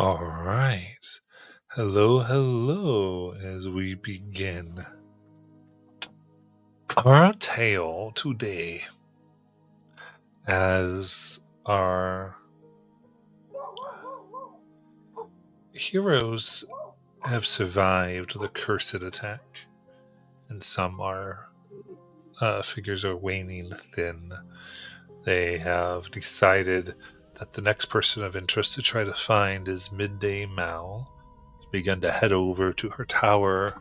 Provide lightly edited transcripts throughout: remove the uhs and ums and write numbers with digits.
All right. Hello, hello, as we begin our tale today, as our heroes have survived the cursed attack, and some are figures are waning thin. They have decided that the next person of interest to try to find is Midday Mowl. Begun to head over to her tower,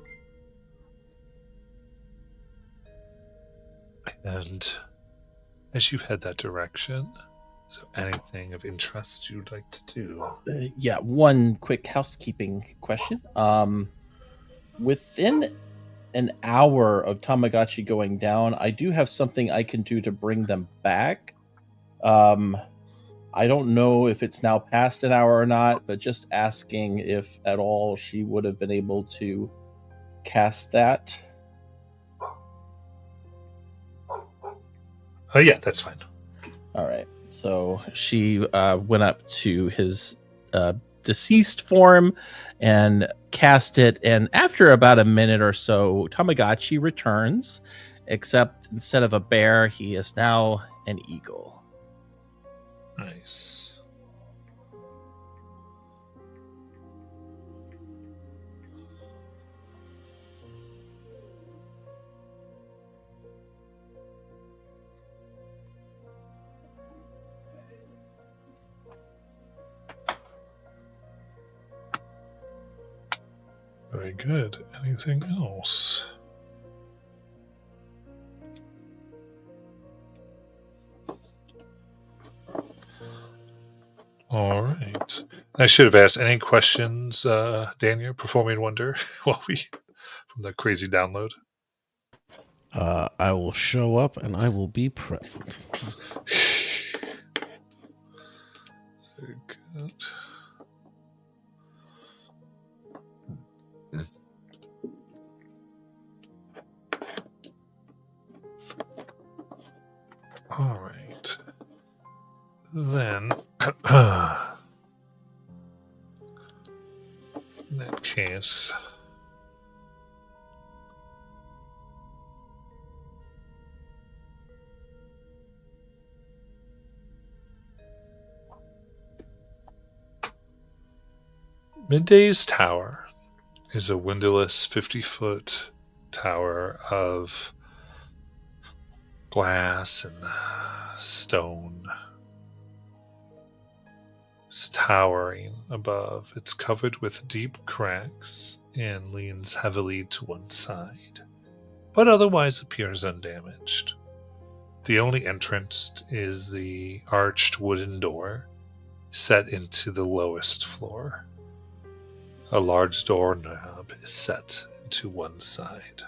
and as you head that direction, is there anything of interest you'd like to do? Yeah, one quick housekeeping question. Within an hour of Tamagotchi going down, I do have something I can do to bring them back. I don't know if it's now past an hour or not, but just asking if at all she would have been able to cast that. Oh, yeah, that's fine. All right. So she went up to his deceased form and cast it. And after about a minute or so, Tamagotchi returns, except instead of a bear, he is now an eagle. Nice. Very good. Anything else? All right. I should have asked any questions, Daniel, performing wonder, while we from the crazy download. I will show up and I will be present. Very good. All right. Then, in that case, Midday's Tower is a windowless 50-foot tower of glass and stone. It's towering above. It's covered with deep cracks and leans heavily to one side, but otherwise appears undamaged. The only entrance is the arched wooden door set into the lowest floor. A large doorknob is set into one side.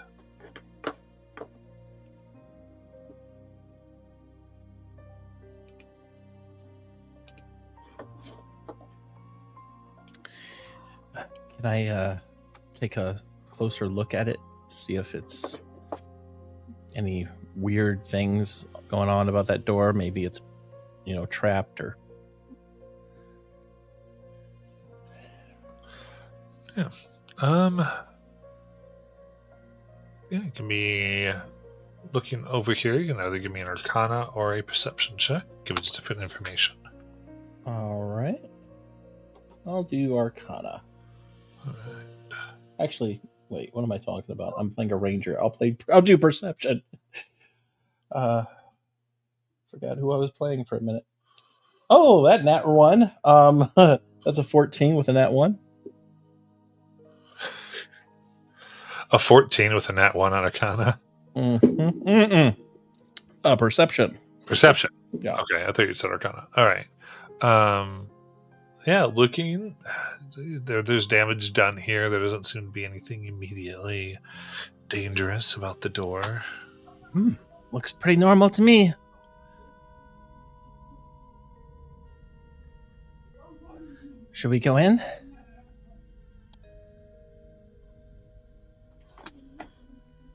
Can I take a closer look at it, see if it's any weird things going on about that door? Maybe it's, trapped or... Yeah. You can be looking over here. You can either give me an Arcana or a Perception check. Give us different information. All right. I'll do Arcana. All right. Actually, wait, what am I talking about? I'm playing a ranger. I'll do Perception. Forgot who I was playing for a minute. Oh, that nat 1. That's a 14 with a nat 1. A 14 with a nat 1 on Arcana? Perception. Perception. Yeah. Okay, I thought you said Arcana. All right. Yeah, looking, there's damage done here. There doesn't seem to be anything immediately dangerous about the door. Looks pretty normal to me. Should we go in?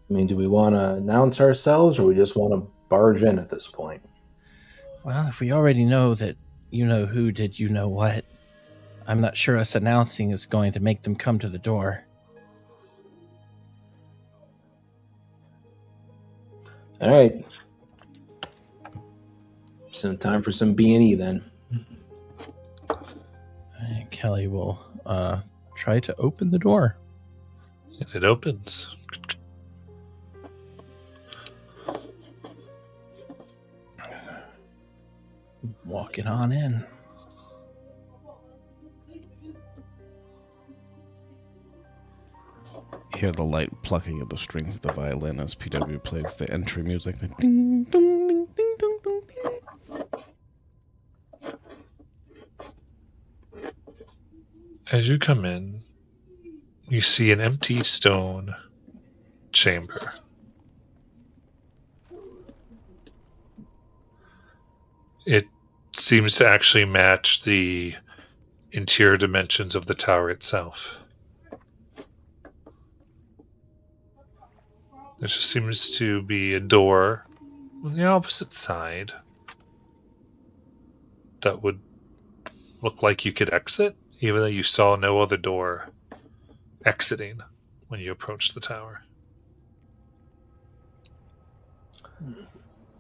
I mean, do we want to announce ourselves, or we just want to barge in at this point? Well, if we already know that you know who did you know what, I'm not sure us announcing is going to make them come to the door. All right. So time for some B&E then. And Kelly will try to open the door. And it opens. Walking on in. You hear the light plucking at the strings of the violin as PW plays the entry music. The ding, dong, ding, ding, dong, dong, ding. As you come in, you see an empty stone chamber. It seems to actually match the interior dimensions of the tower itself. There just seems to be a door on the opposite side that would look like you could exit, even though you saw no other door exiting when you approached the tower.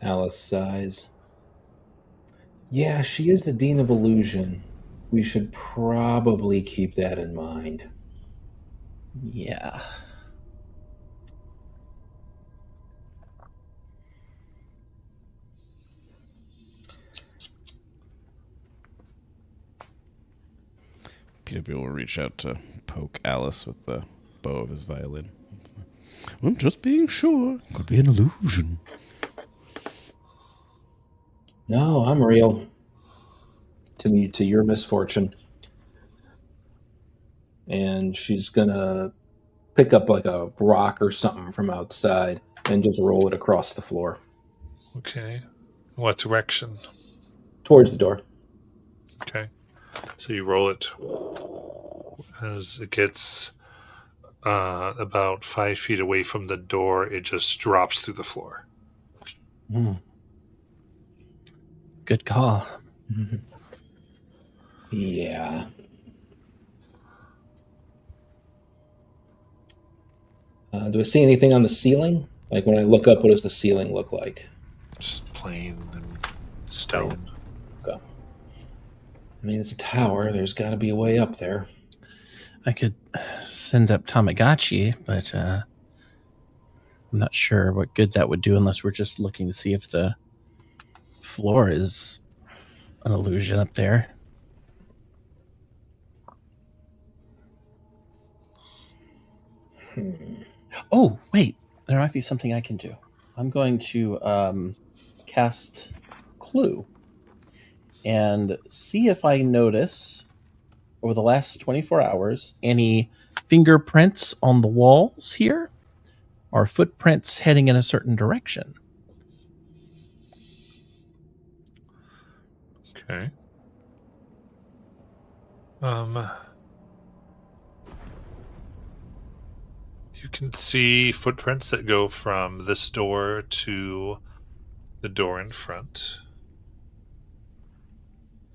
Alice sighs. Yeah, she is the Dean of Illusion. We should probably keep that in mind. Yeah. PW will reach out to poke Alice with the bow of his violin. Well, just being sure. Could be an illusion. No, I'm real. To your misfortune. And she's gonna pick up like a rock or something from outside and just roll it across the floor Okay. What direction? towards the door. Okay. So you roll it as it gets about 5 feet away from the door, it just drops through the floor. Good call. Yeah. Do I see anything on the ceiling? Like when I look up, what does the ceiling look like? Just plain and stone. Okay. I mean, it's a tower. There's got to be a way up there. I could send up Tamagotchi, but I'm not sure what good that would do unless we're just looking to see if the floor is an illusion up there. Oh, wait. There might be something I can do. I'm going to cast Clue and see if I notice over the last 24 hours any fingerprints on the walls here or footprints heading in a certain direction. Okay. You can see footprints that go from this door to the door in front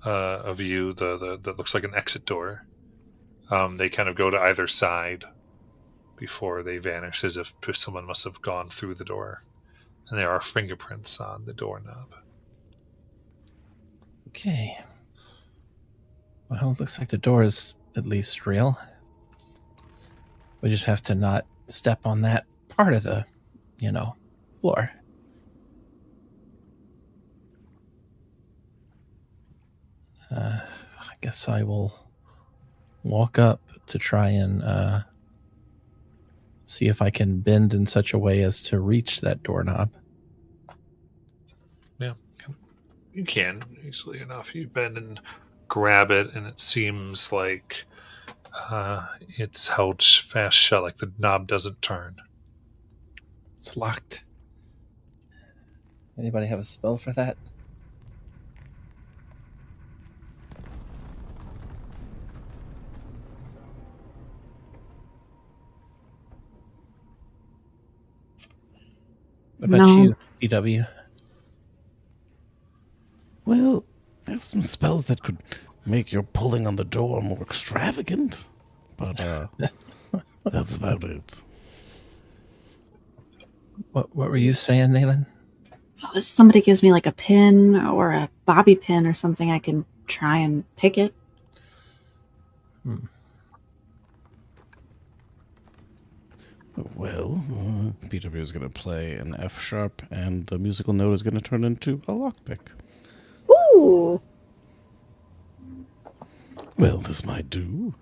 of you. That looks like an exit door. They kind of go to either side before they vanish, as if someone must have gone through the door. And there are fingerprints on the doorknob. Okay. Well, it looks like the door is at least real. We just have to not step on that part of the, floor. I guess I will walk up to try and see if I can bend in such a way as to reach that doorknob. Yeah, you can easily enough. You bend and grab it, and it seems like it's held fast shut, like the knob doesn't turn. It's locked. Anybody have a spell for that? What about No. you, DW? Well, I have some spells that could make your pulling on the door more extravagant, but that's about it. What were you saying, Nayland? If somebody gives me like a pin or a bobby pin or something, I can try and pick it. Well, PW is going to play an F sharp, and the musical note is going to turn into a lockpick. Ooh! Well, this might do.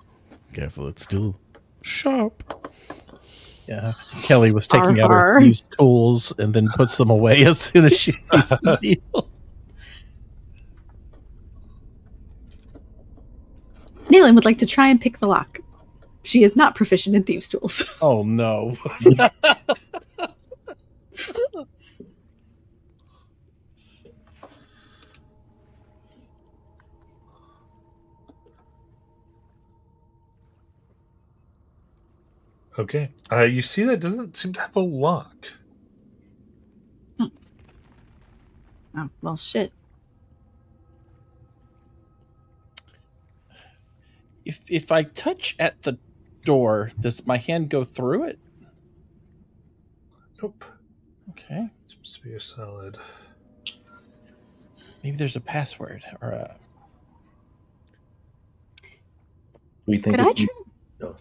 Careful, it's still sharp. Yeah, Kelly was taking out Har. her thieves' tools and then puts them away as soon as she sees the needle. Nayland would like to try and pick the lock. She is not proficient in thieves' tools. Oh no! Okay. You see that doesn't seem to have a lock. Oh, well, shit. If I touch at the door, does my hand go through it? Nope. Okay. Seems to be a solid. Maybe there's a password or a. We think Could I it's try? no.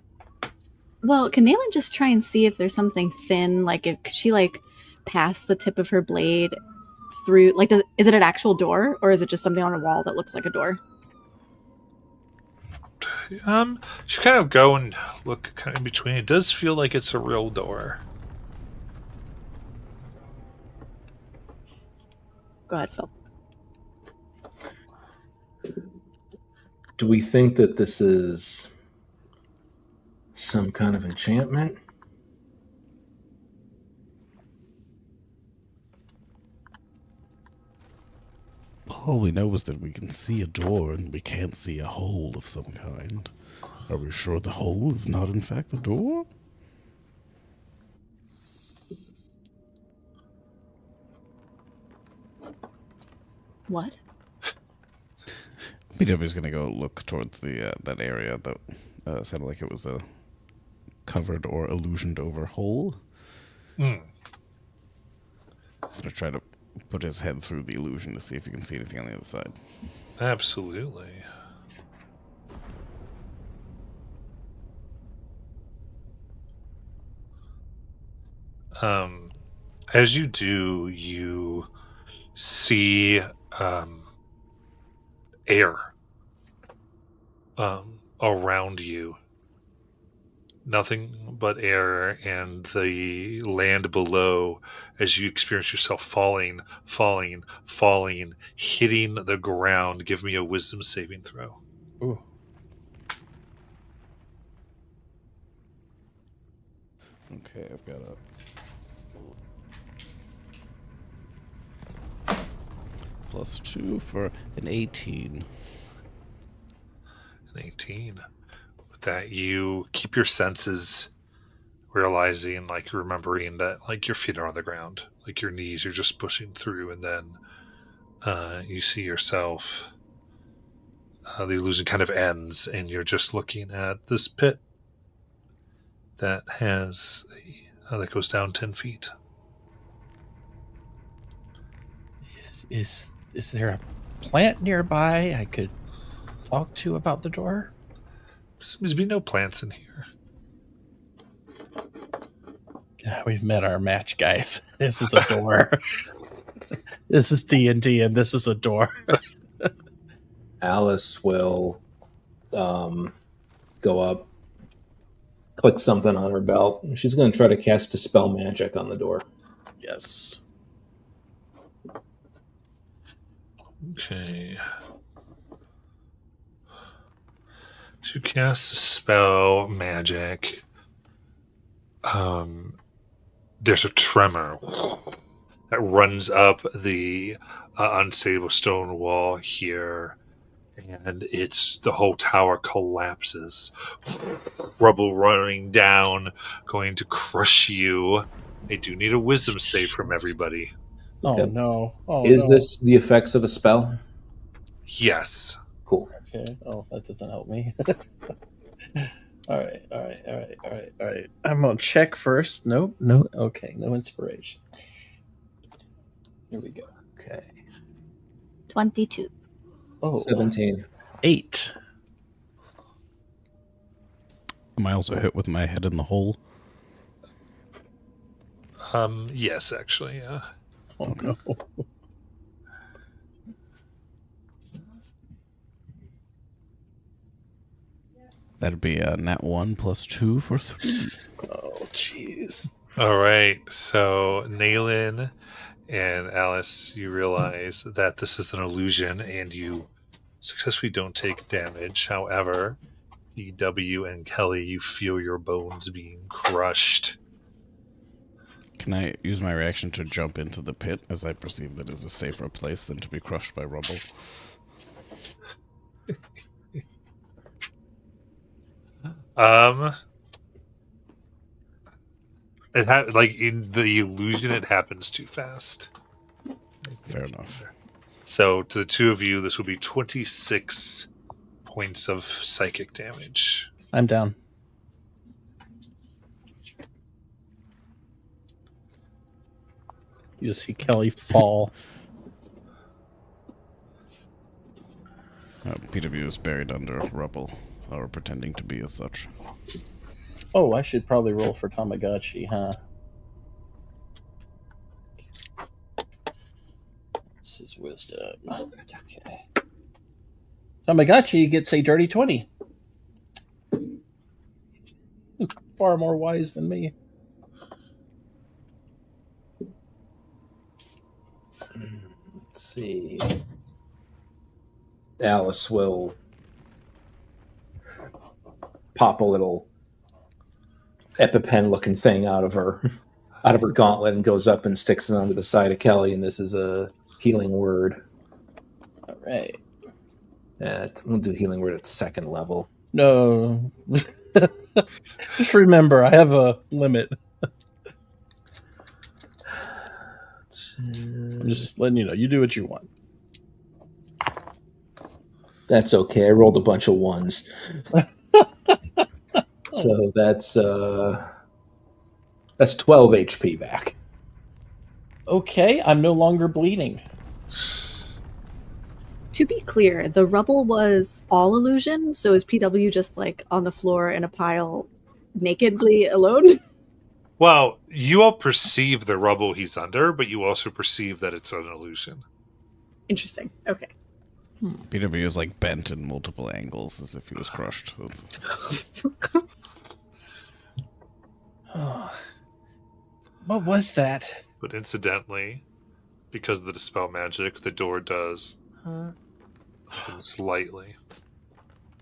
Well, can Nayland just try and see if there's something thin? Like, if could she like pass the tip of her blade through? Like, is it an actual door, or is it just something on a wall that looks like a door? She kind of go and look kind of in between. It does feel like it's a real door. Go ahead, Phil. Do we think that this is some kind of enchantment? All we know is that we can see a door and we can't see a hole of some kind. Are we sure the hole is not in fact the door? What? BW is going to go look towards the that area that sounded like it was a covered or illusioned over hole. Mm. Going to try to put his head through the illusion to see if he can see anything on the other side. Absolutely. As you do, you see air around you. Nothing but air, and the land below as you experience yourself falling, hitting the ground. Give me a wisdom saving throw. Ooh. Okay, I've got a +2 for an 18. An 18. With that, you keep your senses, realizing, like, remembering that, like, your feet are on the ground, like your knees, you're just pushing through, and then you see yourself. The illusion kind of ends, and you're just looking at this pit that has that goes down 10 feet. Is there a plant nearby I could talk to about the door? Seems to be no plants in here. Yeah, we've met our match, guys. This is a door. This is D&D, and this is a door. Alice will go up, click something on her belt, and she's going to try to cast Dispel Magic on the door. Yes. Okay. To cast a spell magic, there's a tremor that runs up the unstable stone wall here, and the whole tower collapses. Rubble running down, going to crush you. I do need a wisdom save from everybody. Oh Okay. no! Oh, Is no. this the effects of a spell? Yes. Cool. Okay. Oh, that doesn't help me. All right. I'm gonna check first. Nope. No. Okay. No inspiration. Here we go. Okay. 22. Oh, 17. 8. Am I also hit with my head in the hole? Yes, actually, yeah. Oh no. That'd be a nat 1 plus 2 for 3. Oh jeez. All right, so Naylin and Alice, you realize that this is an illusion, and you successfully don't take damage. However, EW and Kelly, you feel your bones being crushed. Can I use my reaction to jump into the pit, as I perceive that is a safer place than to be crushed by rubble? Like in the illusion, it happens too fast. Fair enough. So to the two of you, this will be 26 points of psychic damage. I'm down. You see Kelly fall. PW is buried under rubble, or pretending to be as such. Oh, I should probably roll for Tamagotchi, huh? This is wisdom. Okay. Tamagotchi gets a dirty 20. Far more wise than me. Let's see. Alice will pop a little EpiPen looking thing out of her gauntlet and goes up and sticks it onto the side of Kelly, and this is a healing word. All right. We'll do healing word at second level. No. Just remember, I have a limit. I'm just letting you know. You do what you want. That's okay. I rolled a bunch of ones. So that's 12 HP back. Okay, I'm no longer bleeding. To be clear, the rubble was all illusion, so is PW just like on the floor in a pile nakedly alone? Well, you all perceive the rubble he's under, but you also perceive that it's an illusion. Interesting. Okay. PW is like bent in multiple angles as if he was crushed. Oh. What was that? But incidentally, because of the dispel magic, the door does open slightly.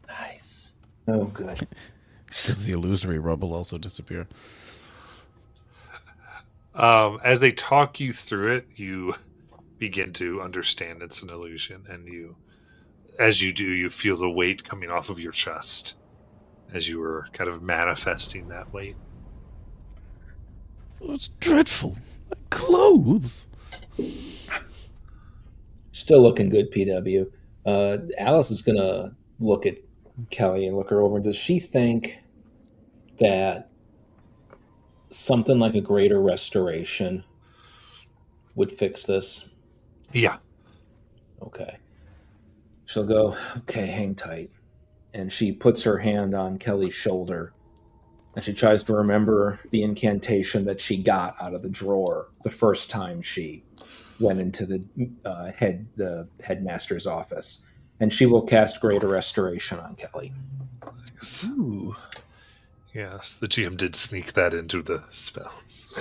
Nice. Oh, good. Does the illusory rubble also disappear? As they talk you through it, you begin to understand it's an illusion, and as you do, you feel the weight coming off of your chest as you were kind of manifesting that weight. Oh, it's dreadful. My clothes. Still looking good, PW. Alice is going to look at Kelly and look her over. Does she think that something like a greater restoration would fix this? Yeah. Okay. She'll go, okay, hang tight. And she puts her hand on Kelly's shoulder. And she tries to remember the incantation that she got out of the drawer the first time she went into the headmaster's office. And she will cast Greater Restoration on Kelly. Nice. Ooh. Yes, the GM did sneak that into the spells.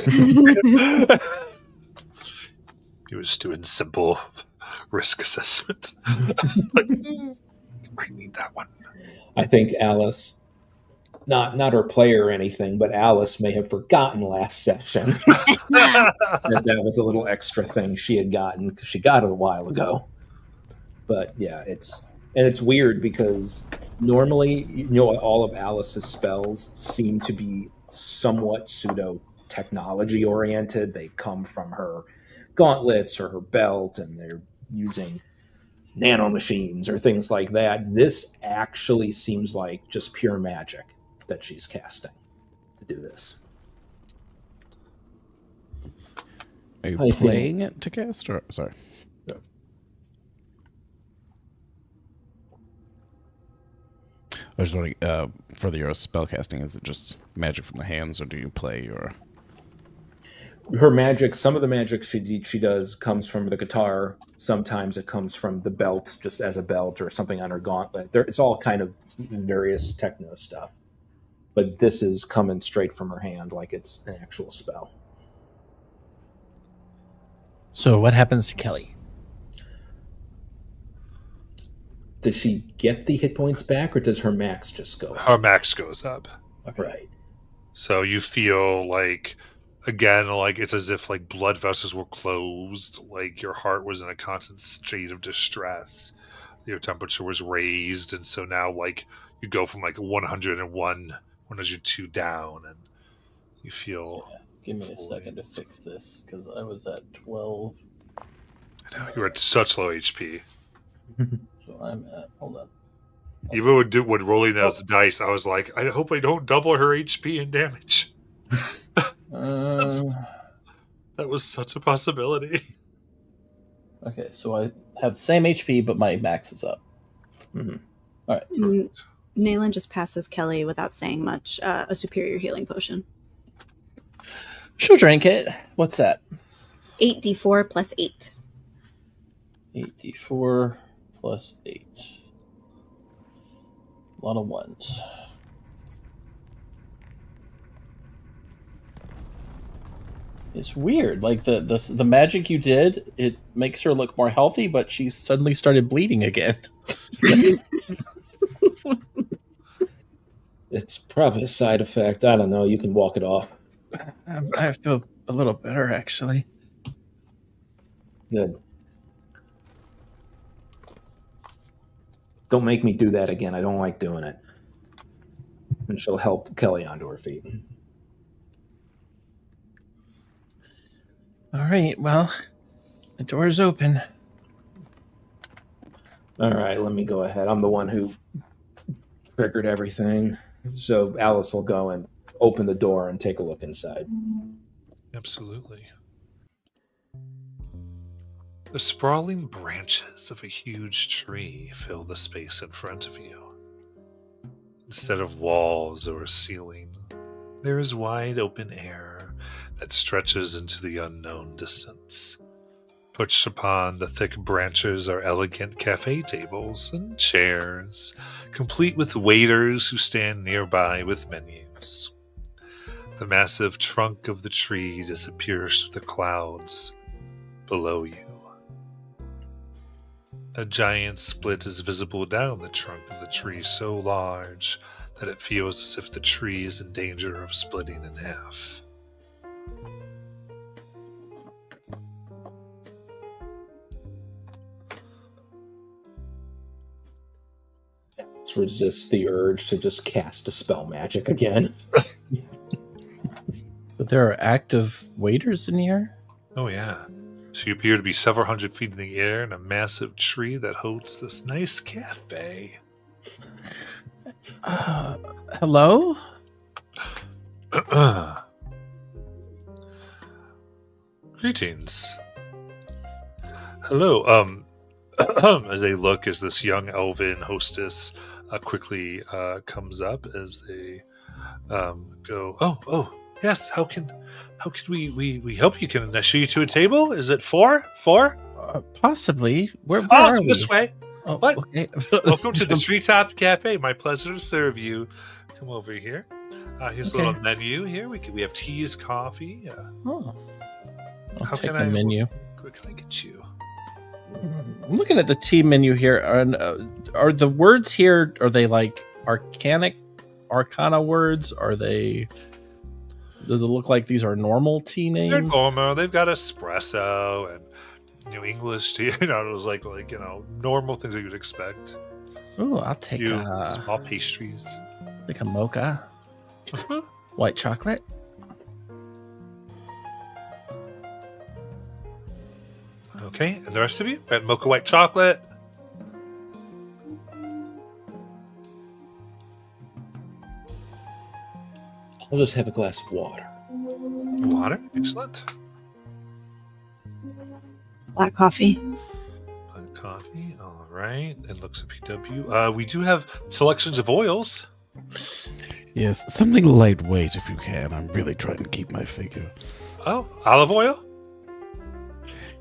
He was just doing simple risk assessment. Like, I need that one. I think Alice, not her player or anything, but Alice may have forgotten last session that was a little extra thing she had gotten because she got it a while ago. But yeah, it's weird because normally, all of Alice's spells seem to be somewhat pseudo technology oriented. They come from her gauntlets or her belt, and they're using nanomachines or things like that. This actually seems like just pure magic that she's casting to do this. Are you I playing it to cast? Or sorry. I was wondering, for your spellcasting, is it just magic from the hands, or do you play your... Her magic, some of the magic she does comes from the guitar. Sometimes it comes from the belt, just as a belt, or something on her gauntlet. It's all kind of various techno stuff. But this is coming straight from her hand like it's an actual spell. So what happens to Kelly? Does she get the hit points back, or does her max just go up? Her max goes up. Right. So you feel like, again, like it's as if like blood vessels were closed, like your heart was in a constant state of distress. Your temperature was raised, and so now like you go from like 101, 102 down, and you feel... Give me a second to fix this, because I was at 12. I know, you're at such low HP. So I'm at, hold on. Even when rolling those dice, I was like, I hope I don't double her HP and damage. That was such a possibility. Okay, so I have the same HP, but my max is up. Mm-hmm. All right. Nayland just passes Kelly without saying much a superior healing potion. She'll drink it. What's that? 8d4 plus 8. 8d4 plus 8. A lot of ones. It's weird. Like the magic you did, it makes her look more healthy, but she suddenly started bleeding again. It's probably a side effect. I don't know. You can walk it off. I feel a little better, actually. Good. Don't make me do that again. I don't like doing it. And she'll help Kelly onto her feet. All right, well, the door's open. All right, let me go ahead. I'm the one who triggered everything. So Alice will go and open the door and take a look inside. Absolutely. The sprawling branches of a huge tree fill the space in front of you. Instead of walls or a ceiling, there is wide open air that stretches into the unknown distance. Perched upon the thick branches are elegant cafe tables and chairs, complete with waiters who stand nearby with menus. The massive trunk of the tree disappears through the clouds below you. A giant split is visible down the trunk of the tree, so large that it feels as if the tree is in danger of splitting in half. To resist the urge to just cast a spell magic again. But there are active waiters in here? Oh yeah. So you appear to be several hundred feet in the air in a massive tree that hosts this nice cafe. Hello? Greetings. Hello. As they look, as this young elven hostess quickly comes up, as they go, oh, yes. How can we help you? Can I show you to a table? Is it four? Possibly. Where are we? This way. Oh, What? okay. Welcome to the Treetop Cafe. My pleasure to serve you. Come over here. Here's a Okay. little menu here. We have teas, coffee. Oh. I'll How take can the I- menu. What can I get you? I'm looking at the tea menu here. Are the words here, are they like arcana words? Are they... Does it look like these are normal tea They're names? normal. They've got espresso and English tea. It was like normal things that you'd expect. Oh, I'll take Few a small pastries. mocha. White chocolate. Okay, and the rest of you? Got mocha white chocolate. I'll just have a glass of water. Water? Excellent. Black coffee. Black coffee. All right. And looks at PW. We do have selections of oils. Yes, something lightweight if you can. I'm really trying to keep my figure. Oh, olive oil?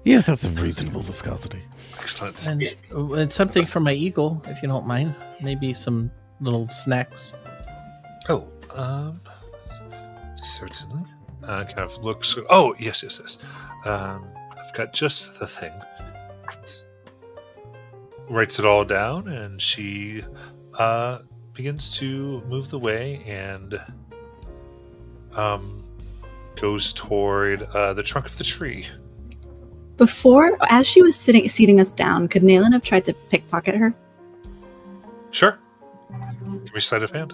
Yes, that's a reasonable viscosity. Excellent. And something for my eagle, if you don't mind. Maybe some little snacks. Oh, certainly. Kind of looks. Oh, yes. I've got just the thing. Writes it all down, and she begins to move the way and goes toward the trunk of the tree. Before, as she was seating us down, could Nayland have tried to pickpocket her? Sure. Give me sleight of hand.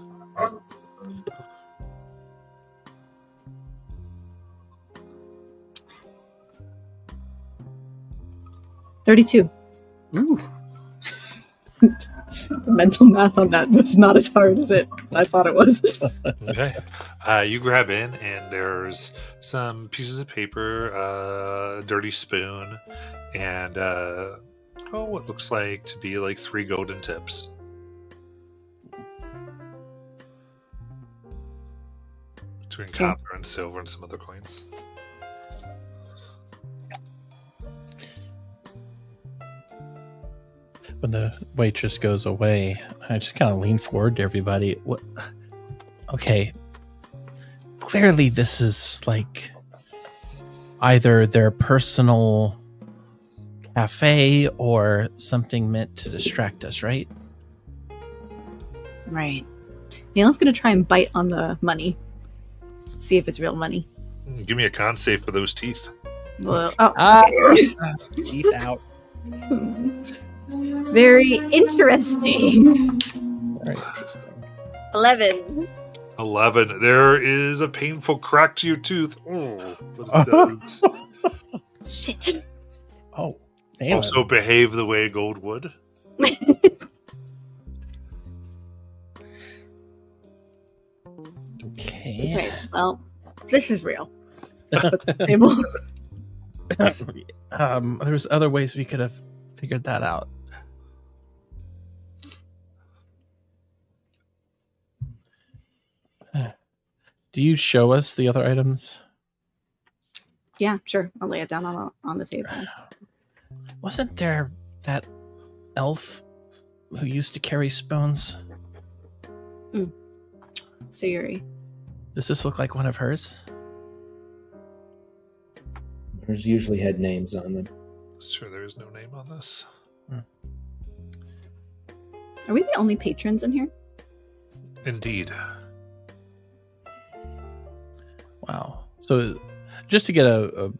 $32. Ooh. The mental math on that was not as hard as I thought it was. Okay. You grab in, and there's some pieces of paper, a dirty spoon, and what looks like to be like 3 golden tips. Between copper and silver and some other coins. When the waitress goes away, I just kind of lean forward to everybody. What? Okay. Clearly, this is like either their personal cafe or something meant to distract us, right? Right. Nayland's gonna try and bite on the money. See if it's real money. Give me a con save for those teeth. Well, Eat out. Very interesting. Very interesting. 11. 11. There is a painful crack to your tooth. Oh, but it does. Shit. Oh, damn. Also behave the way gold would. Okay. Okay, well, this is real. What's on the table? There's other ways we could have figured that out. Do you show us the other items? Yeah, sure. I'll lay it down on the table. Wasn't there that elf who used to carry spoons? Sayuri. Does this look like one of hers? There's usually had names on them. Sure, there is no name on this. Are we the only patrons in here? Indeed. Wow. So just to get a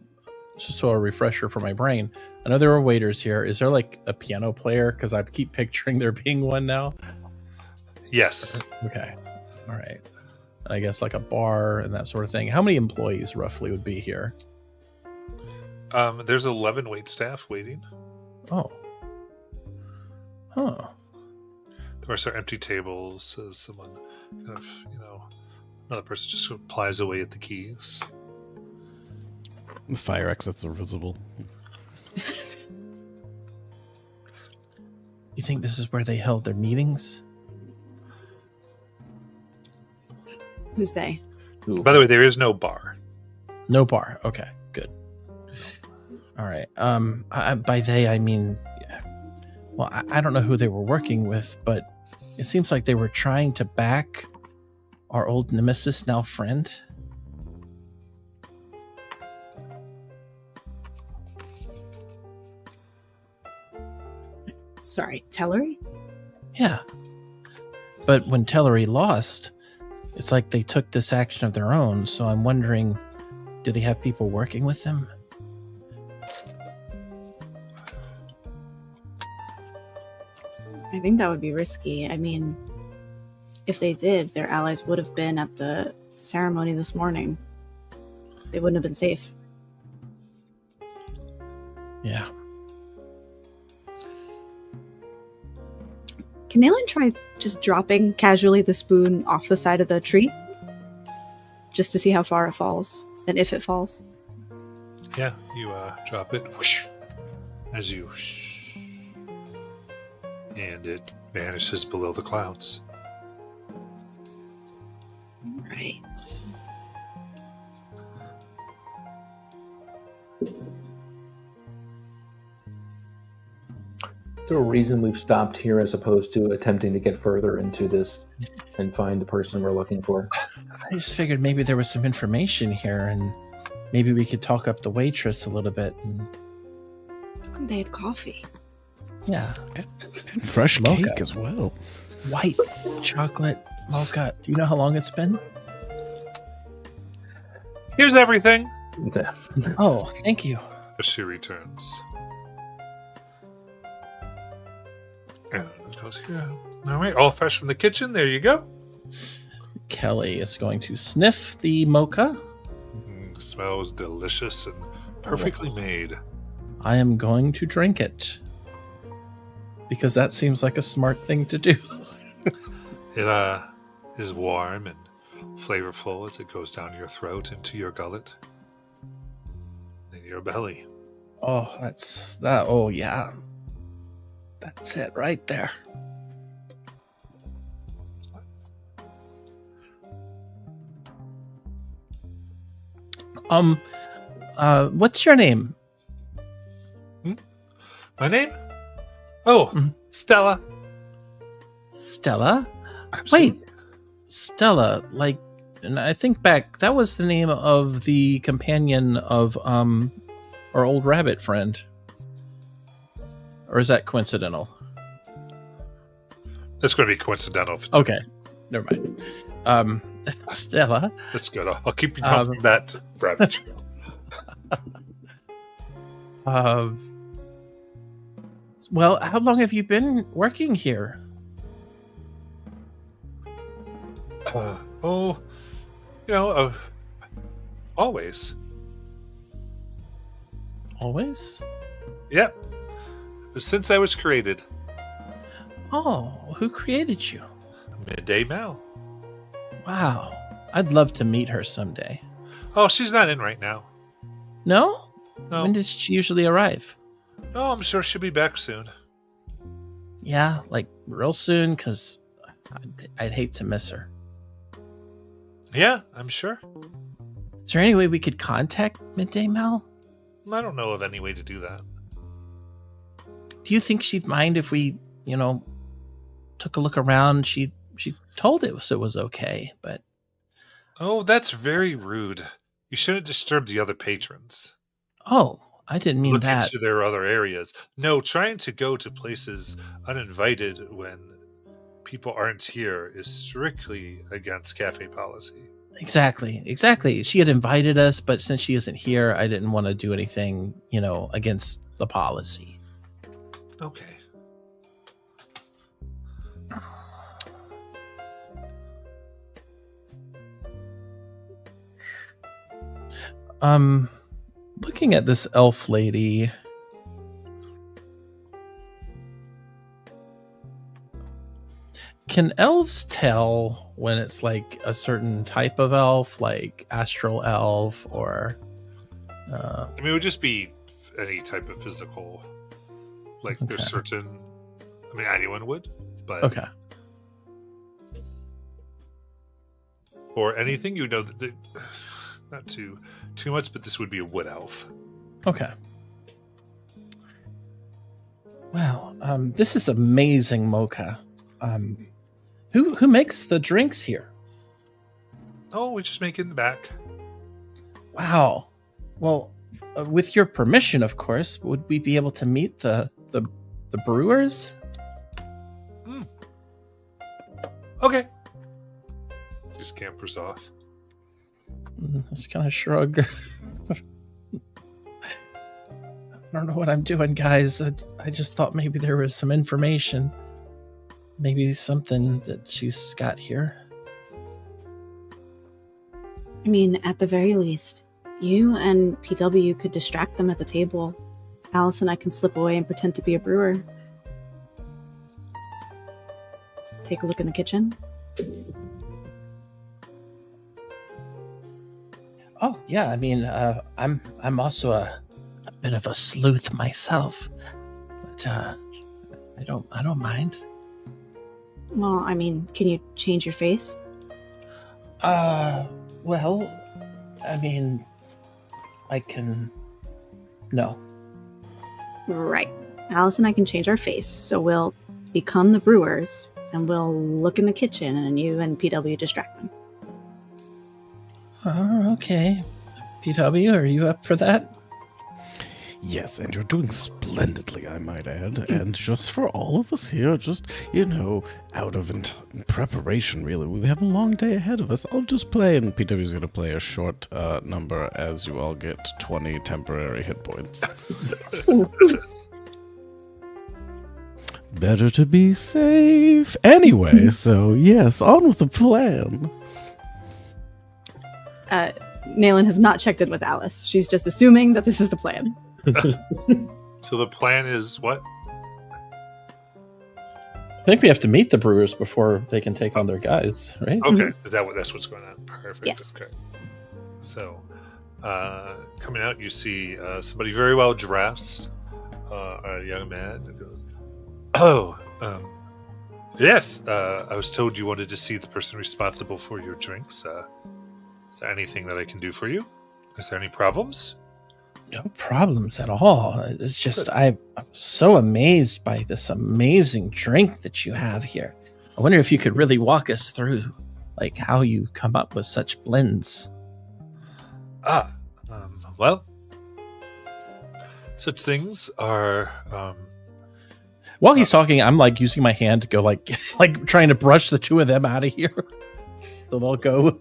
refresher for my brain, I know there are waiters here. Is there like a piano player? Because I keep picturing there being one now. Yes. Okay. All right. I guess like a bar and that sort of thing. How many employees roughly would be here? There's 11 wait staff waiting. Oh. Huh. There are some empty tables as someone kind of, another person just sort of plies away at the keys. The fire exits are visible. You think this is where they held their meetings? Who's they? Who? By the way, there is no bar. No bar. Okay, good. All right. By they, I mean, well, I don't know who they were working with, but it seems like they were trying to back our old nemesis, now friend. Sorry, Tellery? Yeah. But when Tellery lost, it's like they took this action of their own. So I'm wondering, do they have people working with them? I think that would be risky. I mean, if they did, their allies would have been at the ceremony this morning. They wouldn't have been safe. Yeah. Can Nayland try just dropping casually the spoon off the side of the tree? just to see how far it falls and if it falls. Yeah, you drop it whoosh, as you and it vanishes below the clouds. Right. Is there a reason we've stopped here as opposed to attempting to get further into this and find the person we're looking for? I just figured maybe there was some information here, and maybe we could talk up the waitress a little bit. And They had coffee. yeah, And fresh Mocha. cake as well. white chocolate mocha. Do you know how long it's been? Here's everything. Oh, thank you. As she returns. And it goes here. All right, all fresh from the kitchen. There you go. Kelly is going to sniff the mocha. Smells delicious and perfectly made. I am going to drink it because that seems like a smart thing to do. It is warm and flavorful as it goes down your throat into your gullet and your belly. Oh, that's that. Oh, yeah. That's it right there. What's your name? My name? Oh, Mhm. Stella. Stella? Absolutely. Wait, Stella, like, and I think back, that was the name of the companion of our old rabbit friend. Or is that coincidental? It's going to be coincidental. If it's Okay, never mind. Stella, That's good. I'll keep you on that rabbit trail. well, how long have you been working here? Always. Always? Yep. Since I was created. Oh, who created you? Midday Mowl. Wow, I'd love to meet her someday. Oh, she's not in right now. No? No. When does she usually arrive? Oh, I'm sure she'll be back soon. Yeah, like real soon, because I'd hate to miss her. Yeah, I'm sure. Is there any way we could contact Midday Mel? I don't know of any way to do that. Do you think she'd mind if we, took a look around? She told us it was okay, but Oh, that's very rude. You shouldn't disturb the other patrons. oh, I didn't mean Look that. into their other areas. No, trying to go to places uninvited when people aren't here is strictly against cafe policy. Exactly. She had invited us, but since she isn't here, I didn't want to do anything, against the policy. Okay. Looking at this elf lady, can elves tell when it's like a certain type of elf, like astral elf or I mean, it would just be any type of physical. Like, Okay. there's certain. I mean, anyone would, but okay. or anything that not too much, but this would be a wood elf. Okay. Wow, this is amazing mocha. Who makes the drinks here? Oh, we just make it in the back. Wow. Well, with your permission, of course, would we be able to meet the brewers? Okay. She scampers off. Just kind of shrug. I don't know what I'm doing, guys. I just thought maybe there was some information. Maybe something that she's got here. I mean, at the very least, you and PW could distract them at the table. Alice and I can slip away and pretend to be a brewer. Take a look in the kitchen. Oh yeah, I mean, I'm also a bit of a sleuth myself, but I don't mind. Well, I mean, can you change your face? Well, I mean, I can. No. Right. Alice and I can change our face, so we'll become the brewers, and we'll look in the kitchen, and you and PW distract them. Okay. PW, are you up for that? Yes, and you're doing splendidly, I might add. And just for all of us here, just, out of preparation, really. We have a long day ahead of us. I'll just play, and PW's going to play a short number as you all get 20 temporary hit points. Better to be safe. Anyway, so yes, on with the plan. Nayland has not checked in with Alice. She's just assuming that this is the plan. So the plan is what? I think we have to meet the brewers before they can take on their guys, right? Okay, that's what's going on. Perfect. Yes. Okay. So, coming out, you see somebody very well dressed, a young man, who goes, "Oh, yes. I was told you wanted to see the person responsible for your drinks. Is there anything that I can do for you? Is there any problems?" No problems at all. It's just I'm so amazed by this amazing drink that you have here. I wonder if you could really walk us through, like, how you come up with such blends. Well, such things are. While he's talking, I'm like using my hand to go like trying to brush the two of them out of here. So they'll go.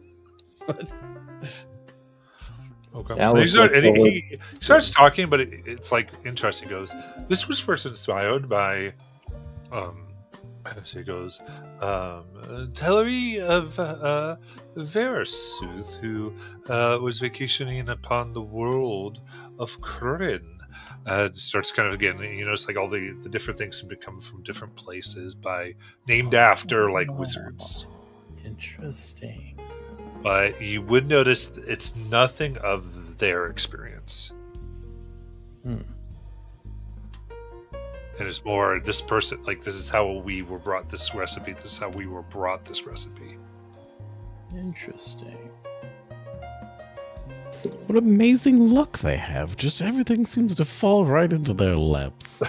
Okay. He starts talking, but it's like interesting. He goes, "This was first inspired by, so he goes, Tellery of Verasuth, who was vacationing upon the world of Kryn." Starts kind of again, it's like all the different things seem to come from different places named after like wizards. Interesting. But you would notice it's nothing of their experience. And it's more this person, like, this is how we were brought this recipe. This is how we were brought this recipe. Interesting. What amazing luck they have. Just everything seems to fall right into their laps.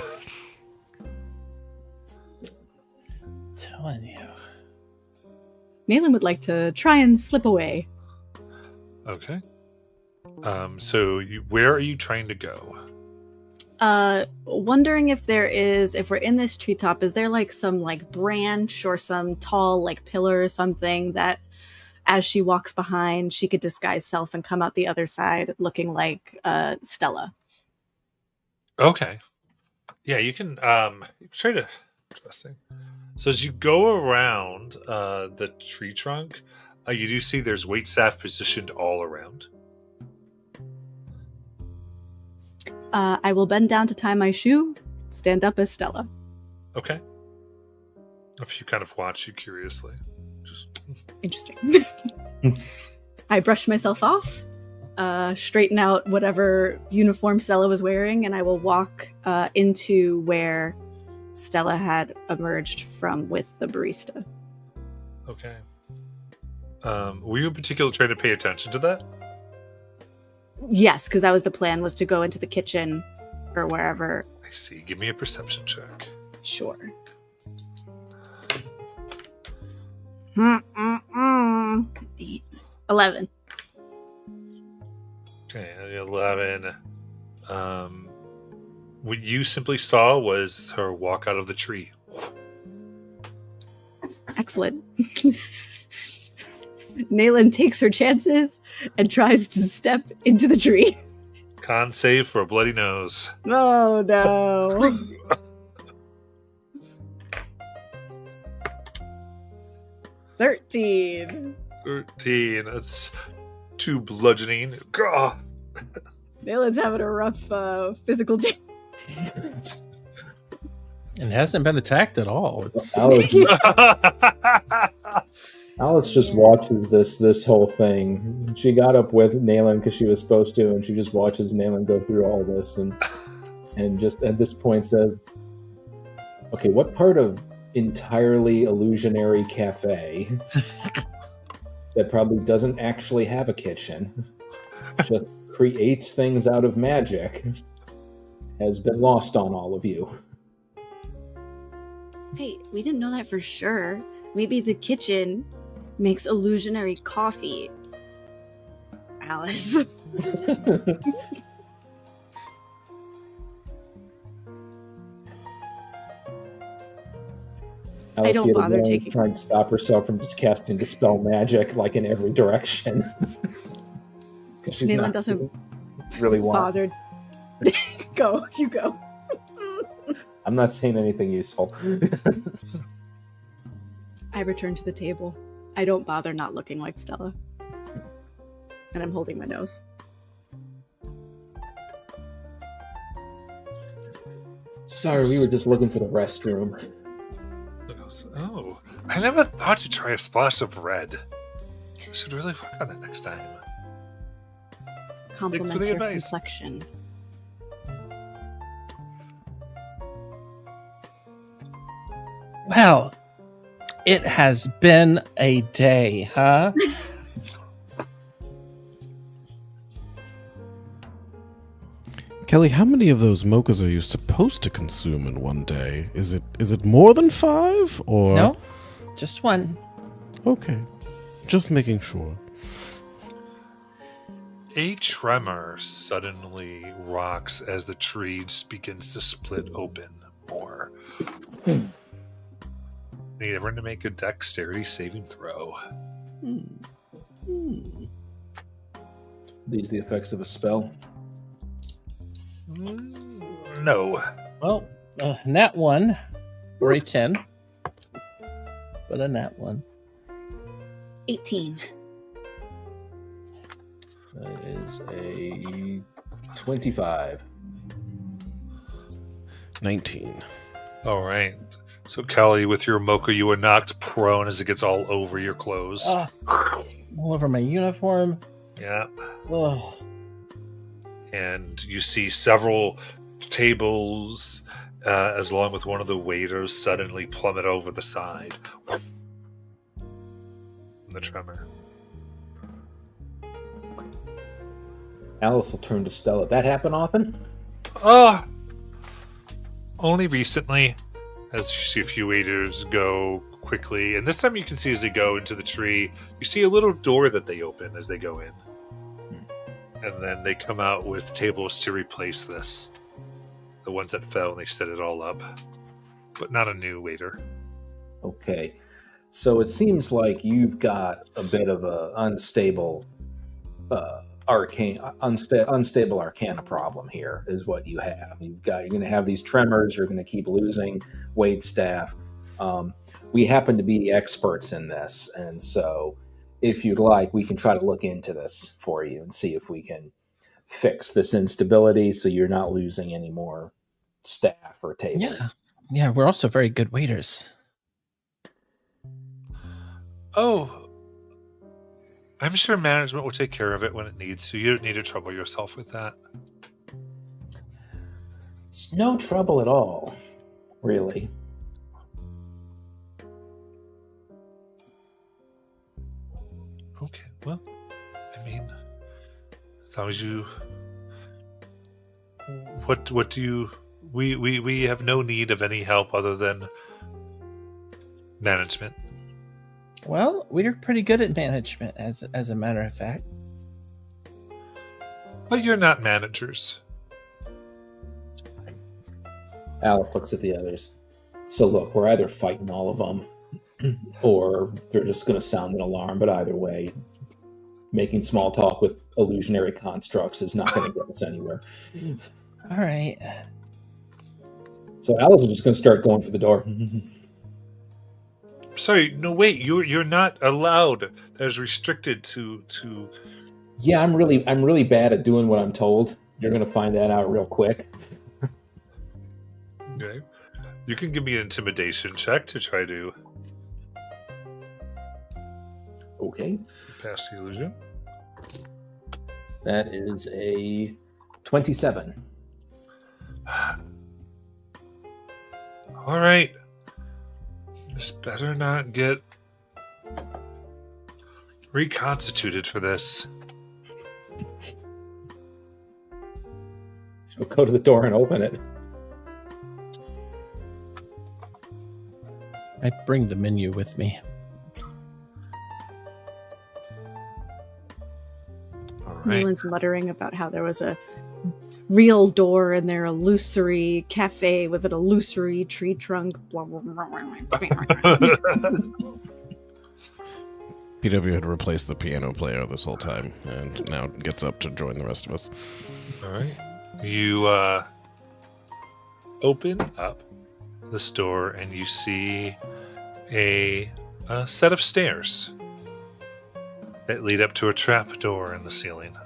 Telling you. Nayland would like to try and slip away. Okay. So where are you trying to go? Wondering if we're in this treetop, is there like some like branch or some tall like pillar or something that as she walks behind, she could disguise self and come out the other side looking like Stella. Okay. Yeah, you can try to. Interesting. So as you go around the tree trunk, you do see there's waitstaff positioned all around. I will bend down to tie my shoe, stand up as Stella. Okay. If you kind of watch you curiously. Just Interesting. I brush myself off, straighten out whatever uniform Stella was wearing, and I will walk into where Stella had emerged from with the barista. Okay. Were you in particular trying to pay attention to that? Yes, because that was the plan, was to go into the kitchen or wherever. I see. Give me a perception check. Sure. 8, 11. Okay, 11. What you simply saw was her walk out of the tree. Excellent. Nayland takes her chances and tries to step into the tree. Con save for a bloody nose. Oh no. 13. 13. That's 2 bludgeoning. Gah! Nayland's having a rough physical day. And hasn't been attacked at all. It's, Alex, Alice just watches this whole thing. She got up with Nayland because she was supposed to, and she just watches Nayland go through all this, and just at this point says, "Okay, what part of entirely illusionary cafe that probably doesn't actually have a kitchen, just creates things out of magic, has been lost on all of you?" Hey, we didn't know that for sure. Maybe the kitchen makes illusionary coffee. Alice. Alice don't the other bother day taking- trying to stop herself from just casting Dispel Magic like in every direction. Because she's Nayland not doesn't really want. Bothered. Go, you go. I'm not saying anything useful. I return to the table. I don't bother not looking like Stella. And I'm holding my nose. Sorry, we were just looking for the restroom. Oh, I never thought to try a splash of red. I should really work on it next time. Compliments your advice. complexion. Well, it has been a day, huh? Kelly, how many of those mochas are you supposed to consume in one day? Is it more than 5 or No, just one. Okay. Just making sure. A tremor suddenly rocks as the tree begins to split open more. Need everyone to make a dexterity saving throw. These the effects of a spell. No. Well, nat 1 or a 10. But a nat 1. 18. That is a 25. 19. All right. So, Kelly, with your mocha, you are knocked prone as it gets all over your clothes. All over my uniform. Yeah. Oh. And you see several tables, as along with one of the waiters, suddenly plummet over the side. The tremor. Alice will turn to Stella. That happen often? Only recently, as you see a few waiters go quickly, and this time you can see as they go into the tree, you see a little door that they open as they go in. And then they come out with tables to replace this. The ones that fell, and they set it all up. But not a new waiter. Okay. So it seems like you've got a bit of a unstable unstable arcana problem here is what you have. You're going to have these tremors. You're going to keep losing wait staff. We happen to be the experts in this, and so if you'd like, we can try to look into this for you and see if we can fix this instability so you're not losing any more staff or tables. Yeah, we're also very good waiters. Oh, I'm sure management will take care of it when it needs to. You don't need to trouble yourself with that. It's no trouble at all, really. Okay, well, I mean, as long as you... What do you... We have no need of any help other than management. Well, we're pretty good at management, as a matter of fact. But you're not managers. Alec looks at the others. So look, we're either fighting all of them, or they're just going to sound an alarm. But either way, making small talk with illusionary constructs is not going to get us anywhere. All right. So Alice is just going to start going for the door. Sorry, no, wait. You're not allowed. That is restricted to. Yeah, I'm really bad at doing what I'm told. You're going to find that out real quick. Okay. You can give me an intimidation check to try to. Okay. Pass the illusion. That is a 27. All right. This better not get reconstituted for this. She'll go to the door and open it. I bring the menu with me. All right. Nayland's muttering about how there was a real door in their illusory cafe with an illusory tree trunk. Blah, blah, blah, blah. PW had replaced the piano player this whole time, and now gets up to join the rest of us. All right. You open up the store and you see a set of stairs that lead up to a trap door in the ceiling.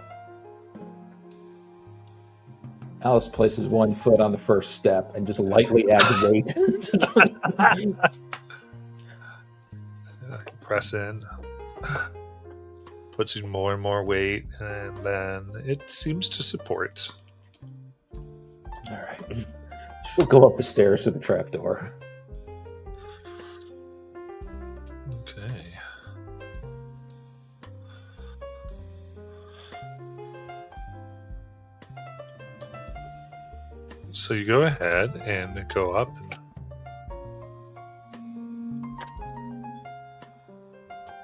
Alice places one foot on the first step and just lightly adds weight. Press in, puts in more and more weight, and then it seems to support. All right. She'll go up the stairs to the trapdoor. Okay. So you go ahead and go up and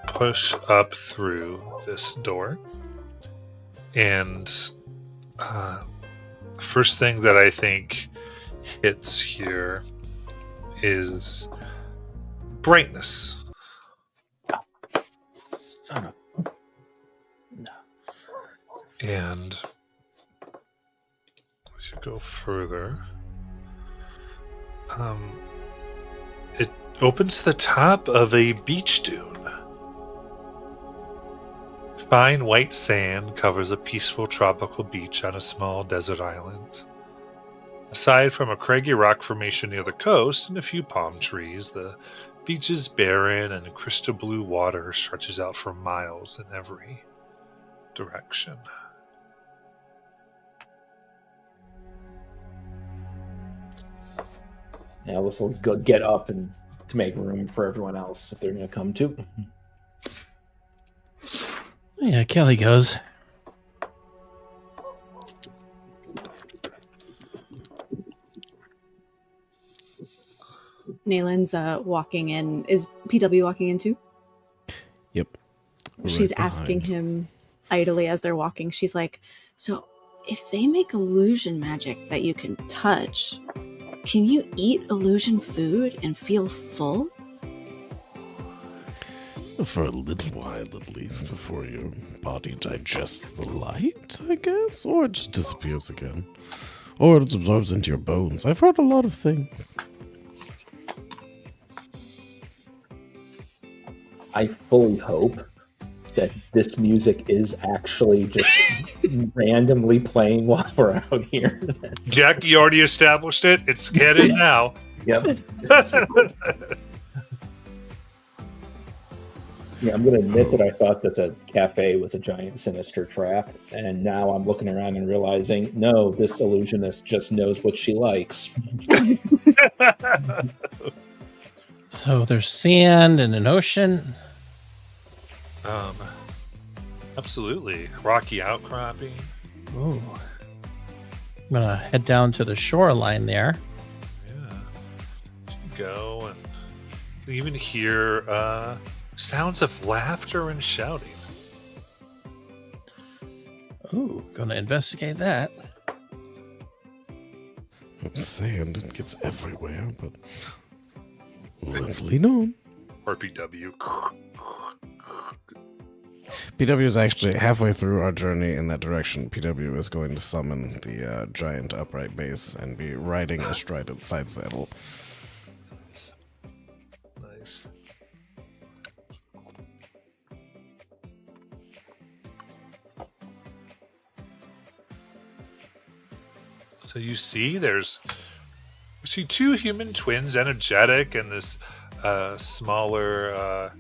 push up through this door. And first thing that I think hits here is brightness. Son of... No. And as you go further, it opens to the top of a beach dune. Fine white sand covers a peaceful tropical beach on a small desert island. Aside from a craggy rock formation near the coast and a few palm trees, the beach is barren and crystal blue water stretches out for miles in every direction. Alice will go get up and to make room for everyone else if they're going to come too. Yeah, Kelly goes. Nayland's walking in. Is PW walking in too? Yep. She's Right asking behind. him idly as they're walking. She's like, so if they make illusion magic that you can touch, can you eat illusion food and feel full? For a little while, at least, before your body digests the light, I guess? Or it just disappears again. Or it absorbs into your bones. I've heard a lot of things. I fully hope that this music is actually just randomly playing while we're out here. Jack, you already established it. It's canon now. Yep. Yeah, I'm going to admit that I thought that the cafe was a giant sinister trap, and now I'm looking around and realizing, no, this illusionist just knows what she likes. So there's sand and an ocean. Absolutely. Rocky outcropping. Ooh. I'm gonna head down to the shoreline there. Yeah. You go and you even hear sounds of laughter and shouting. Ooh, gonna investigate that. Sand, it gets everywhere, but let's lean on. RPW. PW is actually halfway through our journey in that direction. PW is going to summon the giant upright base and be riding astride its side saddle. Nice. So you see two human twins, energetic, and this smaller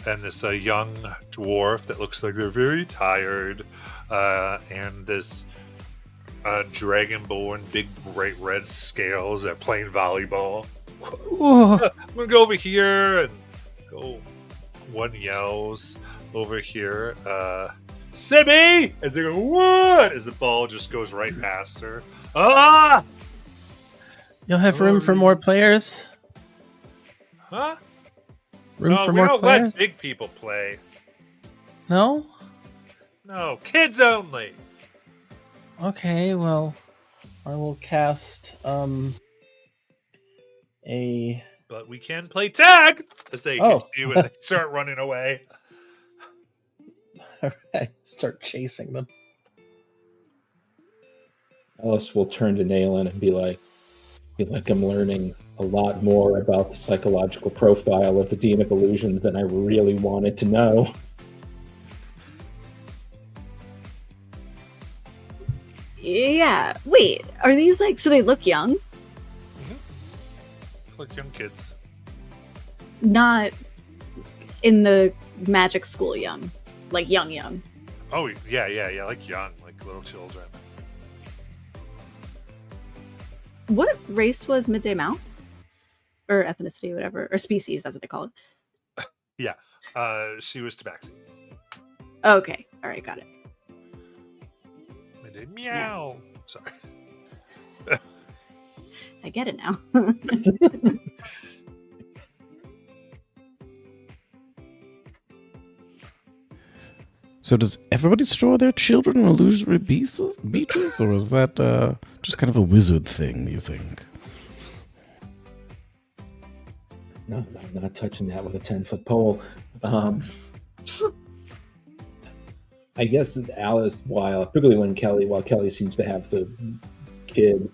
and this young dwarf that looks like they're very tired, and this dragonborn, big bright red scales. They're playing volleyball. Oh, I'm gonna go over here and go. One yells over here, Sibby! And they go, what? As the ball just goes right past her. Ah! you'll have room for more players. Huh? Room No, for we more don't players. let big people play. No. No, kids only. Okay. Well, I will cast a. But we can play tag as they Oh. hit you and they start running away. All right. Start chasing them. Alice will turn to Nayland and be like, I'm learning a lot more about the psychological profile of the Dean of Illusions than I really wanted to know. Yeah. Wait, are these like, so they look young? Like young kids. Not in the magic school young. Like young. Oh, yeah. Like young, like little children. What race was Midday Mowl? Or ethnicity, whatever. Or species, that's what they call it. Yeah. She was tabaxi. Okay. All right, got it. They did meow. Sorry. I get it now. So does everybody store their children in illusory beaches, or is that just kind of a wizard thing, you think? No, I'm not touching that with a 10-foot pole. I guess Alice, particularly while Kelly seems to have the kid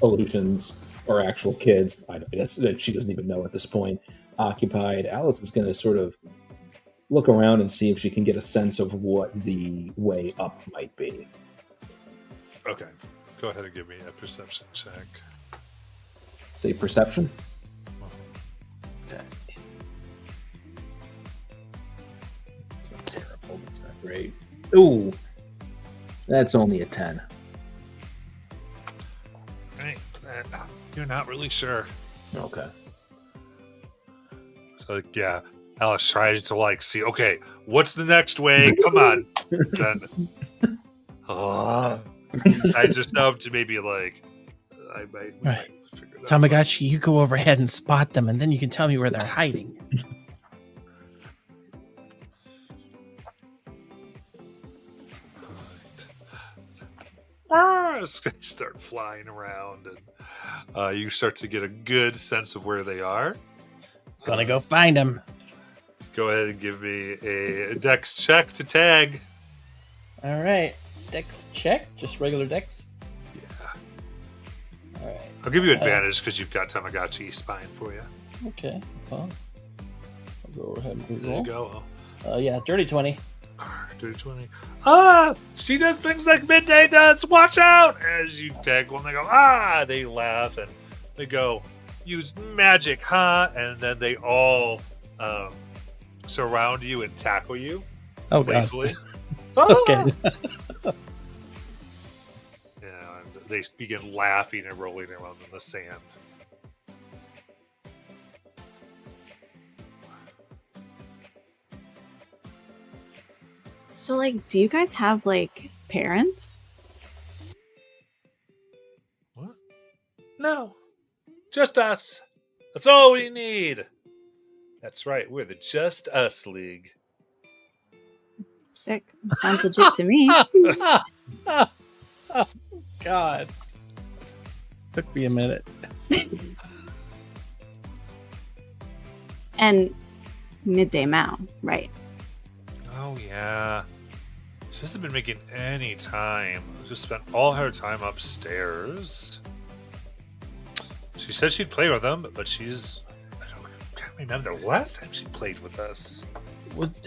illusions or actual kids, I guess that she doesn't even know at this point, occupied, Alice is going to sort of look around and see if she can get a sense of what the way up might be. Okay. Go ahead and give me a perception check. Say perception? Okay. It's not terrible, but it's not great. Ooh, that's only a 10. Right. You're not really sure. Okay. So, yeah. Alice tries to see, okay, what's the next way? Come on. Then, I just have to maybe I might Right. figure that out. Tamagotchi, you go overhead and spot them, and then you can tell me where they're hiding. As they start flying around, and you start to get a good sense of where they are. Gonna go find them. Go ahead and give me a dex check to tag. All right. Dex check. Just regular dex. Yeah. All right. I'll give you advantage because you've got Tamagotchi spine for you. Okay. Well, I'll go ahead and There roll. you go. Yeah, dirty 20. Dirty 20. She does things like Midday does. Watch out! As you tag one, they go, they laugh and they go, use magic, huh? And then they all surround you and tackle you. Oh, God. Playfully. Okay. And they begin laughing and rolling around in the sand. So, do you guys have, parents? What? No. Just us. That's all we need. That's right. We're the Just Us League. Sick. Sounds legit to me. God. Took me a minute. And Midday Mowl, right? Oh, yeah. She hasn't been making any time. Just spent all her time upstairs. She said she'd play with them, but I can't remember the last time she played with us.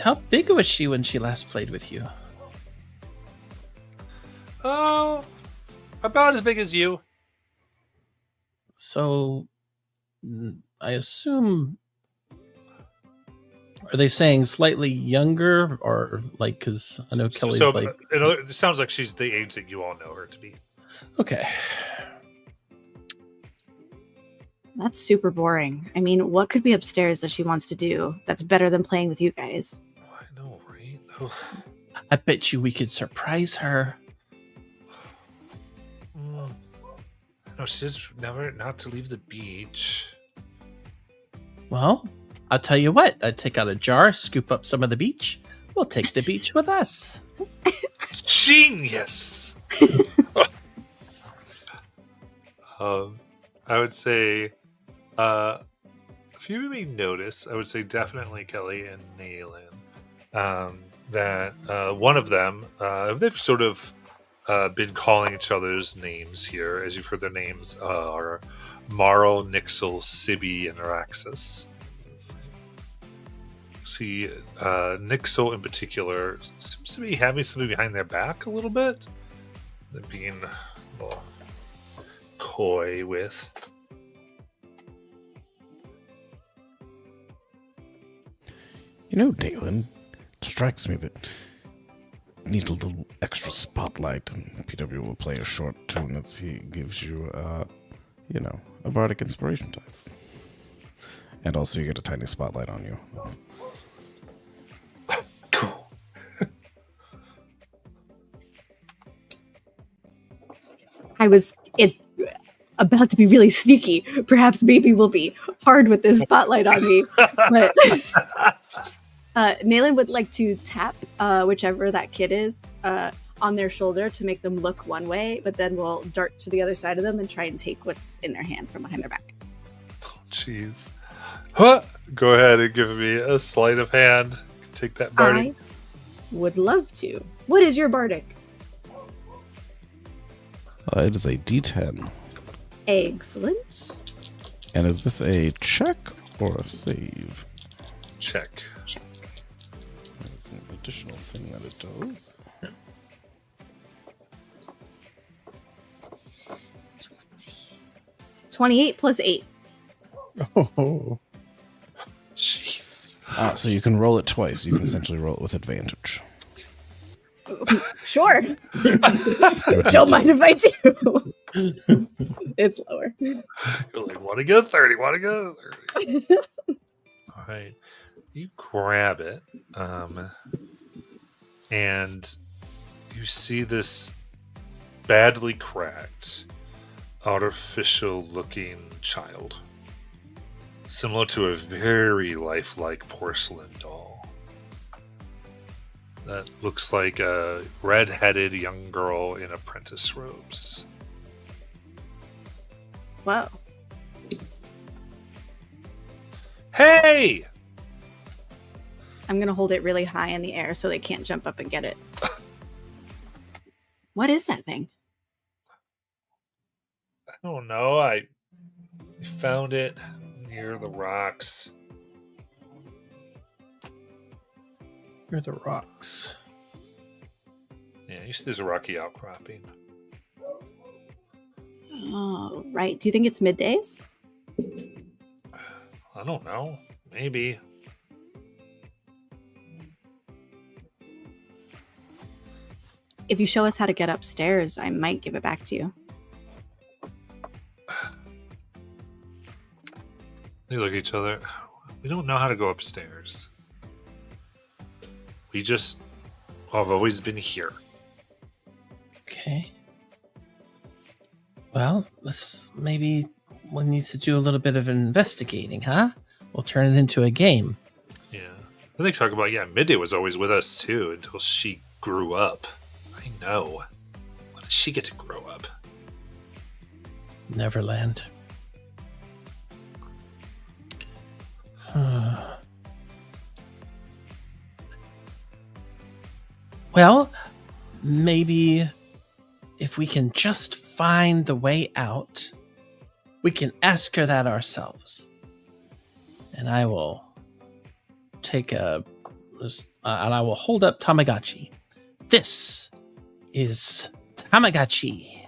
How big was she when she last played with you? Oh, about as big as you. So, I assume Are they saying slightly younger, or like? Because I know Kelly's So like. it sounds like she's the age that you all know her to be. Okay. That's super boring. I mean, what could be upstairs that she wants to do that's better than playing with you guys? I know, right? Oh. I bet you we could surprise her. No, she says never not to leave the beach. Well, I'll tell you what. I'd take out a jar, scoop up some of the beach. We'll take the beach with us. Genius! I would say, if you may notice, I would say definitely Kelly and Naylin, that one of them, they've sort of been calling each other's names here, as you've heard their names are Mowl, Nixel, Sibby, and Araxis. See, Nixel in particular seems to be having something behind their back a little bit. They're being a little coy with. You know, Dalen, it strikes me that you need a little extra spotlight, and PW will play a short tune as he gives you, a bardic inspiration dice. And also you get a tiny spotlight on you. Cool. I was about to be really sneaky. Perhaps maybe we'll be hard with this spotlight on me. But Naylin would like to tap whichever that kid is on their shoulder to make them look one way, but then we'll dart to the other side of them and try and take what's in their hand from behind their back. Jeez. Huh. Go ahead and give me a sleight of hand. Take that, Barty. I would love to. What is your bardic? It is a D10. Excellent. And is this a check or a save? Check. There's an additional thing that it does. 28 plus 8. Oh. Jeez. So you can roll it twice. You can essentially roll it with advantage. Sure. Don't mind if I do. It's lower. You're like, want to get a 30, want to get a 30. All right. You grab it, and you see this badly cracked, artificial-looking child, similar to a very lifelike porcelain doll. That looks like a red-headed young girl in apprentice robes. Wow. Hey! I'm going to hold it really high in the air so they can't jump up and get it. What is that thing? I don't know. I found it near the rocks. Near the rocks. Yeah, you see there's a rocky outcropping. Oh, right. Do you think it's middays? I don't know. Maybe. If you show us how to get upstairs, I might give it back to you. They look at each other. We don't know how to go upstairs. We just have always been here. Okay. Well, maybe we need to do a little bit of investigating, huh? We'll turn it into a game. Yeah. And they talk about, Midday was always with us too until she grew up. I know. When did she get to grow up? Neverland. Well, maybe if we can just find the way out, we can ask her that ourselves. And I will take and I will hold up Tamagotchi. This is Tamagotchi.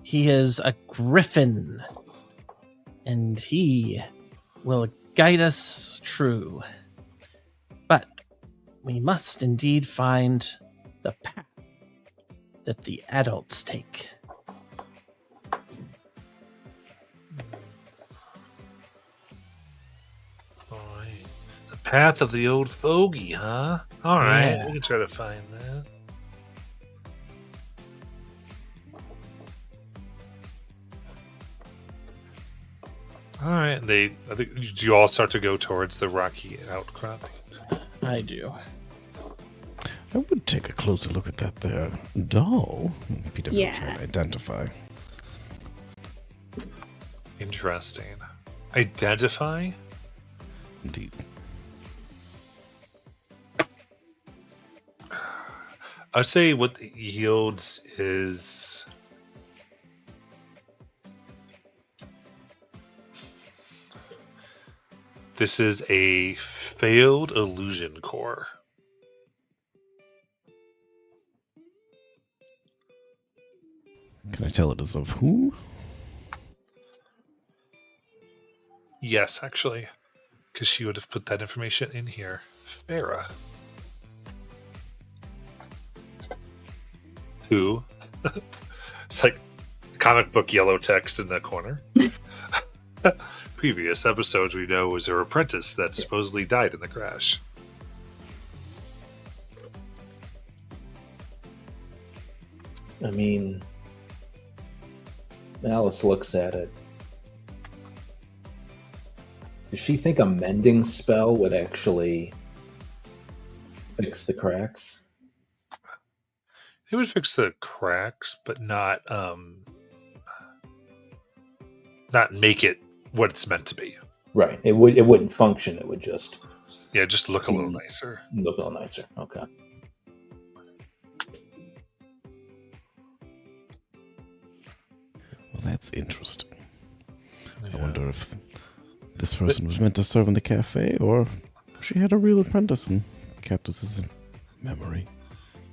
He is a griffin, and he will guide us true. we must indeed find the path that the adults take. All right. The path of the old fogey, huh? All right, Yeah. we can try to find that. All right, I think you all start to go towards the rocky outcrop. I do. I would take a closer look at that there doll. Peter will Yeah. try to identify. Interesting. Identify? Indeed. I'd say what it yields is this is a failed illusion core. Can I tell it is of whom? Yes, actually, because she would have put that information in here. Farah. Who? It's like comic book yellow text in the corner. Previous episodes we know was her apprentice that supposedly died in the crash. I mean, Alice looks at it. Does she think a mending spell would actually fix the cracks? It would fix the cracks, but not make it what it's meant to be. Right. It wouldn't function. It would just Yeah, just look a little nicer. look a little nicer. Okay. Well, that's interesting. I Yeah. wonder if this person was meant to serve in the cafe, or she had a real apprentice and kept this as a memory.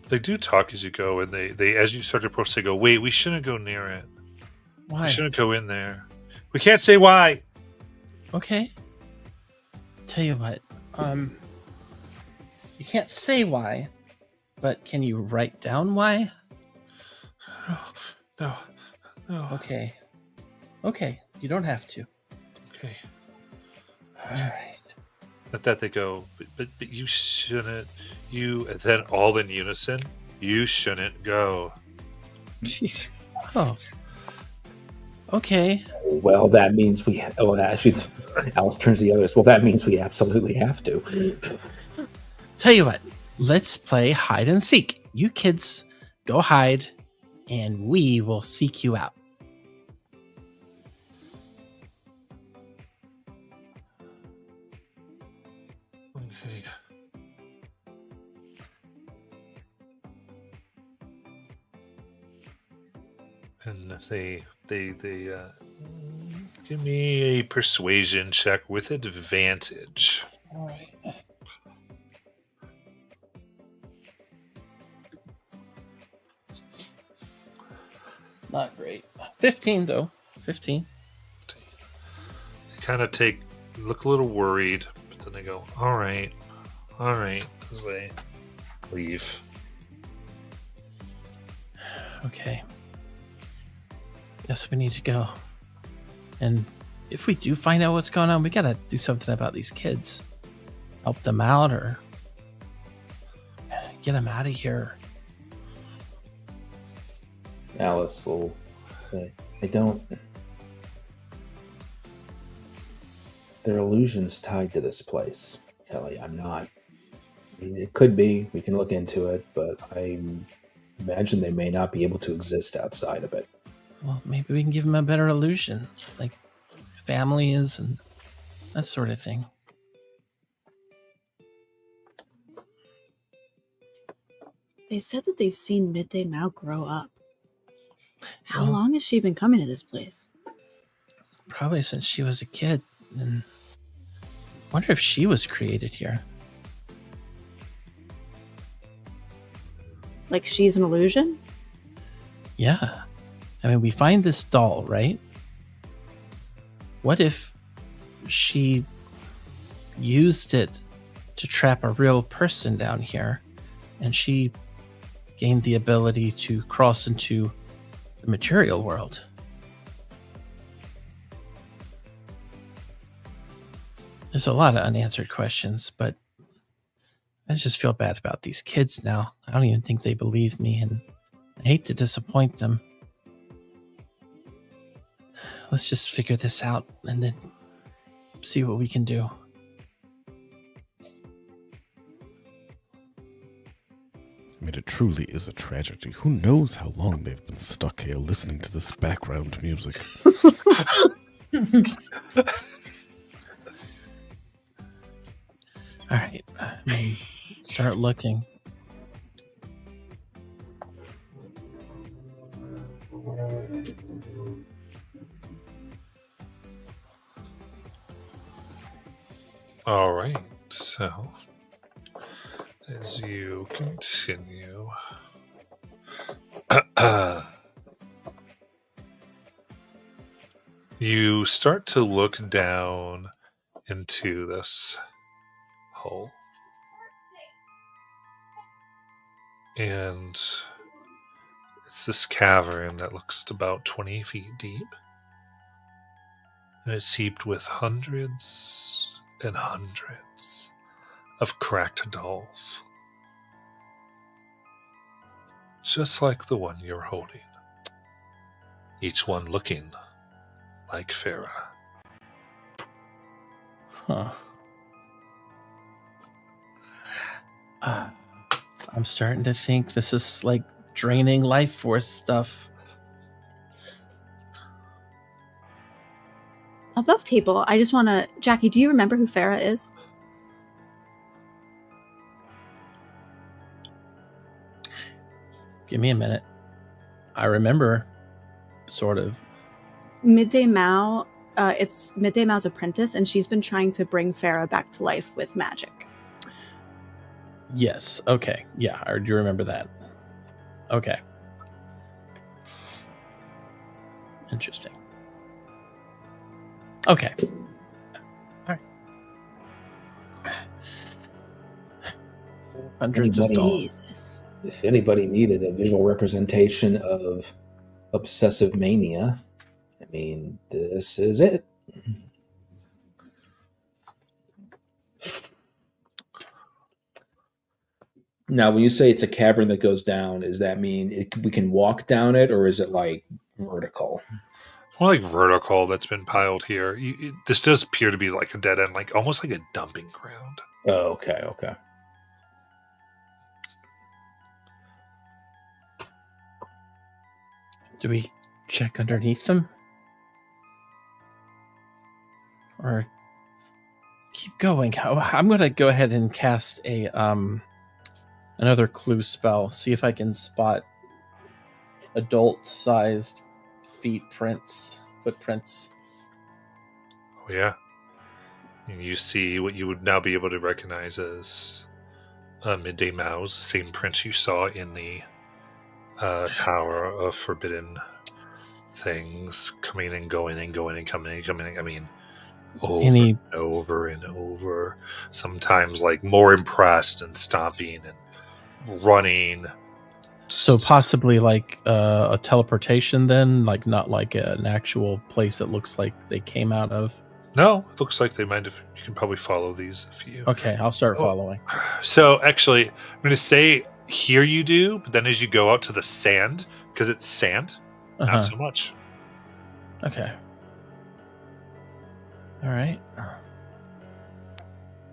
They do talk as you go, and they as you start to approach, they go, "Wait, we shouldn't go near it. We Why? shouldn't go in there. We can't say why." Okay. Tell you what, you can't say why, but can you write down why? No. Okay. Okay, you don't have to. Okay. All right. At that they go, but you shouldn't. You and then all in unison. You shouldn't go. Jeez. Oh. Okay. Well, that means we. Oh, that she's. Alice turns to the others. Well, that means we absolutely have to. Tell you what, let's play hide and seek. You kids go hide, and we will seek you out. Okay. And they give me a persuasion check with advantage. All right. Not great. 15 though. 15. They kind of look a little worried, but then they go, all right, as they leave. Okay. Guess we need to go. And if we do find out what's going on, we gotta do something about these kids. Help them out or get them out of here. Alice will say, "I don't." There are illusions tied to this place, Kelly. I'm not. I mean, it could be. We can look into it, but I imagine they may not be able to exist outside of it. Well, maybe we can give them a better illusion, like family is and that sort of thing. They said that they've seen Midday Mowl grow up. How Well- long has she been coming to this place? Probably since she was a kid. And wonder if she was created here. Like she's an illusion? Yeah. I mean, we find this doll, right? What if she used it to trap a real person down here, and she gained the ability to cross into the material world. There's a lot of unanswered questions, but I just feel bad about these kids now. I don't even think they believe me, and I hate to disappoint them. Let's just figure this out and then see what we can do. I mean, it truly is a tragedy. Who knows how long they've been stuck here listening to this background music. All right, start looking. All right, so as you continue, you start to look down into this hole. And it's this cavern that looks about 20 feet deep. And it's heaped with hundreds and hundreds of cracked dolls. Just like the one you're holding. Each one looking like Farah. Huh. I'm starting to think this is like draining life force stuff. Above table, I just want to... Jackie, do you remember who Farah is? Give me a minute. I remember, sort of. Midday Mowl, it's Midday Mow's apprentice, and she's been trying to bring Farah back to life with magic. Yes, okay. Yeah, I do remember that. Okay. Interesting. Okay. All right. Hundreds of dolls. Jesus. If anybody needed a visual representation of obsessive mania, I mean, this is it. Now, when you say it's a cavern that goes down, does that mean we can walk down it, or is it like vertical? More like vertical that's been piled here. This does appear to be like a dead end, like almost like a dumping ground. Oh, okay. Do we check underneath them? Or keep going? I'm going to go ahead and cast a another clue spell. See if I can spot adult-sized footprints. Oh, yeah. And you see what you would now be able to recognize as Midday Mow's, same prints you saw in the Tower of Forbidden Things, coming and going and going and coming and coming. I mean, over and over. Sometimes like more impressed and stomping and running. So possibly like a teleportation then, like not like an actual place that looks like they came out of. No, it looks like they might have. You can probably follow these if you. Okay, I'll start following. So actually, I'm going to say here you do, but then as you go out to the sand, because it's sand, not so much. Okay. All right.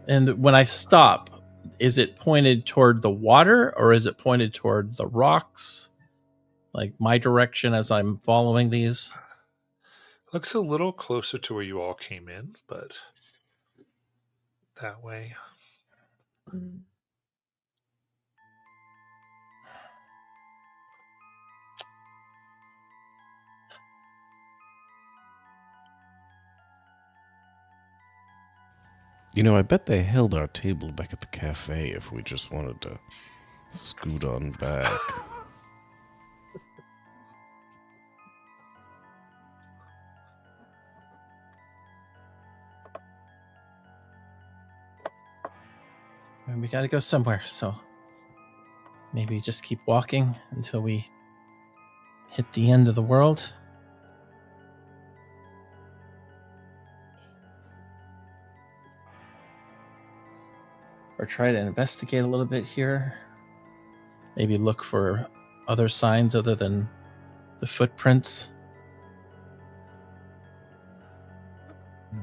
And when I stop, is it pointed toward the water or is it pointed toward the rocks? Like my direction as I'm following these? Looks a little closer to where you all came in, but that way. You know, I bet they held our table back at the cafe if we just wanted to scoot on back. And we gotta go somewhere, so maybe just keep walking until we hit the end of the world. Or try to investigate a little bit here. Maybe look for other signs other than the footprints. I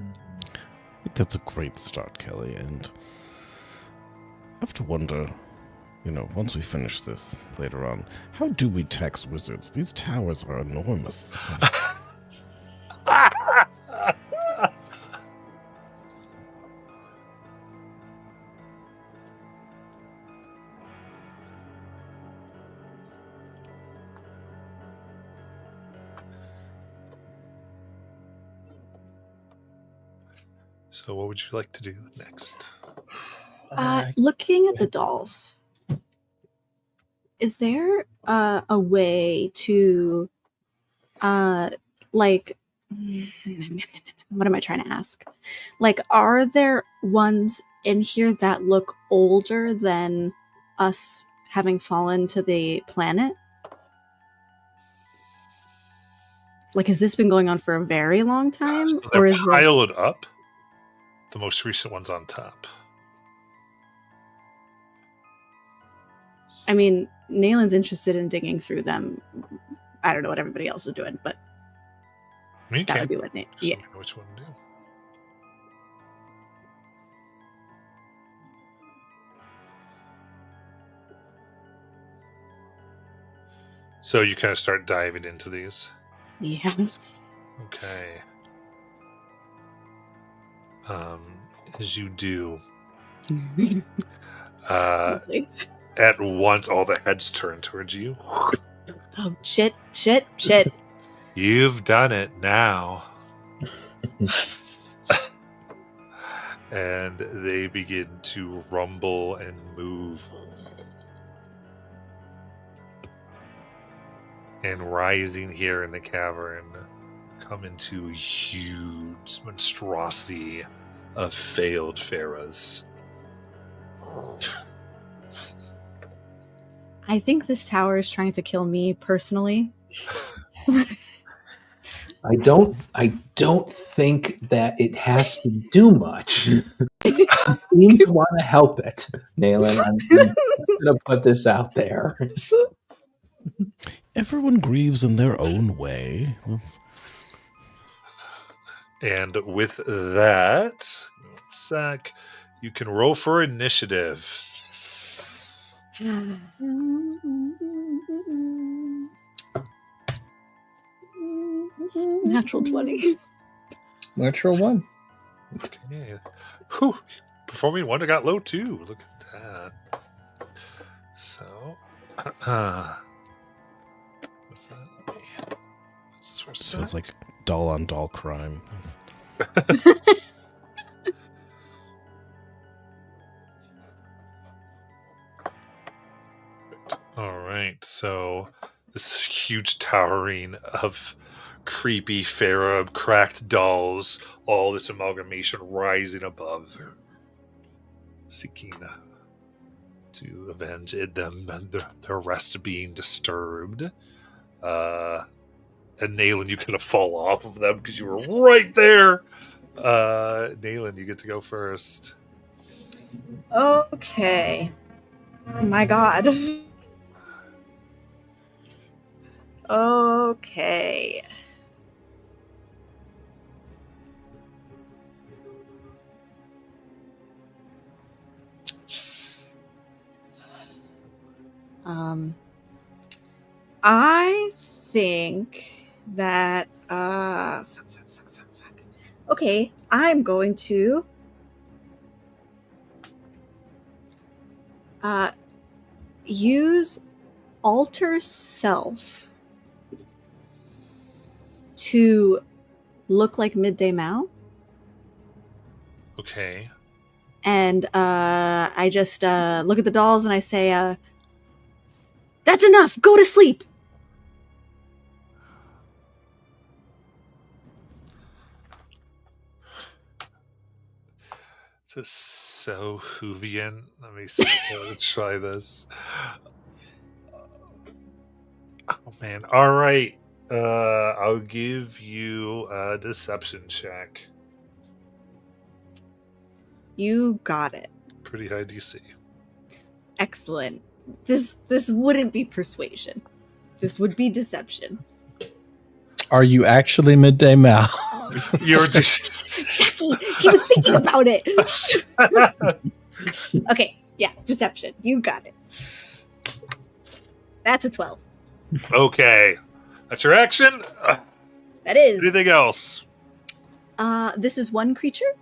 think that's a great start, Kelly, and I have to wonder, once we finish this later on, how do we tax wizards? These towers are enormous. So, what would you like to do next? Looking at the dolls, is there a way to, like, what am I trying to ask? Like, are there ones in here that look older than us having fallen to the planet? Like, has this been going on for a very long time? So they're Or is this... piled up. The most recent one's on top. I mean, Nalen's interested in digging through them. I don't know what everybody else is doing, but You that can. would be what Just yeah. let me know which one to do. So you kind of start diving into these. Yeah. Okay. As you do, Lovely. at once all the heads turn towards you. Oh, shit. You've done it now. And they begin to rumble and move. And rising here in the cavern come into a huge monstrosity of failed pharaohs. I think this tower is trying to kill me personally. I don't think that it has to do much. You seem to want to help it, Nayland. I'm just gonna put this out there. Everyone grieves in their own way. And with that, one sec, you can roll for initiative. Natural 20. Natural one. Okay. Whew. Performing one got low too. Look at that. So, what's that? This is for This feels sec. like doll on doll crime. All right, so this huge towering of creepy pharaoh cracked dolls, all this amalgamation rising above, seeking to avenge them and their rest being disturbed. And Nayland, you kind of fall off of them because you were right there. Nayland, you get to go first. Okay. Oh my god. Okay. I think that fuck. Okay, I'm going to use alter self to look like Midday Mowl. Okay. And I just look at the dolls and I say, that's enough! Go to sleep! Just so Hoovian. Let me see. Let's try this. Oh man! All right. I'll give you a deception check. You got it. Pretty high DC. Excellent. This wouldn't be persuasion. This would be deception. Are you actually midday Mowl? You're just Jackie, he was thinking about it. Okay, yeah, deception. You got it. That's a 12. okay. That's your action. That is. Anything else? This is one creature?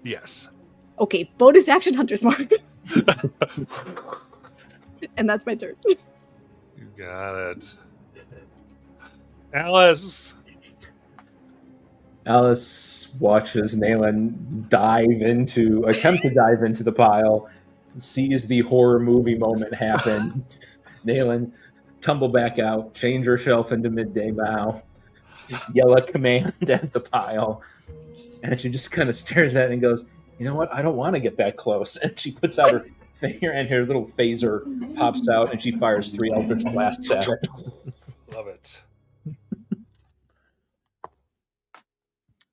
Yes. Okay, bonus action Hunter's Mark. And that's my turn. You got it. Alice. Alice watches Nayland attempt to dive into the pile, sees the horror movie moment happen. Nayland tumble back out, change herself into midday Mowl, yell a command at the pile, and she just kind of stares at it and goes, "You know what? I don't want to get that close." And she puts out her finger, and her little phaser pops out, and she fires 3 Eldritch Blasts at it. Love it.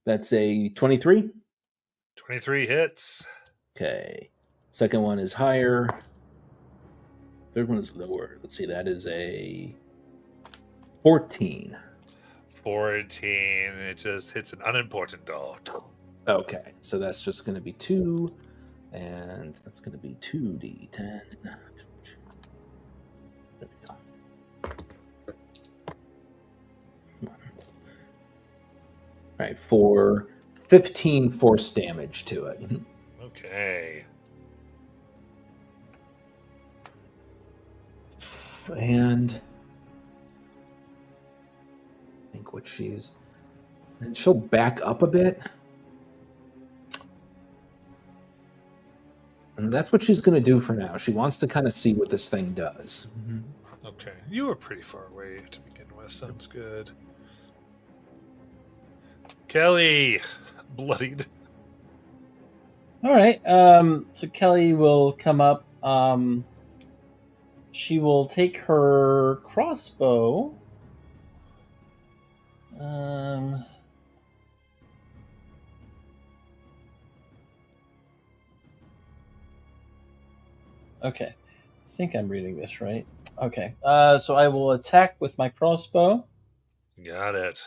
That's a 23. 23 hits. Okay. Second one is higher. Third one is lower. Let's see, that is a 14. 14. It just hits an unimportant dog. Okay, so that's just going to be 2, and that's going to be 2d10. There we go. All right, for 15 force damage to it. Okay. And I think what she's... And she'll back up a bit. And that's what she's going to do for now. She wants to kind of see what this thing does. Okay. You were pretty far away to begin with. Sounds good. Kelly. Bloodied. All right. So Kelly will come up. She will take her crossbow. Okay. I think I'm reading this right. Okay. So I will attack with my crossbow. Got it.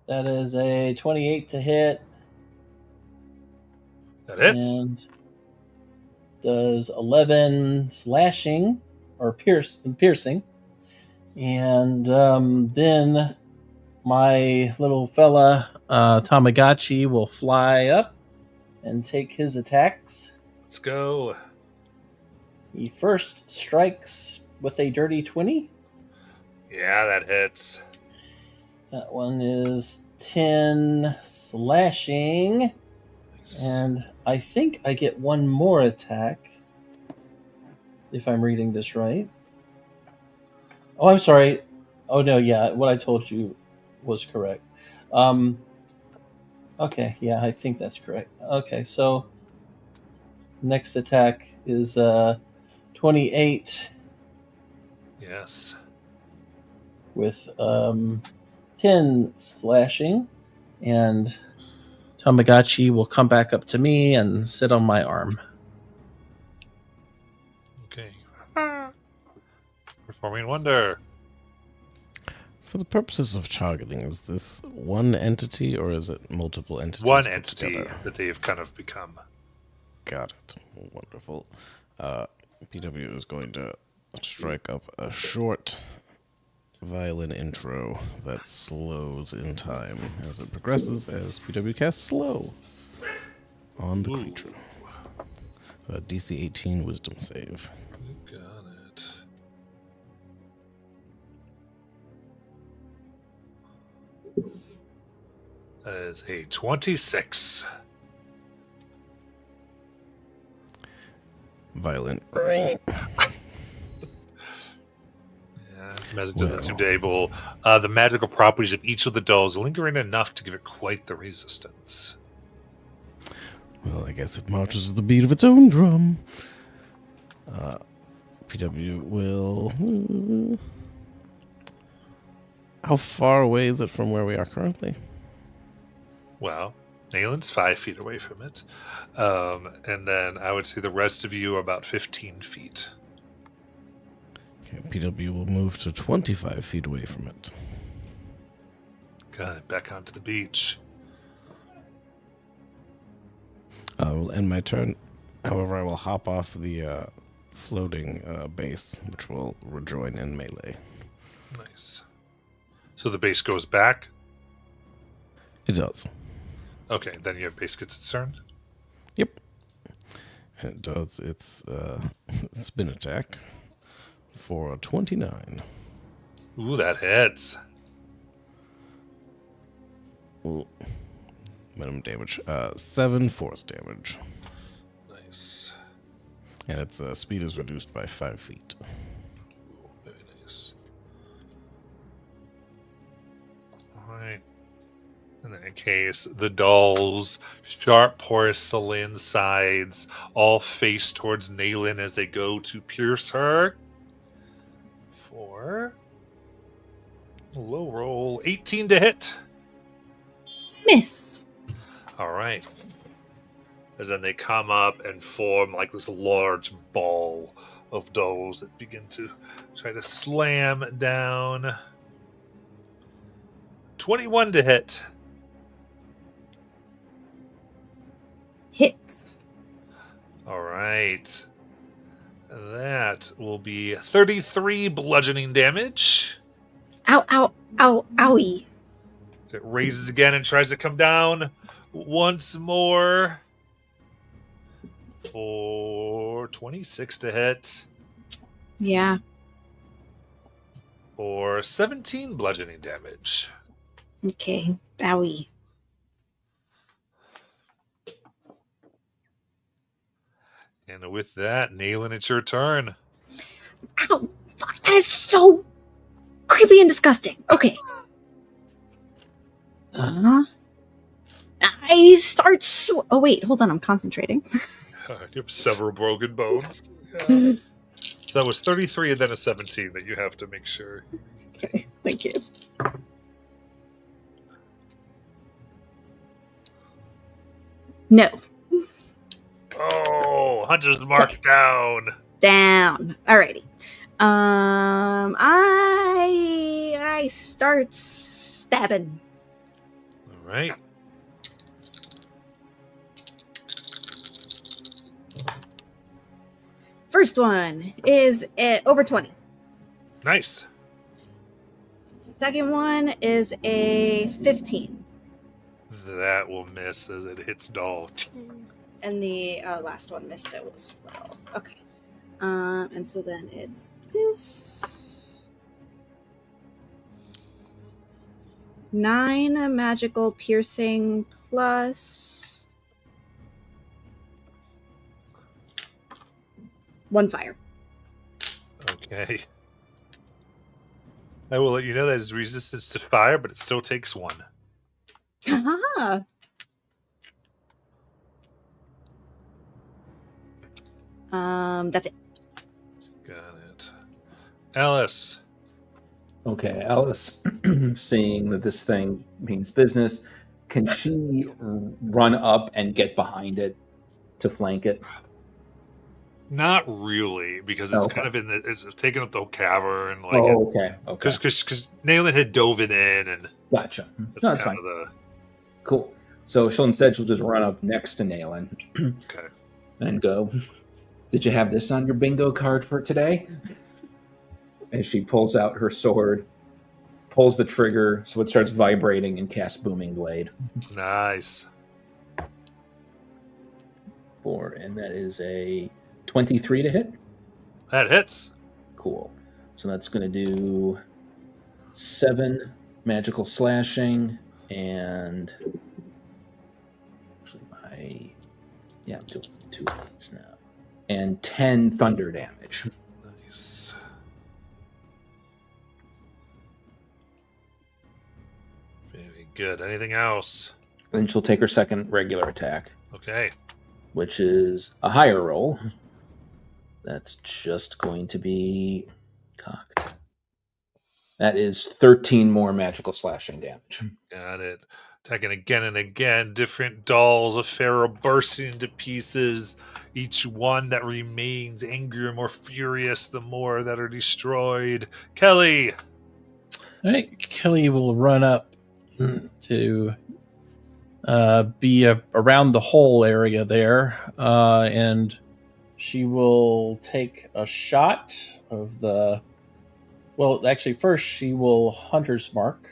That is a 28 to hit. That hits. And does 11 slashing or piercing. And then my little fella, Tamagotchi, will fly up and take his attacks. Let's go. He first strikes with a dirty 20. Yeah, that hits. That one is 10 slashing. Nice. And I think I get one more attack, if I'm reading this right. Oh, I'm sorry. Oh, no, yeah, what I told you was correct. Okay, yeah, I think that's correct. Okay, so next attack is 28 Yes. with 10 slashing, and Tamagotchi will come back up to me and sit on my arm. Okay. Performing wonder. For the purposes of targeting, is this one entity or is it multiple entities? One put entity together? that they've kind of become. Got it. Wonderful. PW is going to strike up a short violin intro that slows in time as it progresses, as PW casts slow on the creature. DC 18 wisdom save. You got it. That is a 26. Violent. Yeah, magic doesn't Well. seem to able. The magical properties of each of the dolls lingering enough to give it quite the resistance. Well, I guess it marches to the beat of its own drum. PW will... How far away is it from where we are currently? Well, Nalen's 5 feet away from it. And then I would say the rest of you are about 15 feet. Okay, PW will move to 25 feet away from it. Got it. Back onto the beach. I will end my turn. However, I will hop off the floating base, which will rejoin in melee. Nice. So the base goes back? It does. Okay, then your base gets its turn? Yep. And it does its spin attack for a 29. Ooh, that hits. Ooh. Minimum damage. 7 force damage. Nice. And its speed is reduced by 5 feet. Ooh, very nice. Alright. In that case, the doll's sharp porcelain sides all face towards Nalen as they go to pierce her. For a low roll, 18 to hit. Miss. All right. As then they come up and form like this large ball of dolls that begin to try to slam down. 21 to hit. Hits. All right. That will be 33 bludgeoning damage. Ow, ow, ow, owie. It raises again and tries to come down once more. For 26 to hit. Yeah. For 17 bludgeoning damage. Okay. Owie. And with that, Nalen, it's your turn. Ow! Fuck, that is so creepy and disgusting. Okay. I start. Oh wait, hold on. I'm concentrating. You have several broken bones. So that was 33 and then a 17 that you have to make sure. Okay, thank you. No. Oh, Hunter's mark down. Down. Alrighty. I start stabbing. All right. First one is over 20. Nice. Second one is a 15. That will miss as it hits Doll. And the last one missed it as well. Okay. And so then it's this. 9 magical piercing plus 1 fire. Okay. I will let you know that his resistance to fire, but it still takes 1. Haha. That's it. Got it. Alice. Okay, Alice, seeing that this thing means business, can she run up and get behind it to flank it? Not really, because it's Okay. kind of it's taking up the whole cavern. Like, Oh, okay. Okay. because Nalen had dove it in, and Gotcha. that's No, that's kind fine. of the Cool. So she'll just run up next to Nalen okay. and go, "Did you have this on your bingo card for today?" As she pulls out her sword, pulls the trigger so it starts vibrating and casts Booming Blade. Nice. And that is a 23 to hit. That hits. Cool. So that's going to do 7 magical slashing and actually I'm doing 2 hits now. And 10 thunder damage. Nice. Very good. Anything else? Then she'll take her second regular attack. Okay. which is a higher roll. That's just going to be cocked. That is 13 more magical slashing damage. Got it. Attacking again and again. Different dolls of Pharaoh bursting into pieces. Each one that remains angrier, more furious, the more that are destroyed. Kelly! All right, Kelly will run up to be around the whole area there, and she will take a shot of the. Well, actually, first she will Hunter's Mark.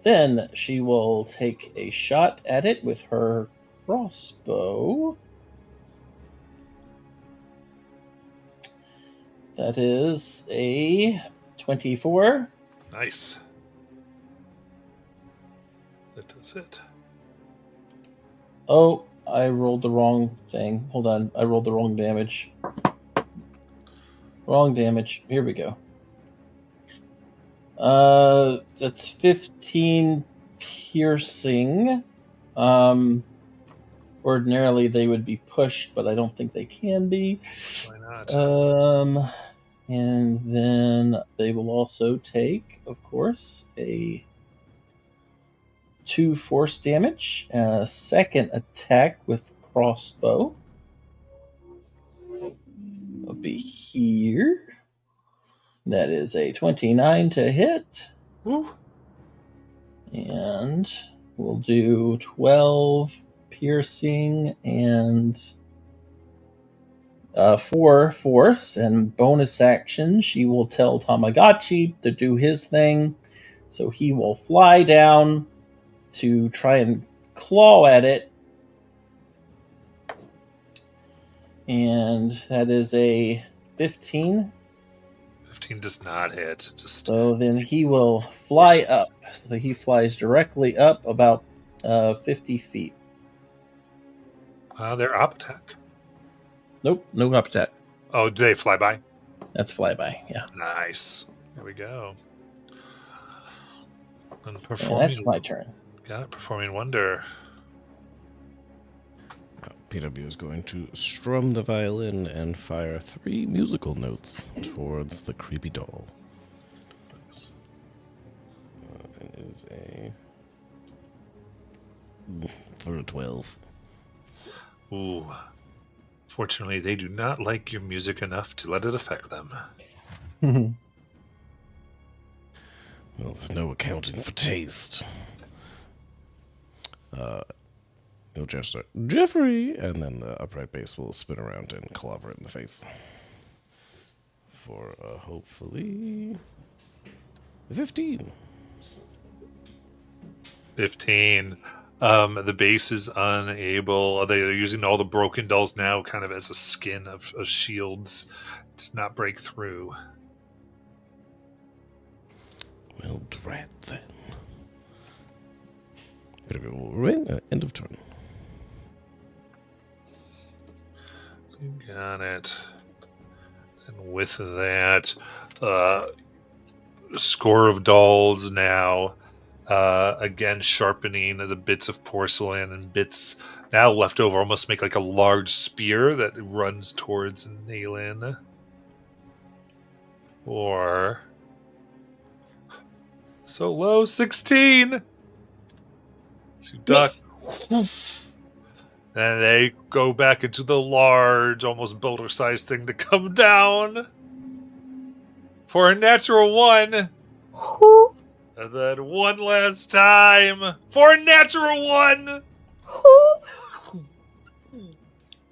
Then she will take a shot at it with her crossbow. That is a 24. Nice. That does it. Oh, I rolled the wrong thing. Hold on. I rolled the wrong damage. Wrong damage. Here we go. That's 15 piercing. Ordinarily they would be pushed, but I don't think they can be. Why not? And then they will also take, of course, a 2 force damage. Second attack with crossbow will be here. That is a 29 to hit. Woo. And we'll do 12 piercing and 4 force. And bonus action, she will tell Tamagotchi to do his thing. So he will fly down to try and claw at it. And that is a 15. 15 does not hit. So then he will fly up. So he flies directly up about 50 feet. They're up attack. Nope, no up attack. Oh, do they fly by? That's flyby, yeah. Nice. There we go. And And performing. that's my turn. Got it. Performing wonder. PW is going to strum the violin and fire 3 musical notes towards the creepy doll. It is for a 12. Ooh. Fortunately, they do not like your music enough to let it affect them. Well, there's no accounting for taste. He'll just start, Jeffrey! And then the upright bass will spin around and clobber it in the face. For hopefully 15. 15. The base is unable. They're using all the broken dolls now kind of as a skin of shields. Does not break through. Well, drat then. PW will win. End of turn. You got it. And with that, score of dolls now. Again, sharpening the bits of porcelain and bits now left over, almost make like a large spear that runs towards Naylan. Or so low, 16. So duck. And they go back into the large, almost boulder-sized thing to come down for a natural 1. Who? And then one last time for a natural 1. Who?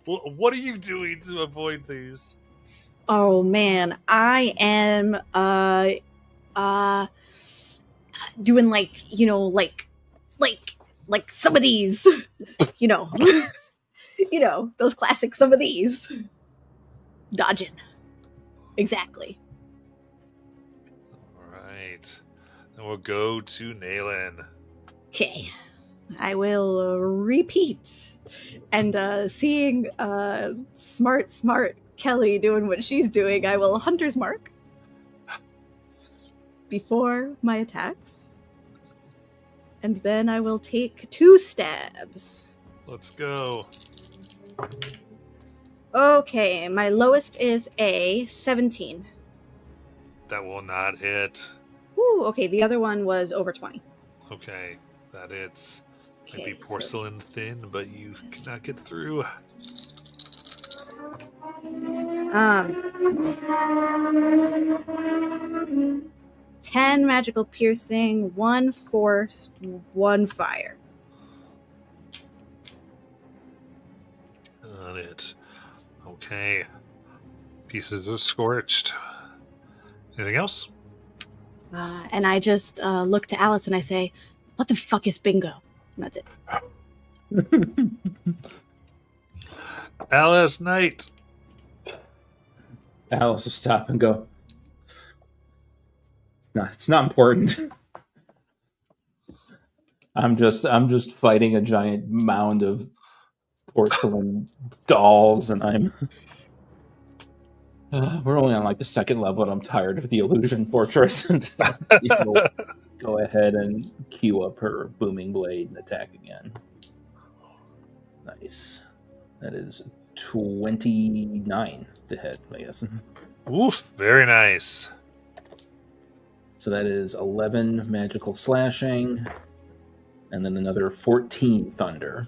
What are you doing to avoid these? Oh man, I am doing like some of these, you know. You know, those classic some of these. Dodging. Exactly. All right. Then we'll go to Naylan. Okay. I will repeat. And seeing smart Kelly doing what she's doing, I will Hunter's Mark before my attacks. And then I will take 2 stabs. Let's go. Okay, my lowest is a 17. That will not hit. Ooh, okay, the other one was over 20. Okay, that hits. Might be Okay, so porcelain thin, but you cannot get through. 10 magical piercing, 1 force, 1 fire. Got it. Okay. Pieces are scorched. Anything else? And I just look to Alice and I say, "What the fuck is bingo?" And that's it. Alice Knight. Alice will stop and go. It's not important. I'm just fighting a giant mound of porcelain dolls, and I'm. We're only on like the second level, and I'm tired of the illusion fortress. And she'll go ahead and cue up her booming blade and attack again. Nice. That is 29 to hit, I guess. Oof, very nice. So that is 11 magical slashing, and then another 14 thunder.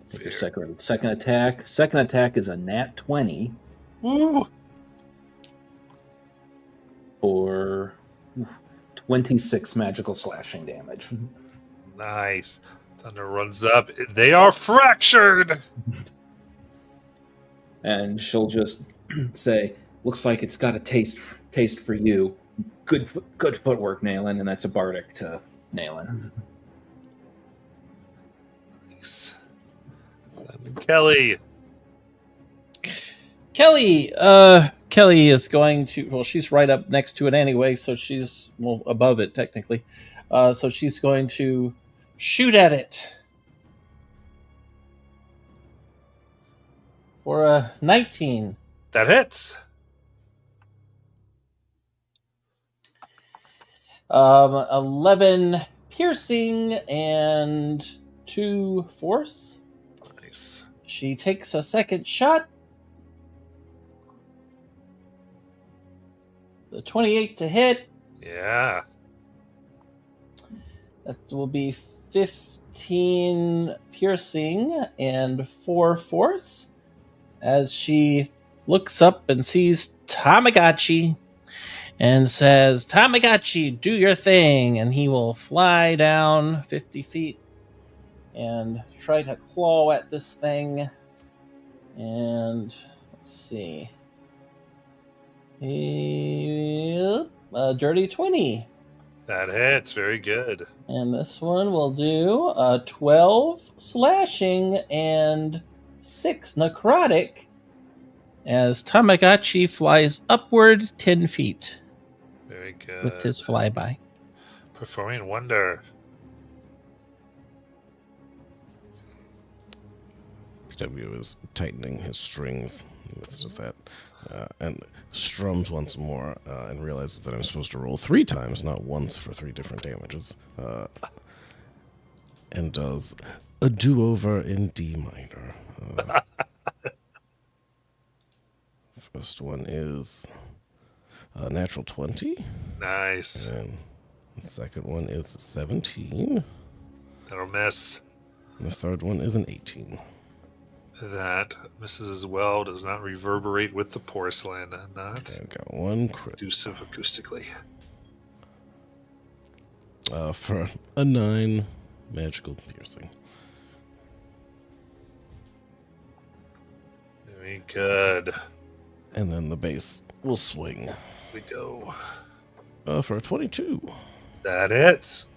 Take your second attack. Second attack is a nat 20 Woo! for 26 magical slashing damage. Nice. Thunder runs up. They are fractured. And she'll just say, "Looks like it's got a taste for you. Good footwork, Naylin," and that's a bardic to Naylin. Nice. And Kelly. Kelly is going to. Well, she's right up next to it anyway, so she's above it technically. So she's going to shoot at it for a 19. That hits. 11 piercing and 2 force. Nice. She takes a second shot. The 28 to hit. Yeah. That will be 15 piercing and 4 force as she looks up and sees Tamagotchi and says, "Tamagotchi, do your thing." And he will fly down 50 feet and try to claw at this thing. And let's see. A dirty 20. That hits. Very good. And this one will do 12 slashing and 6 necrotic as Tamagotchi flies upward 10 feet Very good. with his flyby. Performing wonder. PW is tightening his strings in the midst of that, and strums once more and realizes that I'm supposed to roll 3 times, not once, for 3 different damages, and does a do-over in D minor. First one is a natural 20, Nice. and the second one is a 17, That'll miss. and the third one is an 18. That misses as well. Does not reverberate with the porcelain. Not Okay, I've got 1 crit. conducive acoustically. For a 9 magical piercing. Very good. And then the base will swing Here we go. for a 22. That hits.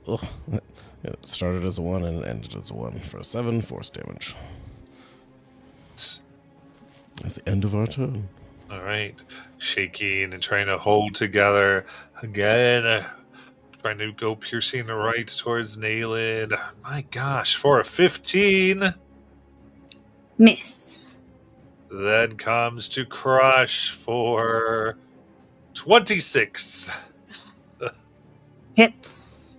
Ugh. It started as a 1 and ended as a 1 for a 7 force damage. That's the end of our turn. All right. Shaking and trying to hold together. Again, trying to go piercing the right towards Naylin. My gosh, for a 15. Miss. Then comes to Crush for 26. Hits.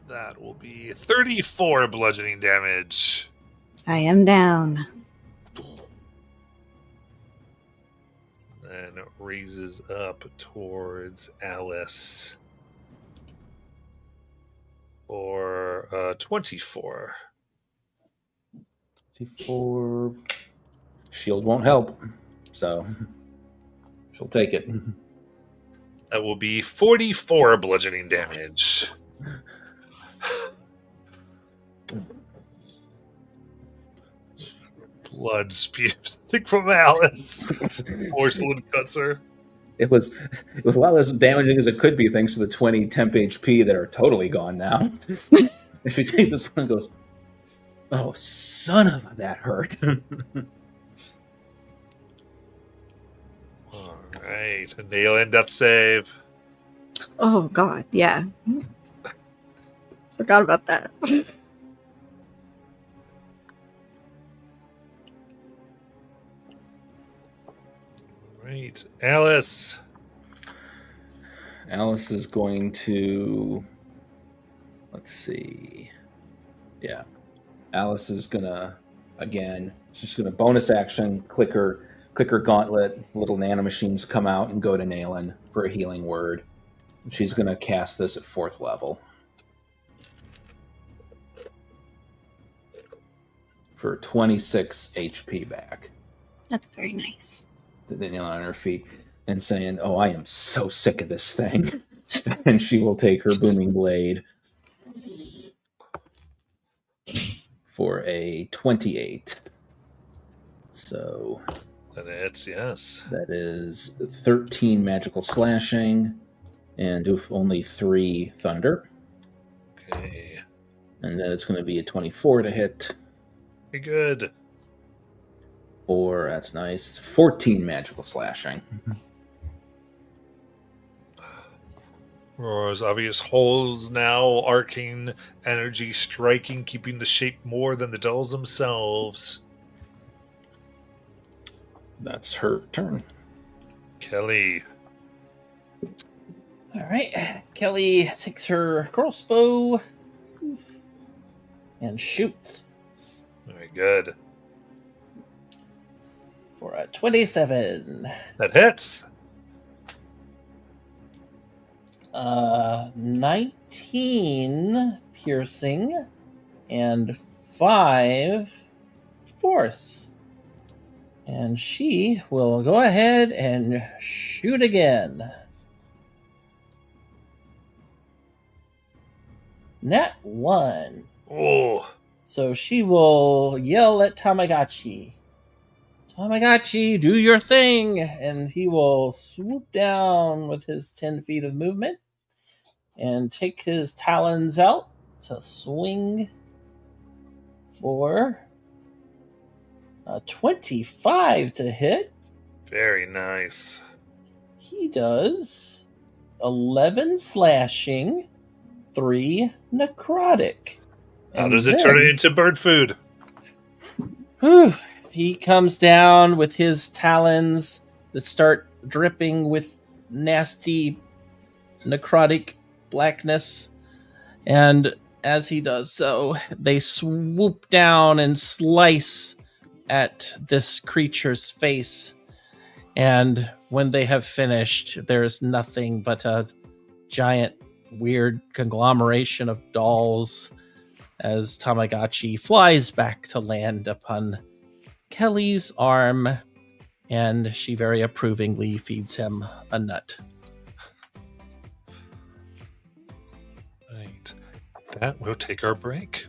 That will be 34 bludgeoning damage. I am down. And raises up towards Alice for 24. 24. Shield won't help, so she'll take it. That will be 44 bludgeoning damage. Blood spews from Alice. Porcelain cuts her. It was a lot less damaging as it could be thanks to the 20 temp HP that are totally gone now. And she takes this one and goes, "Oh, son of a, that hurt." All right, a nail end up save. Oh God, yeah. Forgot about that. Right, Alice. Alice is going to, let's see. Yeah. Alice is gonna, again, she's gonna bonus action, click her gauntlet, little nanomachines come out and go to Naylin for a healing word. She's gonna cast this at 4th level. For 26 HP back. That's very nice. The Naylin on her feet and saying, "Oh, I am so sick of this thing." And she will take her booming blade for a 28. So That hits, yes. that is 13 magical slashing and only 3 thunder. Okay. And then it's going to be a 24 to hit. Very good. Or, that's nice, 14 magical slashing. Roar's obvious holes now, arcane energy striking, keeping the shape more than the dolls themselves. That's her turn. Kelly. All right. Kelly takes her crossbow and shoots Very good. for a 27. That hits. 19 piercing and 5 force. And she will go ahead and shoot again. Nat 1. Oh, So she will yell at Tamagotchi. Tamagotchi, do your thing! And he will swoop down with his 10 feet of movement and take his talons out to swing for a 25 to hit. very nice. He does 11 slashing, 3 necrotic. How And does it then- turn it into bird food? Whew. He comes down with his talons that start dripping with nasty necrotic blackness. And as he does so, they swoop down and slice at this creature's face. And when they have finished, there's nothing but a giant, weird conglomeration of dolls as Tamagotchi flies back to land upon Kelly's arm, and she very approvingly feeds him a nut. Right. That will take our break.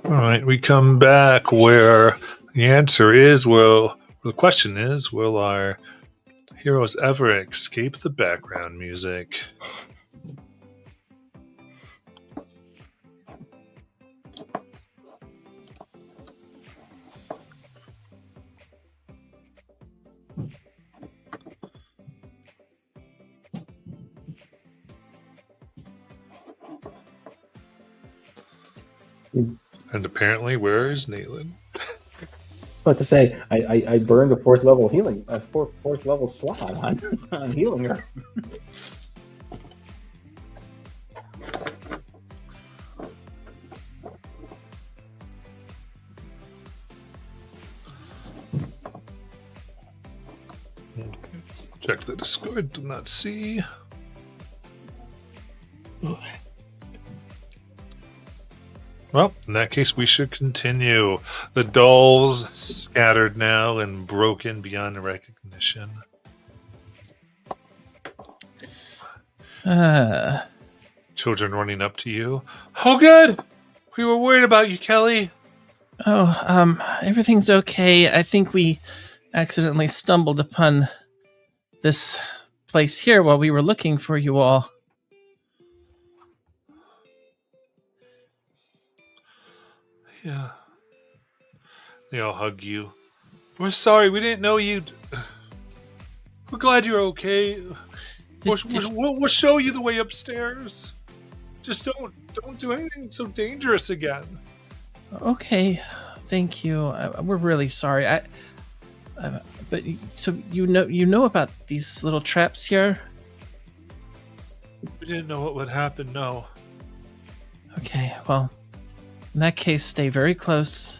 All right, we come back where the answer is, the question is, will our heroes ever escape the background music? And apparently, where is Nayland? But to say, I burned a fourth level slot on healing her. Check the Discord, do not see. Well, in that case, we should continue. The dolls scattered now and broken beyond recognition. Children running up to you. Oh, good! We were worried about you, Kelly. Everything's okay. I think we accidentally stumbled upon this place here while we were looking for you all. Yeah. They all hug you. We're sorry, we didn't know you'd... We're glad you're okay. We'll show you the way upstairs. Just don't do anything so dangerous again. Okay, thank you. We're really sorry. But so you know about these little traps here? We didn't know what would happen. No. Okay, well, in that case, stay very close.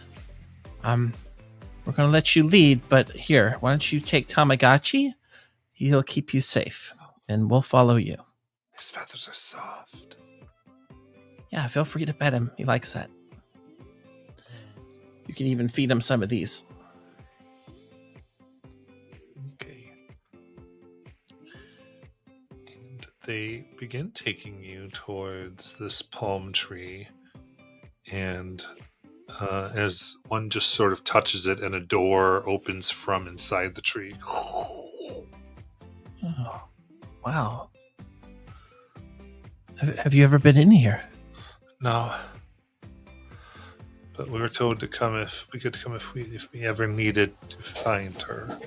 We're gonna let you lead, but here, why don't you take Tamagotchi? He'll keep you safe, and we'll follow you. His feathers are soft. Yeah, feel free to pet him. He likes that. You can even feed him some of these. Okay. And they begin taking you towards this palm tree, and as one just sort of touches it and a door opens from inside the tree. Oh, wow. Have you ever been in here? No. But we were told to come if we ever needed to find her.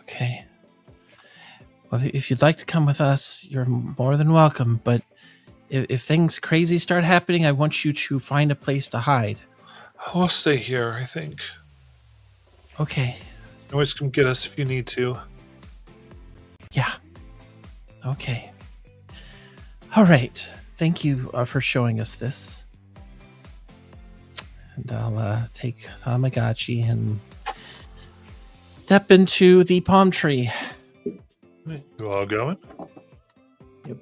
Okay. Well, if you'd like to come with us, you're more than welcome, but if things crazy start happening, I want you to find a place to hide. I'll stay here, I think. Okay. Always come get us if you need to. Yeah. Okay. All right. Thank you for showing us this. And I'll take Tamagotchi and step into the palm tree. You all going? Yep.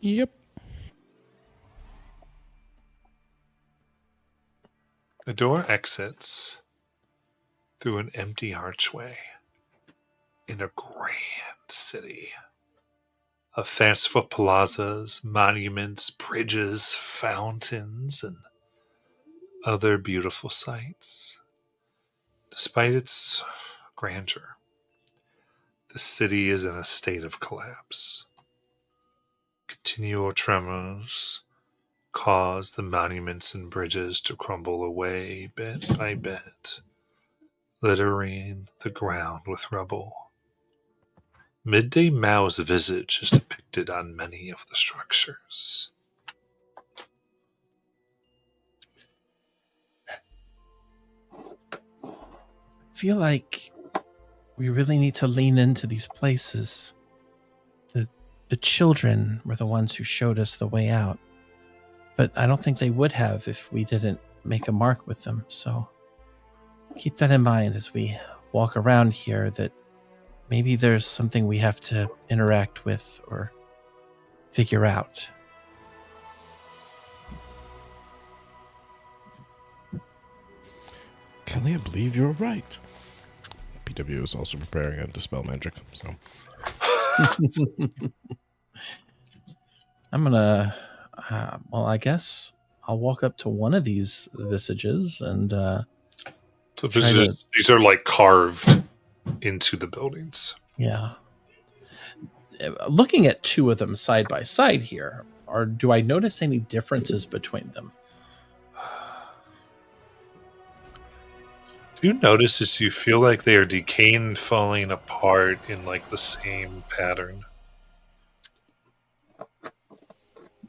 Yep. The door exits through an empty archway in a grand city of fanciful plazas, monuments, bridges, fountains, and other beautiful sights. Despite its grandeur, the city is in a state of collapse. Continual tremors cause the monuments and bridges to crumble away bit by bit, littering the ground with rubble. Midday Mow's visage is depicted on many of the structures. I feel like we really need to lean into these places. The children were the ones who showed us the way out. But I don't think they would have if we didn't make a mark with them. So keep that in mind as we walk around here, that maybe there's something we have to interact with or figure out. Kelly, I believe you're right. PW is also preparing a dispel magic, so. I'm gonna. Well, I guess I'll walk up to one of these visages and So try to. these are like carved into the buildings. Yeah. Looking at two of them side by side here, do I notice any differences between them? Do you notice as you feel like they are decaying and falling apart in like the same pattern?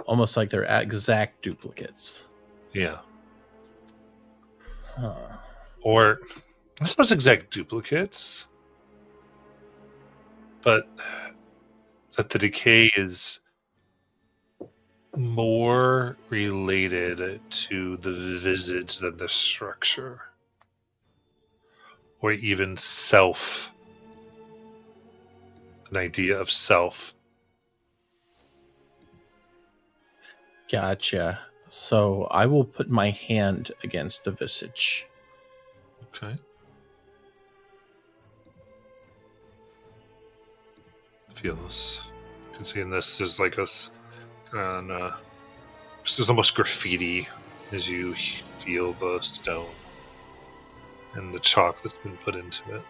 Almost like they're exact duplicates. Yeah. Huh. Or I suppose exact duplicates, but that the decay is more related to the visage than the structure, or even self, an idea of self. Gotcha. So I will put my hand against the visage. Okay. Feels. You can see in this there's like this almost graffiti as you feel the stone and the chalk that's been put into it.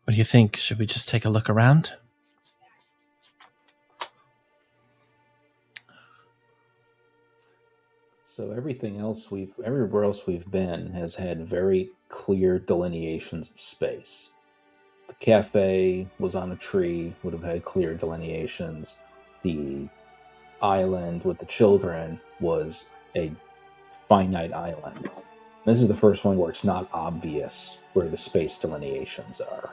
What do you think? Should we just take a look around? So everywhere else we've been has had very clear delineations of space. The cafe was on a tree, would have had clear delineations. The island with the children was a finite island. This is the first one where it's not obvious where the space delineations are.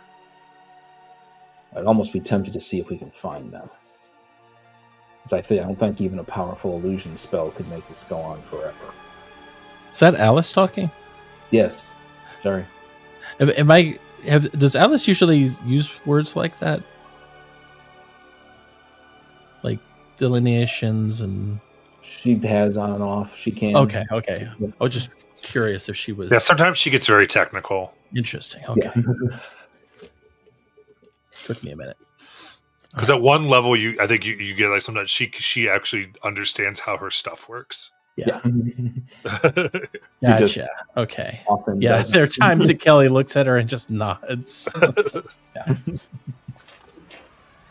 I'd almost be tempted to see if we can find them. I don't think even a powerful illusion spell could make this go on forever. Is that Alice talking? Yes. Sorry. Does Alice usually use words like that? Like delineations and... She has on and off. She can. Okay. I was just curious if she was... Yeah, sometimes she gets very technical. Interesting. Okay. Yeah. Took me a minute. Because at one level, I think you get like sometimes she actually understands how her stuff works. Yeah. She Gotcha. Okay. often Yeah, doesn't. there are times that Kelly looks at her and just nods. Yeah. All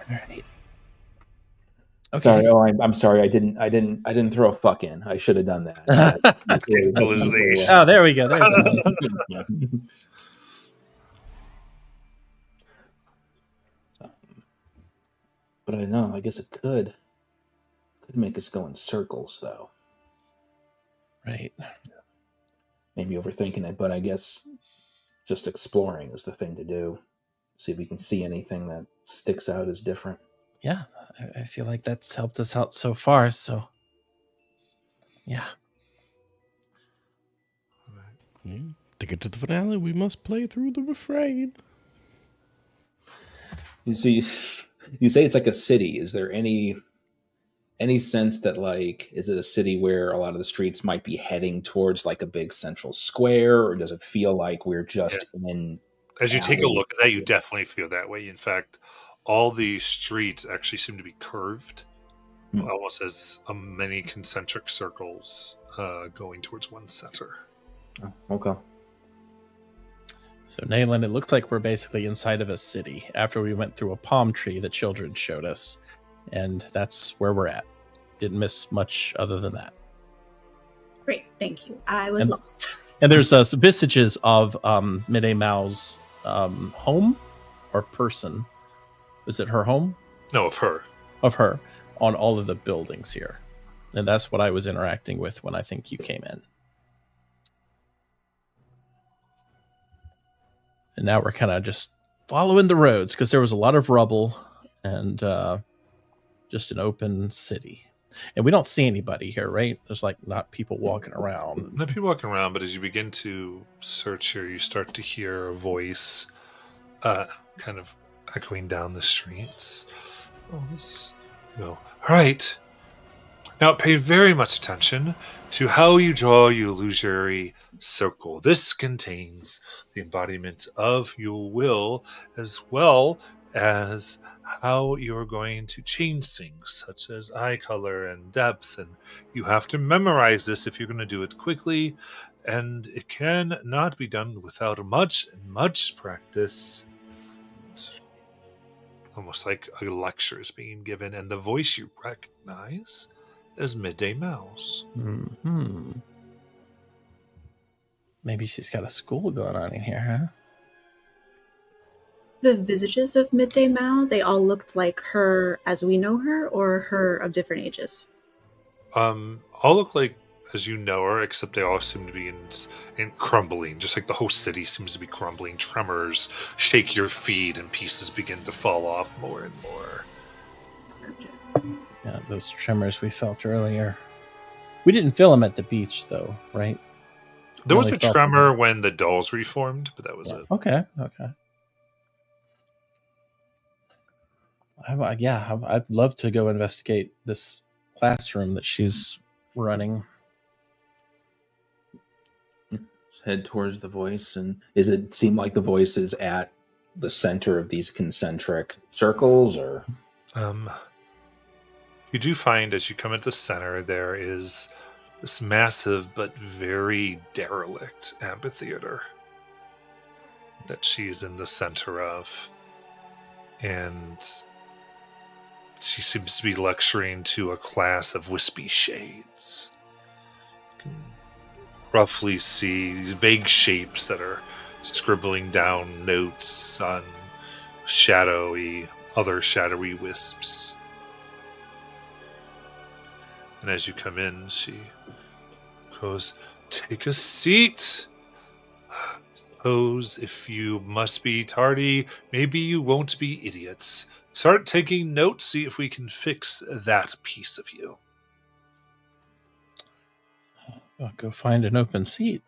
right. Okay. Sorry. Oh, I'm sorry. I didn't throw a fuck in. I should have done that. Hallucination. Oh, there we go. There's Alice. Yeah. But I know. I guess it could make us go in circles, though. Right. Maybe overthinking it, but I guess just exploring is the thing to do. See if we can see anything that sticks out as different. Yeah, I feel like that's helped us out so far. So, yeah. Yeah. To get to the finale, we must play through the refrain. You see, you say it's like a city. Is there any sense that, like, is it a city where a lot of the streets might be heading towards like a big central square, or does it feel like we're just in? As you take a alley? look at that, you definitely feel that way. In fact, all the streets actually seem to be curved, almost as many concentric circles going towards one center. Oh, okay. So, Nayland, it looked like we're basically inside of a city after we went through a palm tree that children showed us. And that's where we're at. Didn't miss much other than that. Great, thank you. I was lost. And there's vestiges of Midday Mowl's home or person. Was it her home? No, of her. Of her on all of the buildings here. And that's what I was interacting with when I think you came in. And now we're kind of just following the roads because there was a lot of rubble and just an open city. And we don't see anybody here, right? There's like not people walking around. Not people walking around, but as you begin to search here, you start to hear a voice kind of echoing down the streets. All right. Now pay very much attention to how you draw your illusory circle. This contains the embodiment of your will as well as how you're going to change things, such as eye color and depth. And you have to memorize this if you're going to do it quickly. And it can not be done without much practice. Almost like a lecture is being given, and the voice you recognize as Midday Mouse. Hmm. Maybe she's got a school going on in here, huh? The visages of Midday Mowl, they all looked like her as we know her, or her of different ages? All look like as you know her, except they all seem to be in crumbling, just like the whole city seems to be crumbling. Tremors shake your feet, and pieces begin to fall off more and more. Yeah, those tremors we felt earlier. We didn't feel them at the beach, though, right? There was Only a felt tremor them. when the dolls reformed, but that was Yeah. it. Okay. I'd love to go investigate this classroom that she's running. Head towards the voice, and does it seem like the voice is at the center of these concentric circles, or? You do find as you come at the center, there is this massive but very derelict amphitheater that she's in the center of. And she seems to be lecturing to a class of wispy shades. You can roughly see these vague shapes that are scribbling down notes on other shadowy wisps. And as you come in, she goes, "Take a seat. Suppose if you must be tardy, maybe you won't be idiots. Start taking notes, see if we can fix that piece of you." I'll go find an open seat.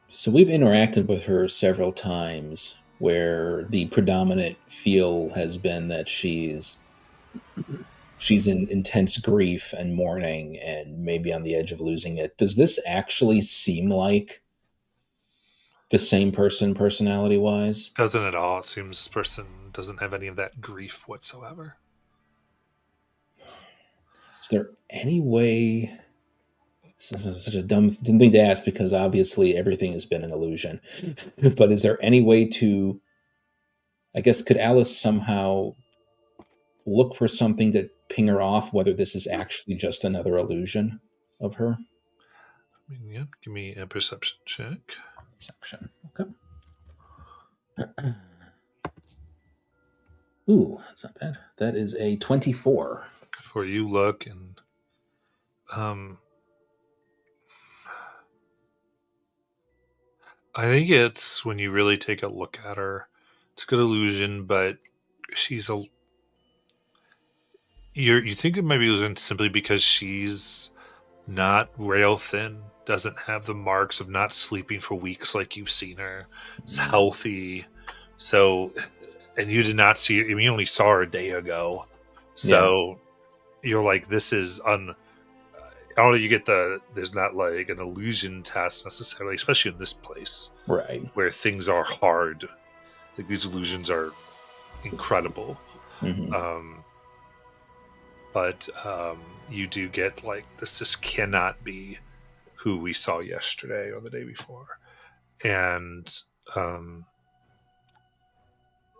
So we've interacted with her several times where the predominant feel has been that she's in intense grief and mourning and maybe on the edge of losing it. Does this actually seem like the same person personality-wise? Doesn't at all. It seems this person doesn't have any of that grief whatsoever. Is there any way... This is such a dumb thing to ask because obviously everything has been an illusion. But is there any way to... I guess, could Alice somehow look for something to ping her off, whether this is actually just another illusion of her? Yep, give me a perception check. Perception. Okay. Ooh, that's not bad. That is a 24. For you look and I think it's when you really take a look at her, it's a good illusion, but she's you think it might be illusion simply because she's not rail thin, doesn't have the marks of not sleeping for weeks like you've seen her. It's healthy. So, and you did not see her, you only saw her a day ago. So you're like, this is I don't know, you get there's not like an illusion test necessarily, especially in this place. Right. Where things are hard. Like these illusions are incredible. Mm-hmm. But you do get like, this just cannot be who we saw yesterday or the day before. And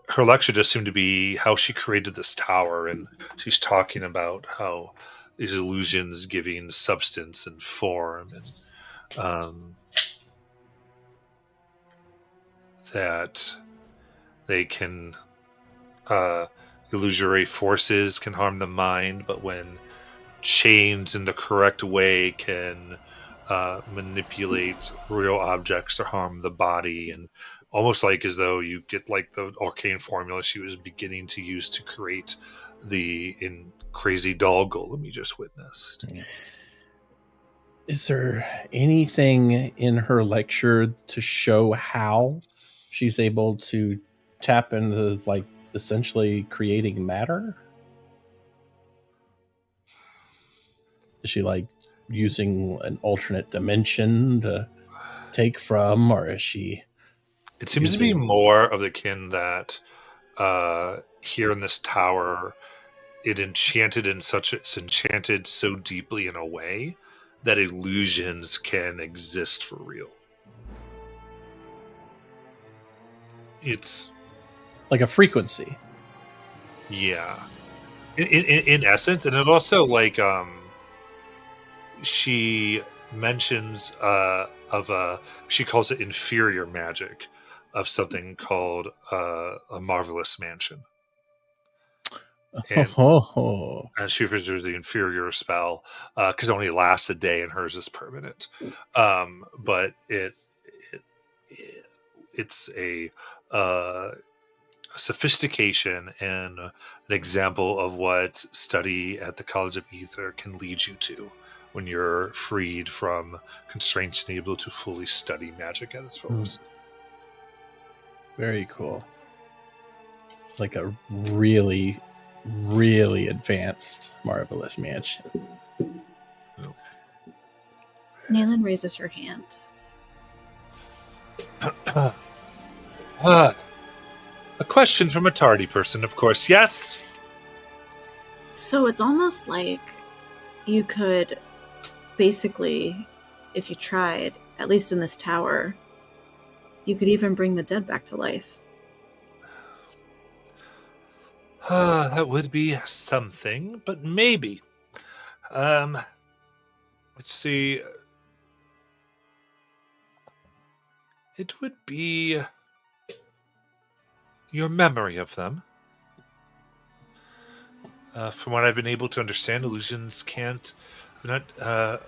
her lecture just seemed to be how she created this tower, and she's talking about how these illusions giving substance and form, and that they can illusory forces can harm the mind, but when changed in the correct way can manipulate real objects to harm the body, and almost like as though you get like the arcane formula she was beginning to use to create the crazy doll golem you just witnessed. Is there anything in her lecture to show how she's able to tap into like essentially creating matter? Is she like using an alternate dimension to take from, or is she? It seems to be using- more of the kin that here in this tower, it's enchanted so deeply in a way that illusions can exist for real. It's like a frequency. Yeah, in essence, and it also like she mentions she calls it inferior magic of something called a marvelous mansion, and Oh, she refers to the inferior spell because it only lasts a day and hers is permanent. But it's a sophistication and an example of what study at the College of Ether can lead you to when you're freed from constraints and able to fully study magic at its fullest. very cool. Like a really, really advanced marvelous mansion. Nayland raises her hand. A question from a tardy person, of course. Yes? So it's almost like you could basically, if you tried, at least in this tower, you could even bring the dead back to life. That would be something, but maybe. Let's see. It would be your memory of them. From what I've been able to understand, illusions can't. I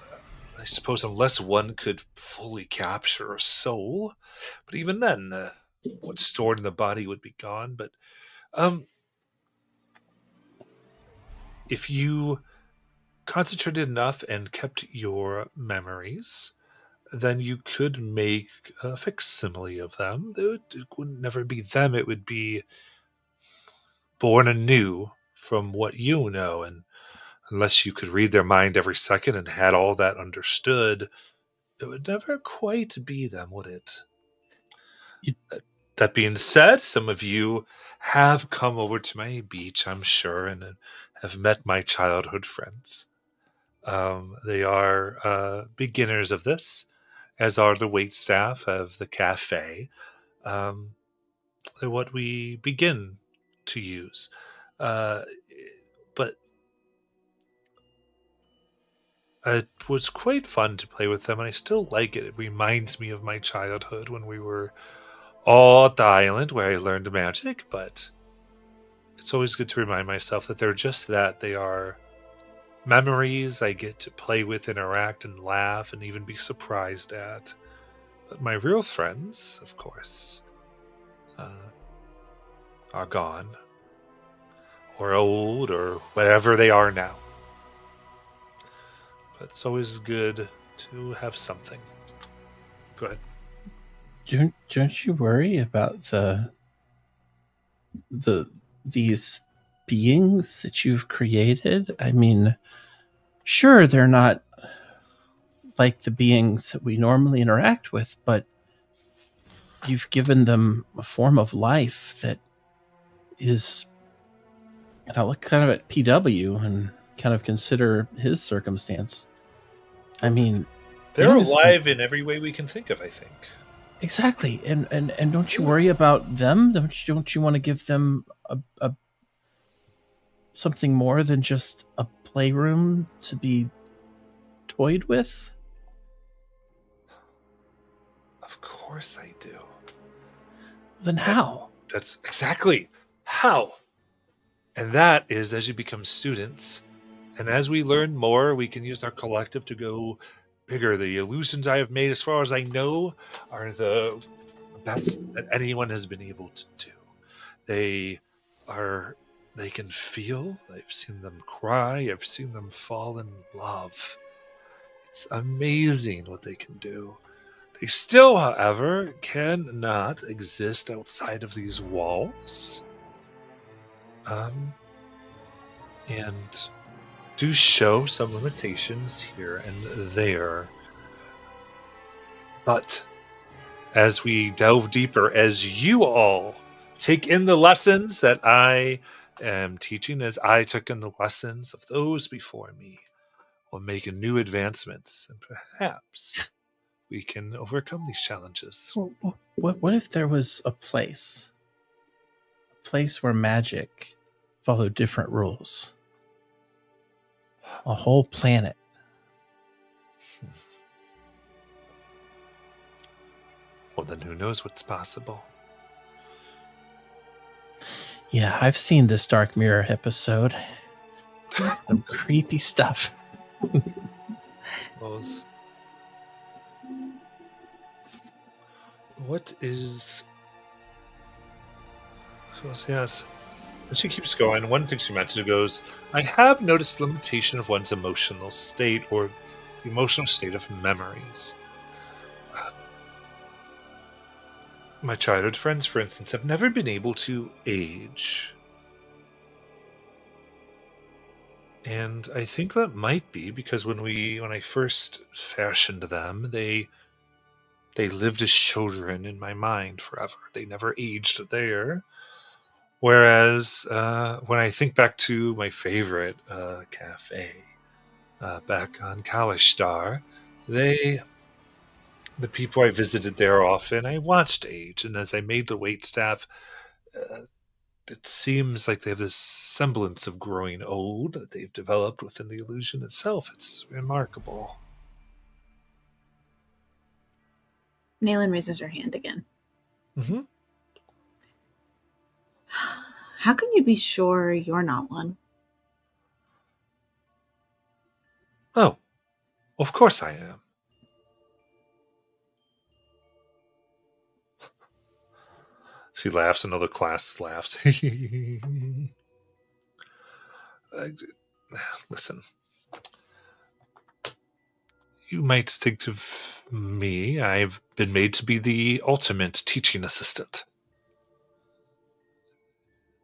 suppose unless one could fully capture a soul, but even then, what's stored in the body would be gone. But if you concentrated enough and kept your memories, then you could make a facsimile of them. It would never be them. It would be born anew from what you know. And unless you could read their mind every second and had all that understood, it would never quite be them, would it? That being said, some of you have come over to my beach, I'm sure, and have met my childhood friends. They are beginners of this, as are the waitstaff of the cafe. They're what we begin to use. But it was quite fun to play with them, and I still like it. It reminds me of my childhood when we were all at the island where I learned magic, but it's always good to remind myself that they're just that. They are memories I get to play with, interact, and laugh, and even be surprised at. But my real friends, of course, are gone, or old, or whatever they are now. But it's always good to have something. Go ahead. Don't you worry about these beings that you've created? I mean, sure, they're not like the beings that we normally interact with, but you've given them a form of life that is, and I look kind of at PW and kind of consider his circumstance. I mean, They're things alive in every way we can think of, I think. exactly, and don't you worry about them? Don't you want to give them a something more than just a playroom to be toyed with? Of course I do. Then how? That's exactly how. And that is as you become students. And as we learn more, we can use our collective to go bigger. The illusions I have made, as far as I know, are the best that anyone has been able to do. They can feel. I've seen them cry. I've seen them fall in love. It's amazing what they can do. They still, however, cannot exist outside of these walls. And do show some limitations here and there. But as we delve deeper, as you all take in the lessons that I am teaching, as I took in the lessons of those before me, we'll make new advancements, and perhaps we can overcome these challenges. What if there was a place where magic followed different rules? A whole planet. Well, then who knows what's possible? Yeah, I've seen this Dark Mirror episode. Some creepy stuff. Those. What is... So, yes. And she keeps going. One thing she mentioned goes, I have noticed limitation of one's emotional state or the emotional state of memories. My childhood friends, for instance, have never been able to age. And I think that might be because when I first fashioned them, they lived as children in my mind forever. They never aged there. Whereas when I think back to my favorite cafe back on Kalishtar, the people I visited there often, I watched age. And as I made the waitstaff, it seems like they have this semblance of growing old that they've developed within the illusion itself. It's remarkable. Naylan raises her hand again. Mm-hmm. How can you be sure you're not one? Oh, of course I am. She laughs, another class laughs. Listen, you might think of me. I've been made to be the ultimate teaching assistant.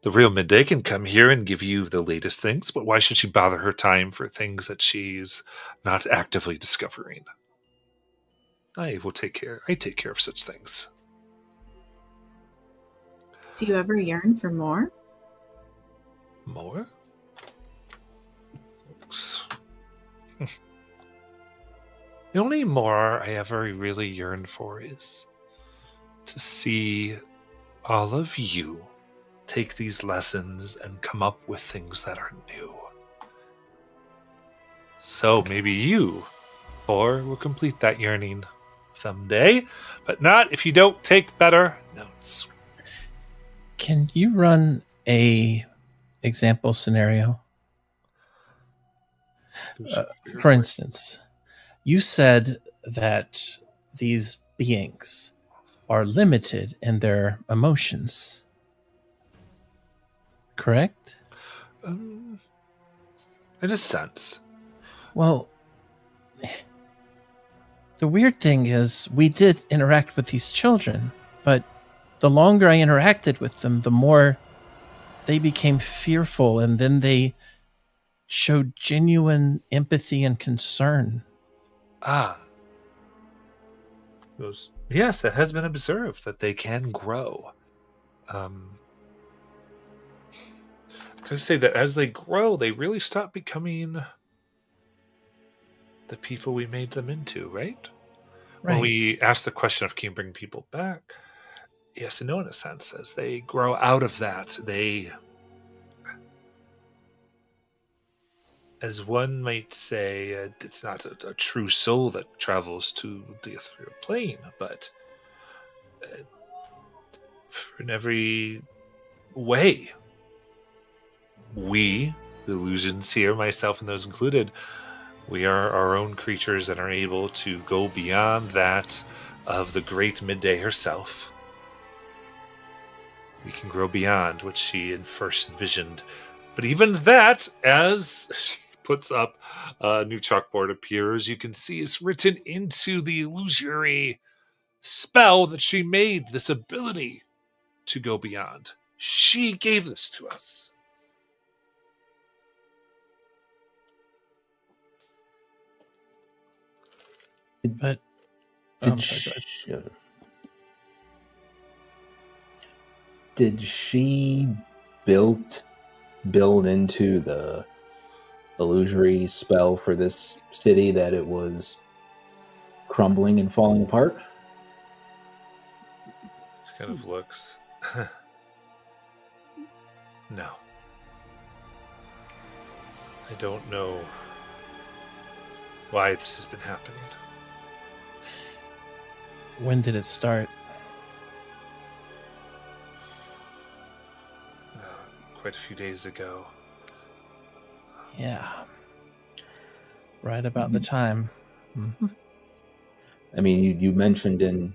The real midday can come here and give you the latest things, but why should she bother her time for things that she's not actively discovering? I take care of such things. Do you ever yearn for more? More? The only more I ever really yearn for is to see all of you take these lessons and come up with things that are new. So maybe you, or will complete that yearning someday, but not if you don't take better notes. Can you run a example scenario? For instance, you said that these beings are limited in their emotions. Correct? In a sense. Well, the weird thing is we did interact with these children, but the longer I interacted with them, the more they became fearful, and then they showed genuine empathy and concern. Ah. Goes, yes, that has been observed, that they can grow. I say that as they grow, they really stop becoming the people we made them into, right? When we ask the question of can you bring people back, yes and no in a sense. As they grow out of that, they, as one might say, it's not a true soul that travels to the ethereal plane, but in every way, we, the illusions here, myself and those included, we are our own creatures and are able to go beyond that of the great midday herself. We can grow beyond what she had first envisioned. But even that, as she puts up a new chalkboard appears, you can see it's written into the illusory spell that she made, this ability to go beyond. She gave this to us. But Did I'm sorry, go ahead. did she build into the illusory spell for this city that it was crumbling and falling apart? She kind of looks. No. I don't know why this has been happening. When did it start? Quite a few days ago. Yeah. Right about the time. Mhm. I mean, you mentioned in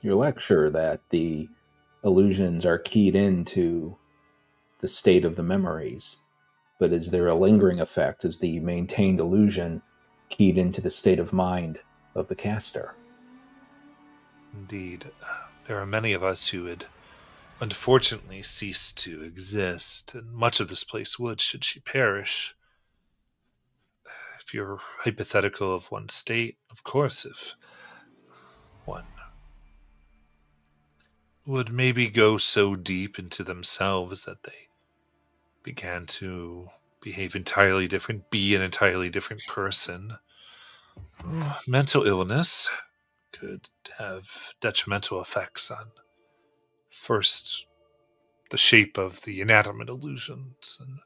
your lecture that the illusions are keyed into the state of the memories, but is there a lingering effect? Is the maintained illusion keyed into the state of mind of the caster? Indeed, there are many of us who would unfortunately cease to exist, and much of this place would should she perish. If you're hypothetical of one state, of course, if one would maybe go so deep into themselves that they began to behave entirely different, be an entirely different person. Mental illness could have detrimental effects on, first, the shape of the inanimate illusions, and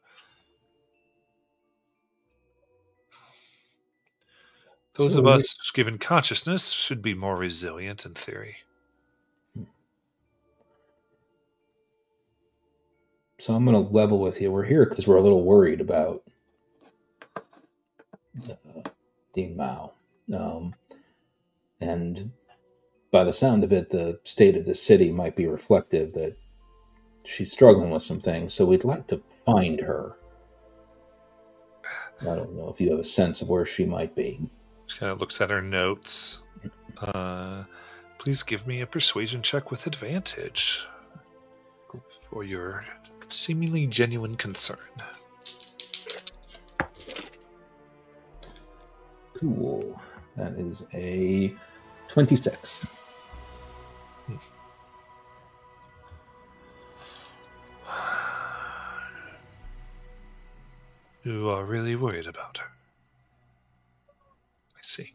those of So, us given consciousness should be more resilient in theory. so I'm going to level with you. We're here because we're a little worried about Dean Mao. And by the sound of it, the state of the city might be reflective that she's struggling with some things. So we'd like to find her. I don't know if you have a sense of where she might be. She kind of looks at her notes. Please give me a persuasion check with advantage for your seemingly genuine concern. Cool. That is a 26. You are really worried about her. I see.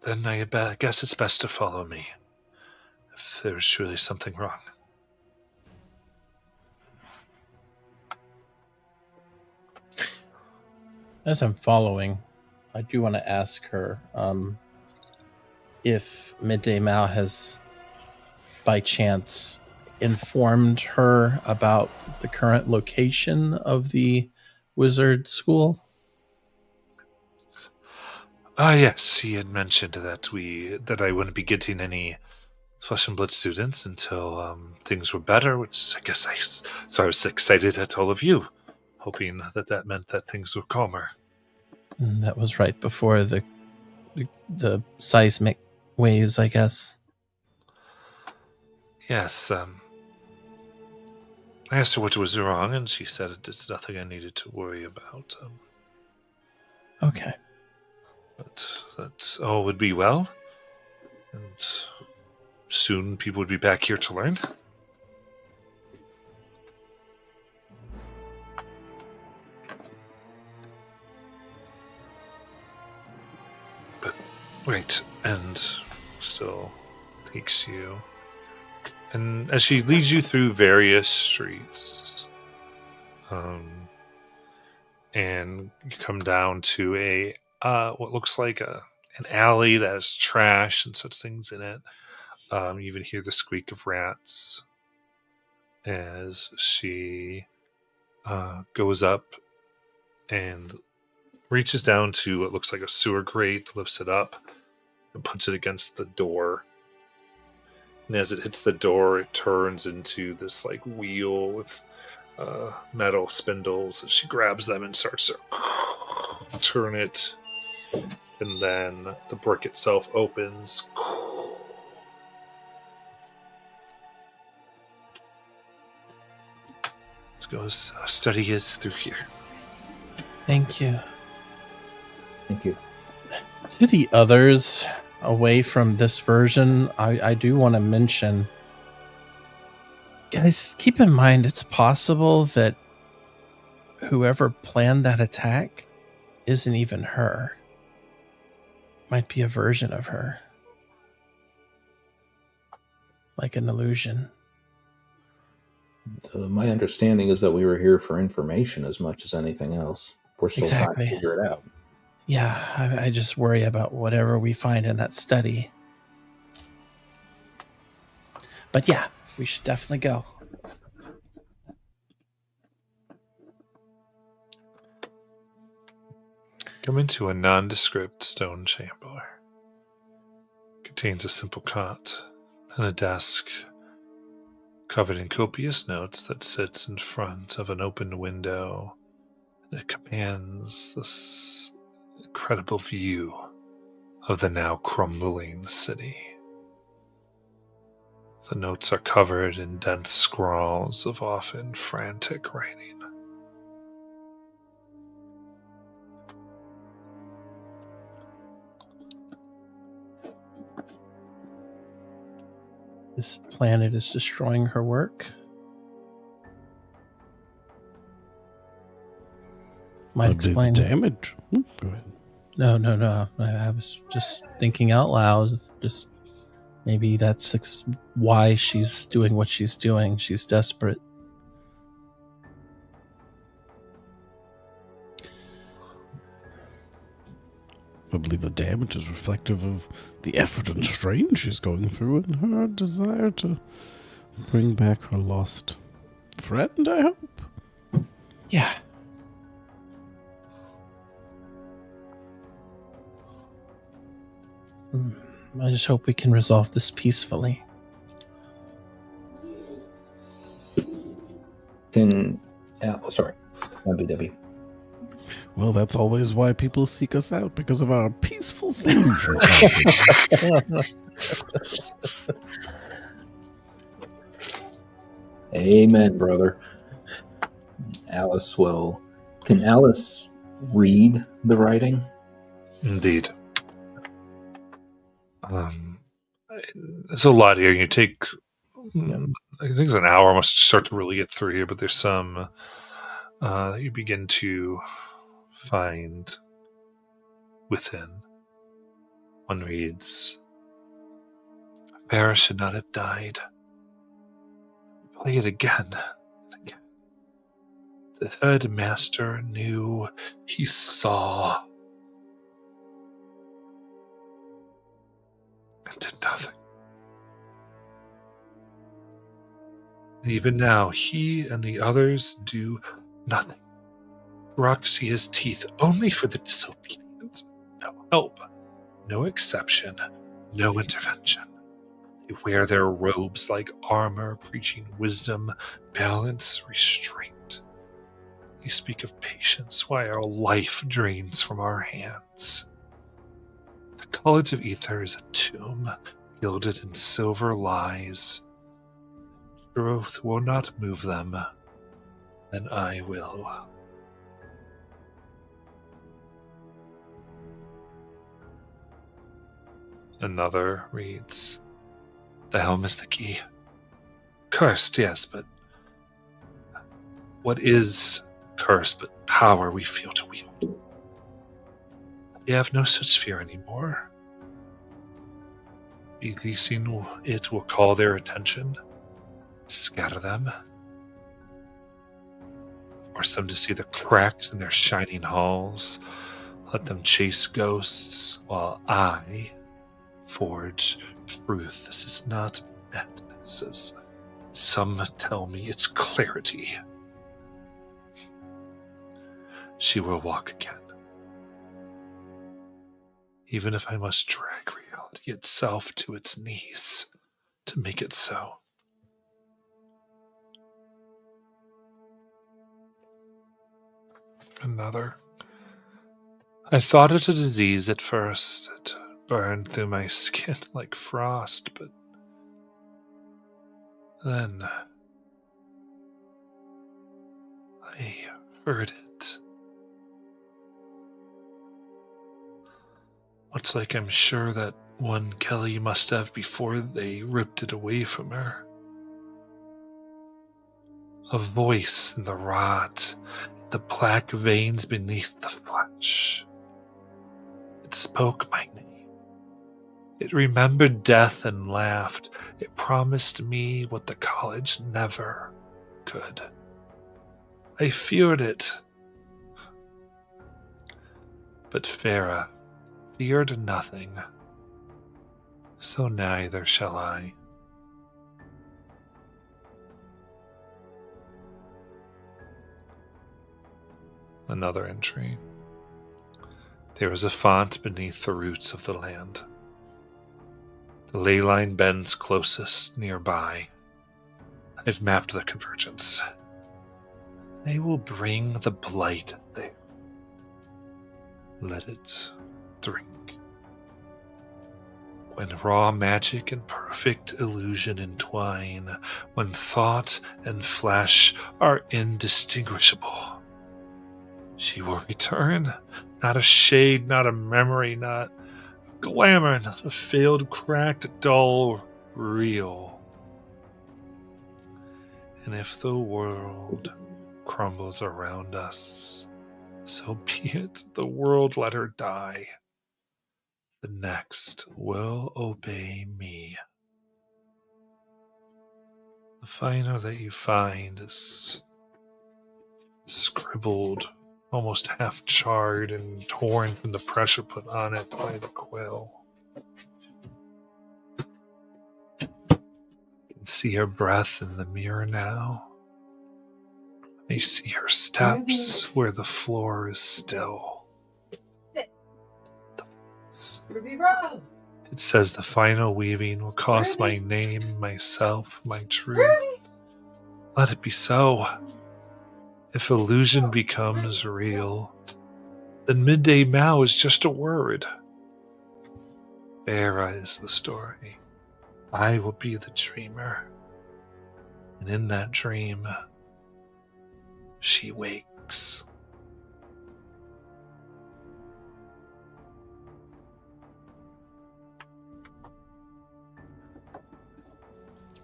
I guess it's best to follow me if there's truly something wrong. As I'm following, I do want to ask her if Midday Mao has, by chance, informed her about the current location of the wizard school. Yes, he had mentioned that I wouldn't be getting any Flesh and Blood students until things were better, which I guess so I was excited at all of you, hoping that meant that things were calmer. And that was right before the seismic waves, I guess. Yes, I asked her what was wrong, and she said it's nothing I needed to worry about. Okay. But that all would be well, and soon people would be back here to learn. But wait, and still takes you. And as she leads you through various streets, and you come down to a what looks like an alley that has trash and such things in it. You even hear the squeak of rats as she goes up and reaches down to what looks like a sewer grate, lifts it up, and puts it against the door. And as it hits the door, it turns into this like wheel with metal spindles. And she grabs them and starts to turn it. And then the brick itself opens. It goes, study is through here. Thank you. Thank you. To the others, away from this version, I do want to mention, guys, keep in mind it's possible that whoever planned that attack isn't even her. Might be a version of her. Like an illusion. My understanding is that we were here for information as much as anything else. We're still trying Exactly. to figure it out. Yeah, I just worry about whatever we find in that study. But yeah, we should definitely go. Come into a nondescript stone chamber. Contains a simple cot and a desk covered in copious notes that sits in front of an open window. And it commands this incredible view of the now crumbling city. The notes are covered in dense scrawls of often frantic writing. This planet is destroying her work. Might That'd be the explain. damage. Go ahead. No. I was just thinking out loud. Just maybe that's why she's doing what she's doing. She's desperate. I believe the damage is reflective of the effort and strain she's going through and her desire to bring back her lost friend, I hope. Yeah. I just hope we can resolve this peacefully. Sorry. MBW. Well, that's always why people seek us out, because of our peaceful solutions. Amen, brother. Alice will. Can Alice read the writing? Indeed. There's a lot here. You take, I think it's an hour almost to start to really get through here, but there's some you begin to find within. One reads, Farah should not have died. Play it again and again. The third master knew, he saw, and did nothing. And even now, he and the others do nothing. Rock see his teeth only for the disobedient. No help, no exception, no intervention. They wear their robes like armor, preaching wisdom, balance, restraint. They speak of patience while our life drains from our hands. The College of Ether is a tomb, gilded in silver lies. Truth will not move them, then I will. Another reads, The helm is the key. Cursed, yes, but what is cursed but power we feel to wield? They have no such fear anymore. Releasing it will call their attention, scatter them, force them to see the cracks in their shining halls, let them chase ghosts, while I forge truth. This is not madness. Some tell me it's clarity. She will walk again. Even if I must drag reality itself to its knees to make it so. Another. I thought it a disease at first. It burned through my skin like frost, but then I heard it. It's like I'm sure that one Kelly must have before they ripped it away from her. A voice in the rot, the black veins beneath the flesh. It spoke my name. It remembered death and laughed. It promised me what the college never could. I feared it. But Farah feared nothing. So neither shall I. Another entry. There is a font beneath the roots of the land. The ley line bends closest nearby. I've mapped the convergence. I will bring the blight there. Let it drink. When raw magic and perfect illusion entwine, when thought and flesh are indistinguishable, she will return. Not a shade, not a memory, not a glamour, not a failed, cracked, dull, real. And if the world crumbles around us, so be it. The world let her die. The next will obey me. The final that you find is scribbled, almost half charred and torn from the pressure put on it by the quill. You can see her breath in the mirror now. You see her steps where the floor is still. It says the final weaving will cost my name, myself, my truth. Let it be so. If illusion becomes real, then midday Mowl is just a word. Farah is the story. I will be the dreamer. And in that dream, she wakes.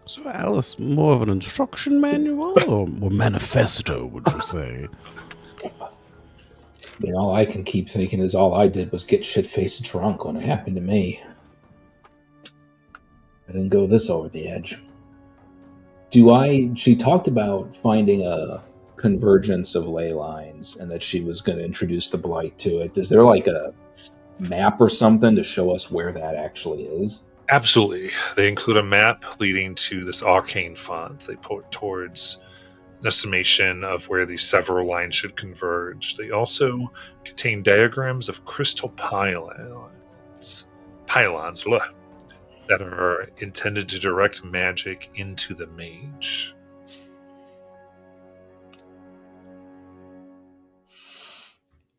So, Alice, more of an instruction manual or manifesto, would you say? I mean, all I can keep thinking is all I did was get shit-faced drunk when it happened to me. I didn't go this over the edge. She talked about finding a convergence of ley lines and that she was going to introduce the blight to it. Is there like a map or something to show us where that actually is? Absolutely. They include a map leading to this arcane font. They point towards an estimation of where these several lines should converge. They also contain diagrams of crystal pylons that are intended to direct magic into the mage.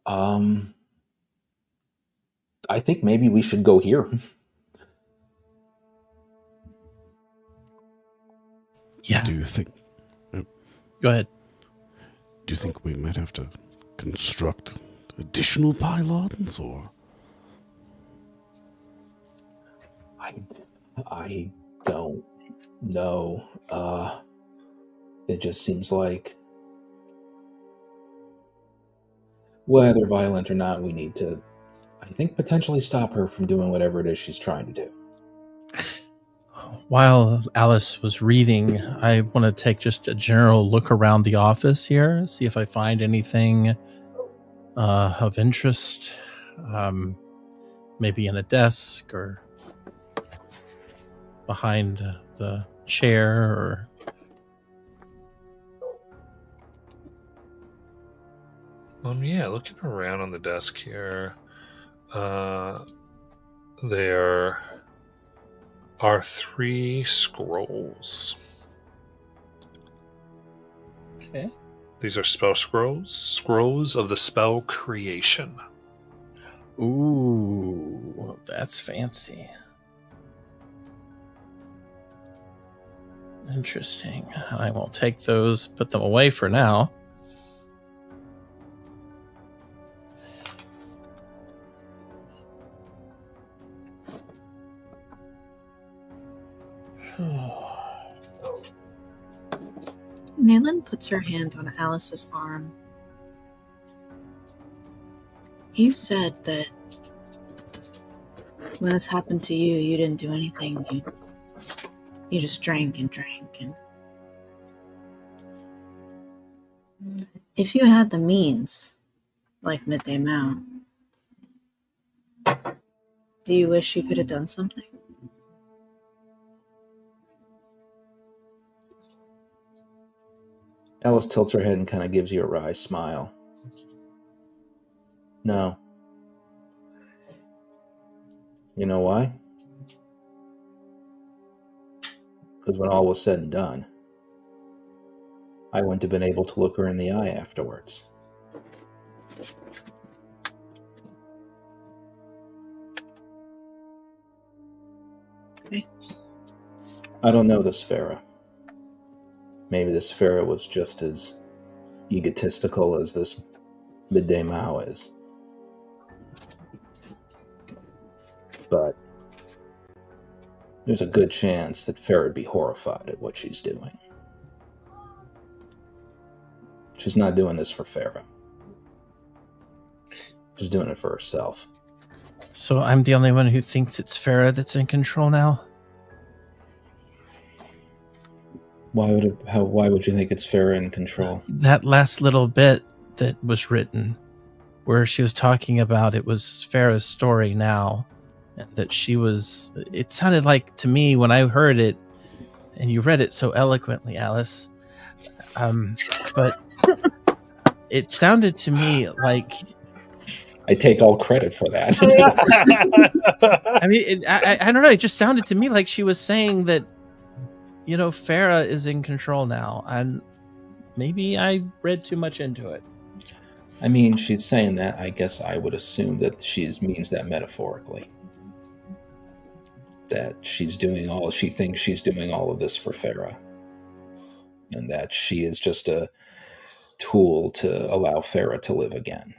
I think maybe we should go here. Yeah. Do you think... Go ahead. Do you think we might have to construct additional pylons, or... I don't know. It just seems like, whether violent or not, we need to, I think, potentially stop her from doing whatever it is she's trying to do. While Alice was reading, I want to take just a general look around the office here, see if I find anything of interest, maybe in a desk or behind the chair or... Yeah, looking around on the desk here, there are 3 scrolls. Okay. These are spell scrolls of the spell creation. Ooh, that's fancy. Interesting. I will take those, put them away for now. Nayland puts her hand on Alice's arm. You said that when this happened to you, you didn't do anything. You just drank and drank. And if you had the means, like Midday Mowl, do you wish you could have done something? Alice tilts her head and kind of gives you a wry smile. No. You know why? Because when all was said and done, I wouldn't have been able to look her in the eye afterwards. Okay. I don't know this Farah. Maybe this Farah was just as egotistical as this Midday Mowl is. But there's a good chance that Farah would be horrified at what she's doing. She's not doing this for Farah. She's doing it for herself. So I'm the only one who thinks it's Farah that's in control now? Why would you think it's Farah in control? That last little bit that was written, where she was talking about it was Farah's story now, and that she was... It sounded like, to me, when I heard it, and you read it so eloquently, Alice, but it sounded to me like... I take all credit for that. I mean, I don't know, it just sounded to me like she was saying that, you know, Farah is in control now, and maybe I read too much into it. I mean, she's saying that. I guess I would assume that she means that metaphorically. That she thinks she's doing all of this for Farah. And that she is just a tool to allow Farah to live again.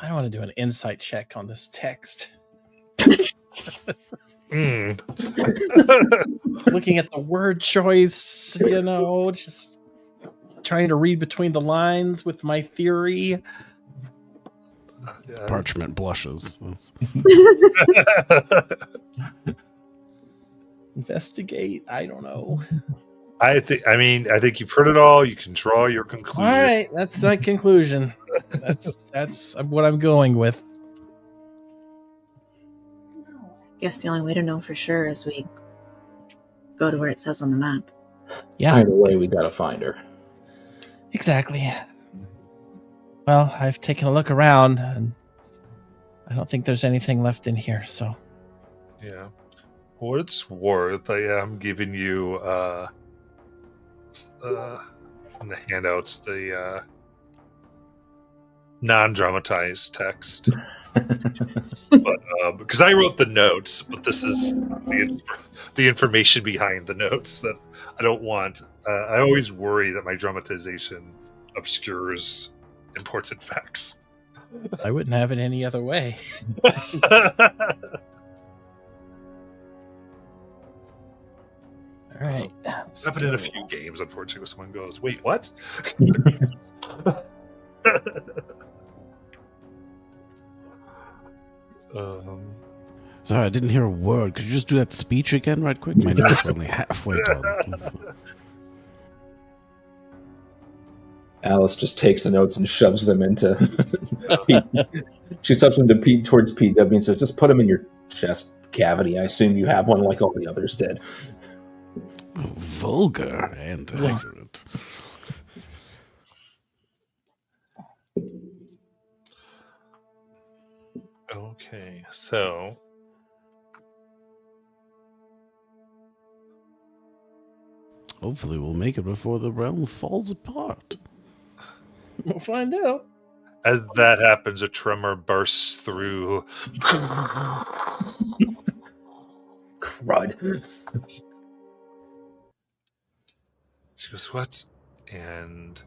I want to do an insight check on this text. Looking at the word choice, you know, just trying to read between the lines with my theory. Parchment blushes. Investigate. I don't know. I think you've heard it all. You can draw your conclusion. All right, that's my conclusion. That's what I'm going with. Guess the only way to know for sure is we go to where it says on the map. Yeah. Either way, we gotta find her. Exactly. Well, I've taken a look around, and I don't think there's anything left in here, so... Yeah. For what it's worth, I am giving you, in the handouts, the, non-dramatized text. But, because I wrote the notes, but this is the information behind the notes that I don't want. I always worry that my dramatization obscures important facts. I wouldn't have it any other way. All right. It's happened in a few games, unfortunately, where someone goes, "Wait, what?" Sorry, I didn't hear a word. Could you just do that speech again right quick? My notes are only halfway done. Alice just takes the notes and shoves them into Pete. She shoves them to Pete towards PW and says, "Just put them in your chest cavity. I assume you have one like all the others did." Vulgar and accurate. Okay, so Hopefully we'll make it before the realm falls apart. We'll find out. as that happens, a tremor bursts through. Crud. She goes, "What?" And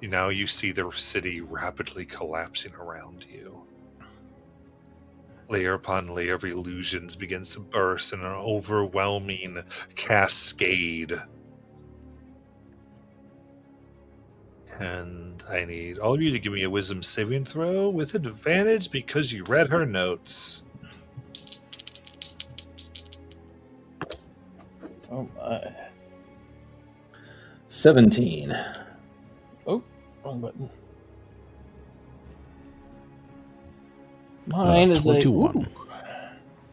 now you see the city rapidly collapsing around you. Layer upon layer of illusions begins to burst in an overwhelming cascade. And I need all of you to give me a wisdom saving throw with advantage because you read her notes. Oh my. 17. Oh, wrong button. Mine is 21.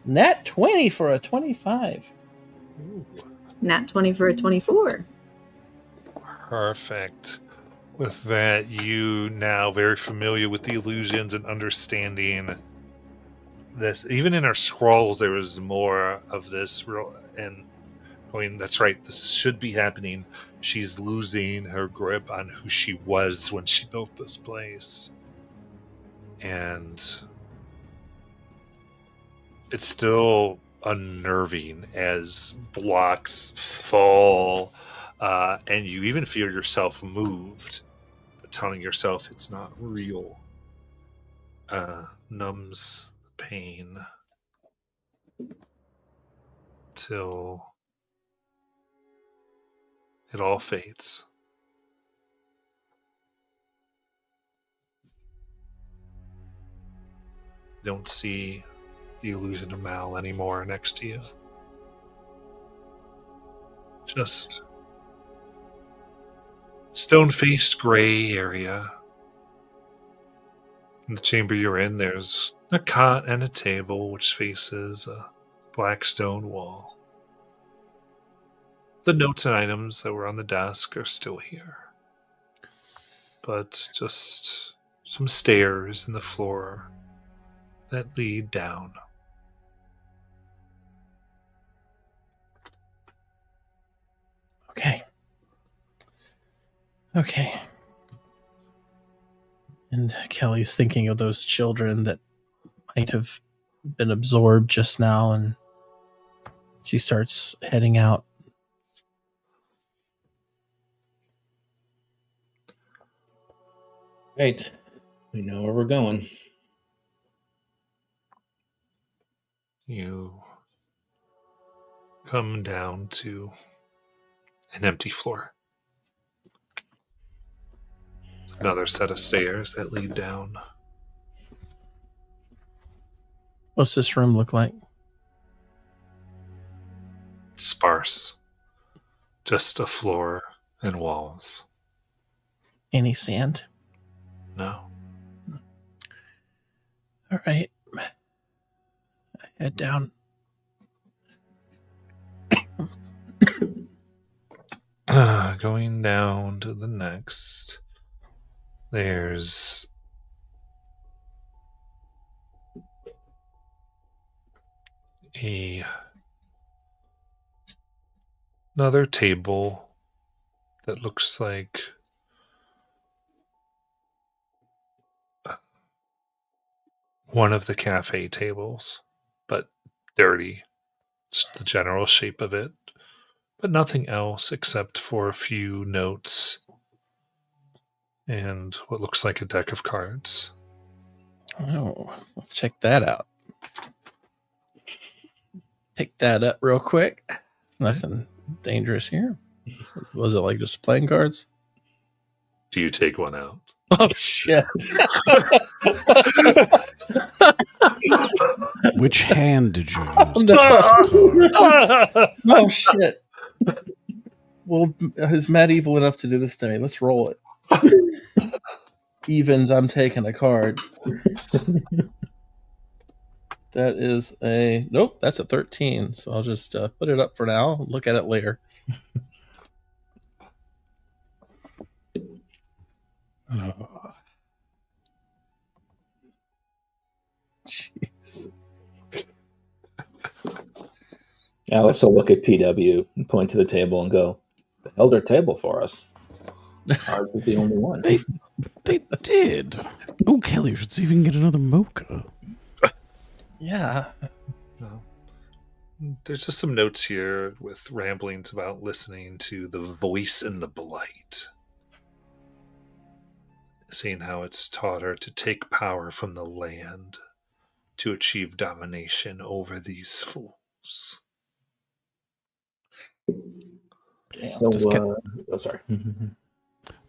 Nat 20 for a 25. Nat 20 for a 24. Perfect. With that, you now very familiar with the illusions and understanding this. Even in her scrolls, there was more of this real and going. That's right. This should be happening. She's losing her grip on who she was when she built this place, and it's still unnerving as blocks fall, and you even feel yourself moved. Telling yourself it's not real numbs the pain till it all fades. You don't see the illusion of Mowl anymore next to you. Just stone-faced gray area. In the chamber you're in, there's a cot and a table which faces a black stone wall. The notes and items that were on the desk are still here. But just some stairs in the floor that lead down. Okay. And Kelly's thinking of those children that might have been absorbed just now, and she starts heading out. Right. We know where we're going. You come down to an empty floor. Another set of stairs that lead down. What's this room look like? Sparse. Just a floor and walls. Any sand? No. All right. I head down. Going down to the next. There's another table that looks like one of the cafe tables, but dirty. Just the general shape of it, but nothing else except for a few notes and what looks like a deck of cards. Oh, let's check that out. Pick that up real quick. Nothing dangerous here. Was it like just playing cards? Do you take one out? Oh, shit. Which hand did you use to touch the card? Oh, shit. Well, is Matt evil enough to do this to me? Let's roll it. Evens, I'm taking a card. That is nope, that's a 13. So I'll just put it up for now. Look at it later. Oh. Jeez. Alice will look at PW and point to the table and go, "They held our table for us. Ours was the only one." They did. Oh, Kelly, you should see if you can get another mocha. Yeah. No. There's just some notes here with ramblings about listening to the voice in the blight. Seeing how it's taught her to take power from the land to achieve domination over these fools. So, Just oh, sorry.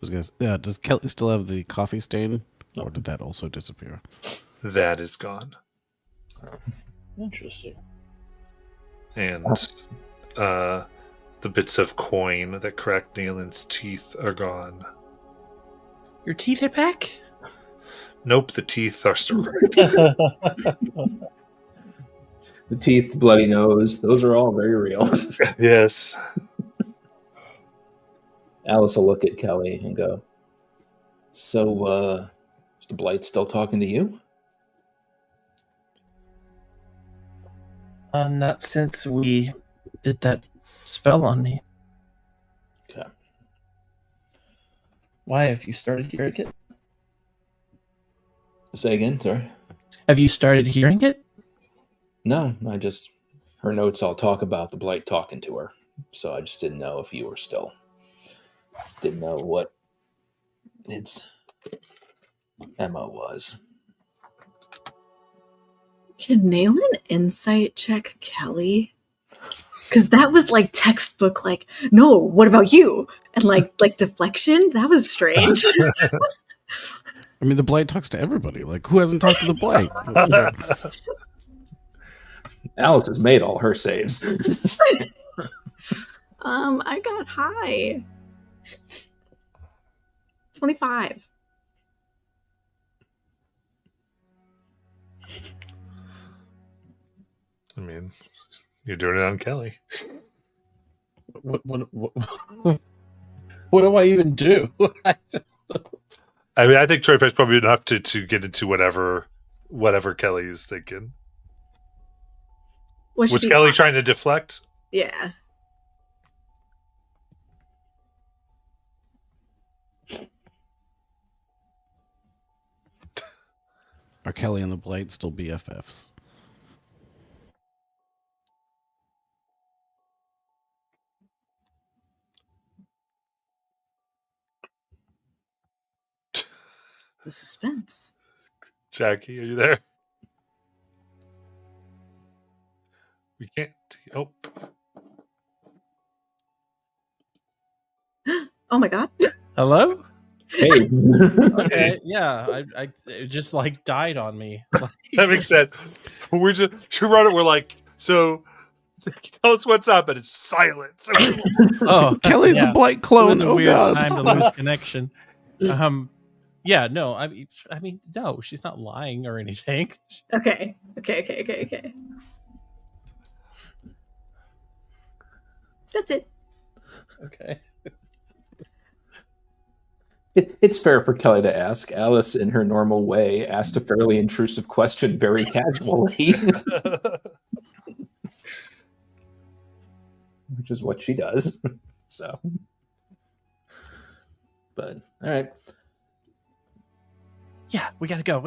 Does Kelly still have the coffee stain, or did that also disappear? That is gone. Interesting. And the bits of coin that cracked Nalen's teeth are gone. Your teeth are back? Nope, the teeth are still The teeth, the bloody nose, those are all very real. Yes. Alice will look at Kelly and go, so, is the Blight still talking to you? Not since we did that spell on me. Okay. Why have you started hearing it? Say again, sorry. Have you started hearing it? No, her notes all talk about the Blight talking to her. So I just didn't know if you were still, didn't know what its MO was. Can Naylan insight check Kelly? Because that was like textbook, like, no, what about you? And like deflection? That was strange. I mean, the Blight talks to everybody. Like, who hasn't talked to the Blight? Alice has made all her saves. I got high. 25. I mean, you're doing it on Kelly. What do I even do? I mean, I think 25 is probably enough to get into whatever Kelly is thinking. Was Kelly trying to deflect? Yeah. Are Kelly and the Blight still BFFs? The suspense. Jackie, are you there? We can't. Oh. Oh my god. Hello? Hey. Okay, yeah, I it just like died on me. That makes sense. She wrote it. We're like, so tell us what's up, and it's silence. Oh, Kelly's yeah. a Blight It clone. was a Oh weird god. time to lose connection. Yeah, no, I mean, no, she's not lying or anything. Okay. That's it. Okay. It's fair for Kelly to ask. Alice, in her normal way, asked a fairly intrusive question very casually, which is what she does. So, but all right. Yeah, we gotta go.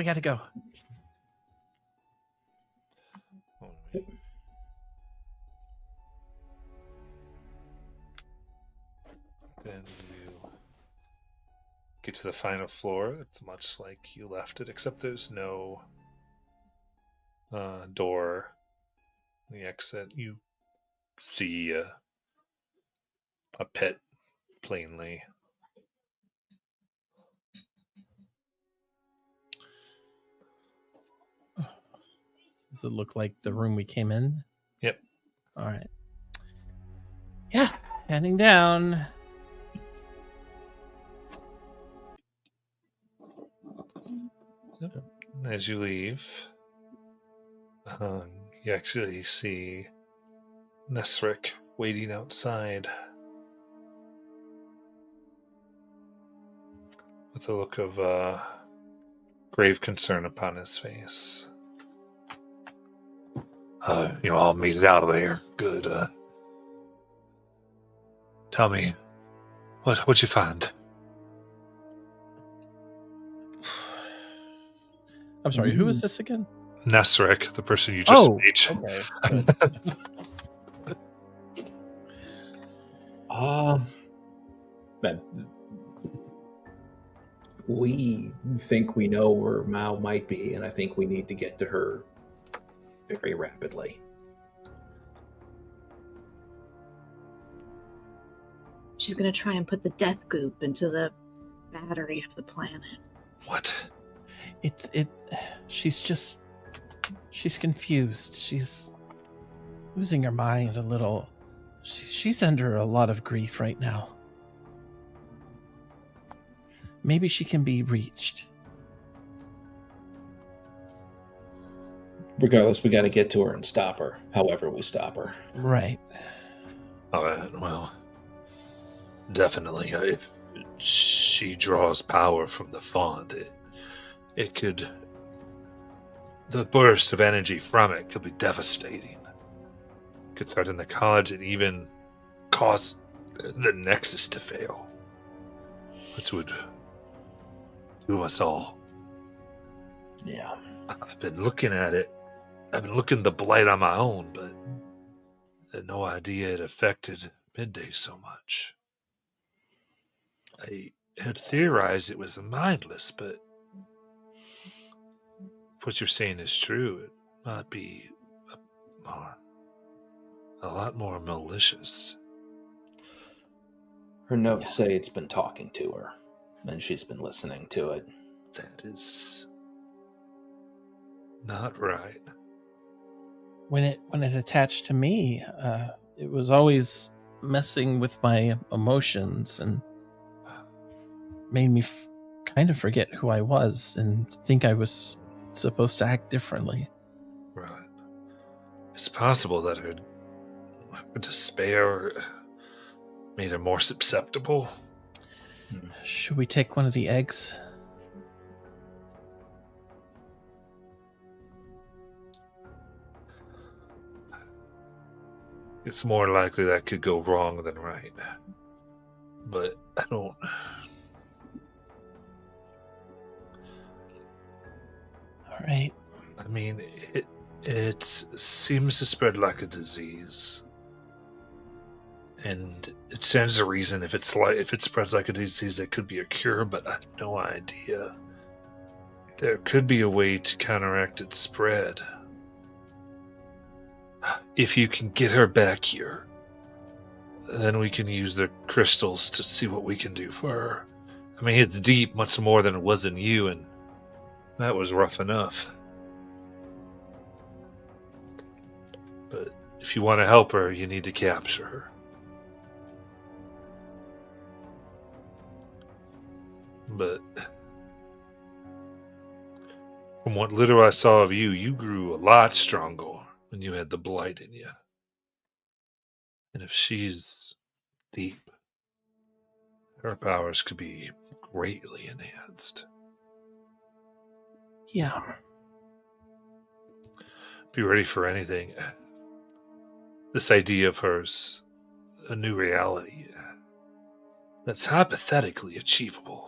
Then you get to the final floor. It's much like you left it, except there's no door. The exit. You see a pit plainly. Does it look like the room we came in? Yep. All right. Yeah, heading down. As you leave, you actually see Nesric waiting outside with a look of grave concern upon his face. You all made it out of there. Good. Tell me, what'd you find? I'm sorry, who is this again? Nesric, the person you just made. Okay. Man, we think we know where Mowl might be, and I think we need to get to her very rapidly. She's going to try and put the death goop into the battery of the planet. What? She's confused. She's losing her mind a little. She's under a lot of grief right now. Maybe she can be reached. Regardless, we got to get to her and stop her, however we stop her. Right. All right, well, definitely. If she draws power from the font, it could... The burst of energy from it could be devastating. Could threaten the college and even cause the Nexus to fail. Which would do us all. Yeah. I've been looking at it. I've been looking at the blight on my own, but I had no idea it affected Midday so much. I had theorized it was mindless, but if what you're saying is true, it might be a lot more malicious. Her notes say it's been talking to her, and she's been listening to it. That is not right. When it attached to me, it was always messing with my emotions and made me kind of forget who I was and think I was supposed to act differently. Right. It's possible that her despair made her more susceptible. Should we take one of the eggs? It's more likely that could go wrong than right. But I don't... All right. I mean, it seems to spread like a disease. And it stands to reason if it spreads like a disease, there could be a cure, but I have no idea. There could be a way to counteract its spread. If you can get her back here, then we can use the crystals to see what we can do for her. I mean, it's deep, much more than it was in you, and that was rough enough. But if you want to help her, you need to capture her. But from what little I saw of you, you grew a lot stronger when you had the blight in you. And if she's deep, her powers could be greatly enhanced. Yeah. Be ready for anything. This idea of hers, a new reality, that's hypothetically achievable.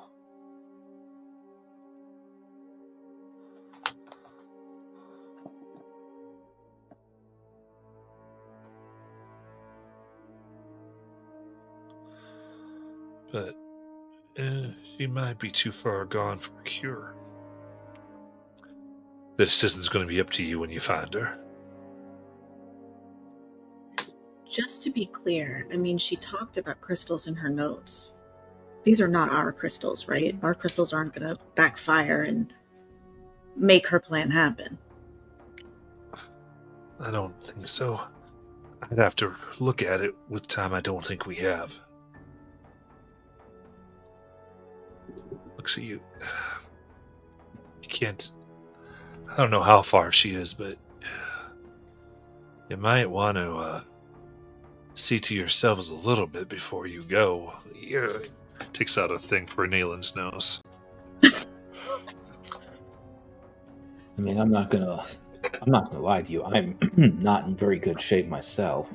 But she might be too far gone for a cure. The decision's going to be up to you when you find her. Just to be clear, I mean, she talked about crystals in her notes. These are not our crystals, right? Our crystals aren't going to backfire and make her plan happen. I don't think so. I'd have to look at it with time I don't think we have. Looks at you. You can't... I don't know how far she is, but you might want to see to yourselves a little bit before you go. Yeah, takes out a thing for Nalen's nose. I mean, I'm not gonna lie to you. I'm not in very good shape myself.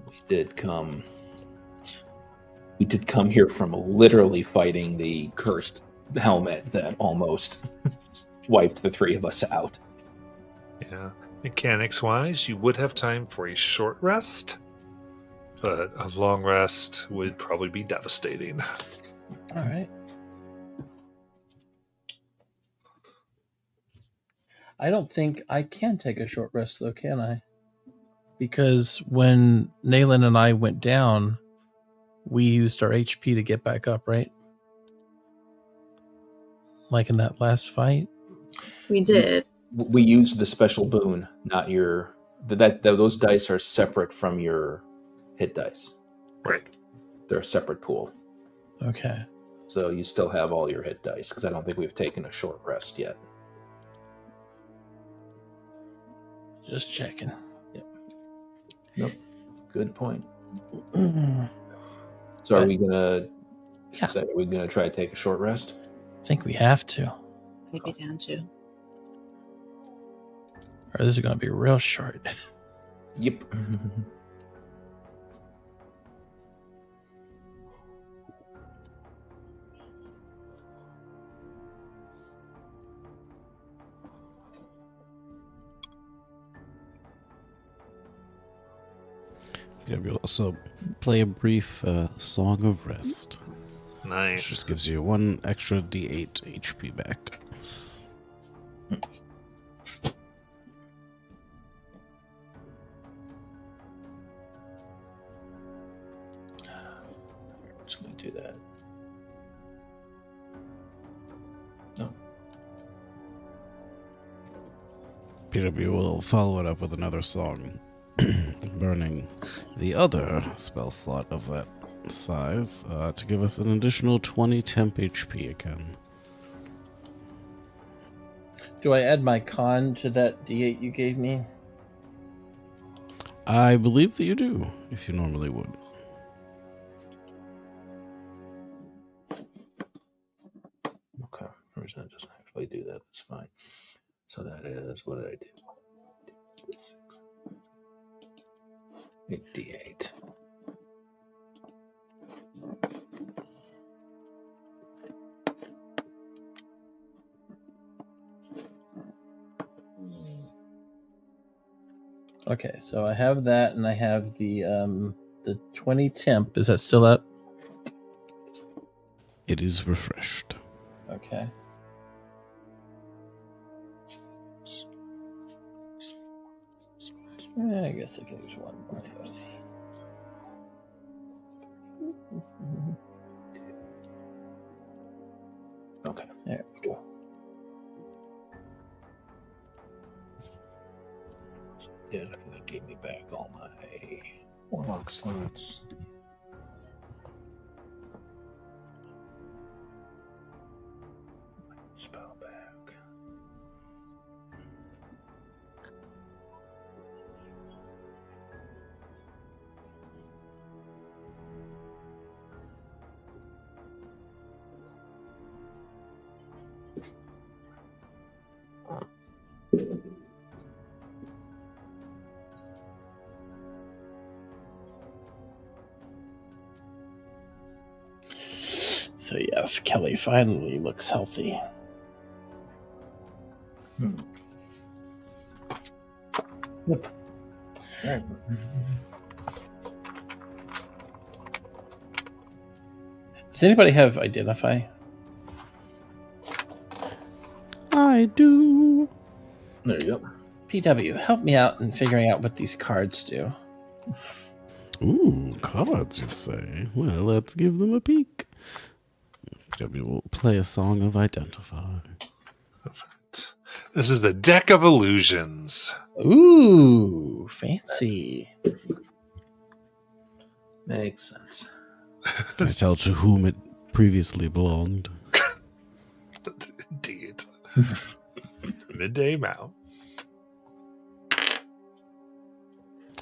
We did come here from literally fighting the cursed helmet that almost wiped the three of us out. Yeah. Mechanics-wise, you would have time for a short rest, but a long rest would probably be devastating. All right. I don't think I can take a short rest, though, can I? because when Nayland and I went down, we used our HP to get back up, right? Like in that last fight? We did. We used the special boon, not your... Those dice are separate from your hit dice. Right. They're a separate pool. Okay. So you still have all your hit dice, because I don't think we've taken a short rest yet. Just checking. Nope. Good point. I So are we gonna... Yeah. Are we gonna try to take a short rest? think we have to. I'd be down to. Or this is going to be real short. Yep. Yeah, we'll also play a brief Song of Rest. Which Nice. just gives you 1 extra D8 HP back. I'm just gonna do that. No. PW will follow it up with another song, burning the other spell slot of that size to give us an additional 20 temp HP again. Do I add my con to that D8 you gave me? I believe that you do, if you normally would. Okay. The reason it doesn't actually do that, that's fine. So that is, what did I do? 8d8. Okay, so I have that, and I have the 20 temp. Is that still up? It is refreshed. Okay. I guess I can use one more. Okay. There we go. Yeah, I think that gave me back all my warlock slots. Spell back. So yeah, Kelly finally looks healthy. Yep. All right. Does anybody have Identify? I do. There you go. PW, help me out in figuring out what these cards do. Ooh, cards, you say? Well, let's give them a peek. PW will play a song of Identify. This is the deck of illusions. Ooh, fancy. Makes sense. Can I tell to whom it previously belonged? Indeed. Midday Mowl.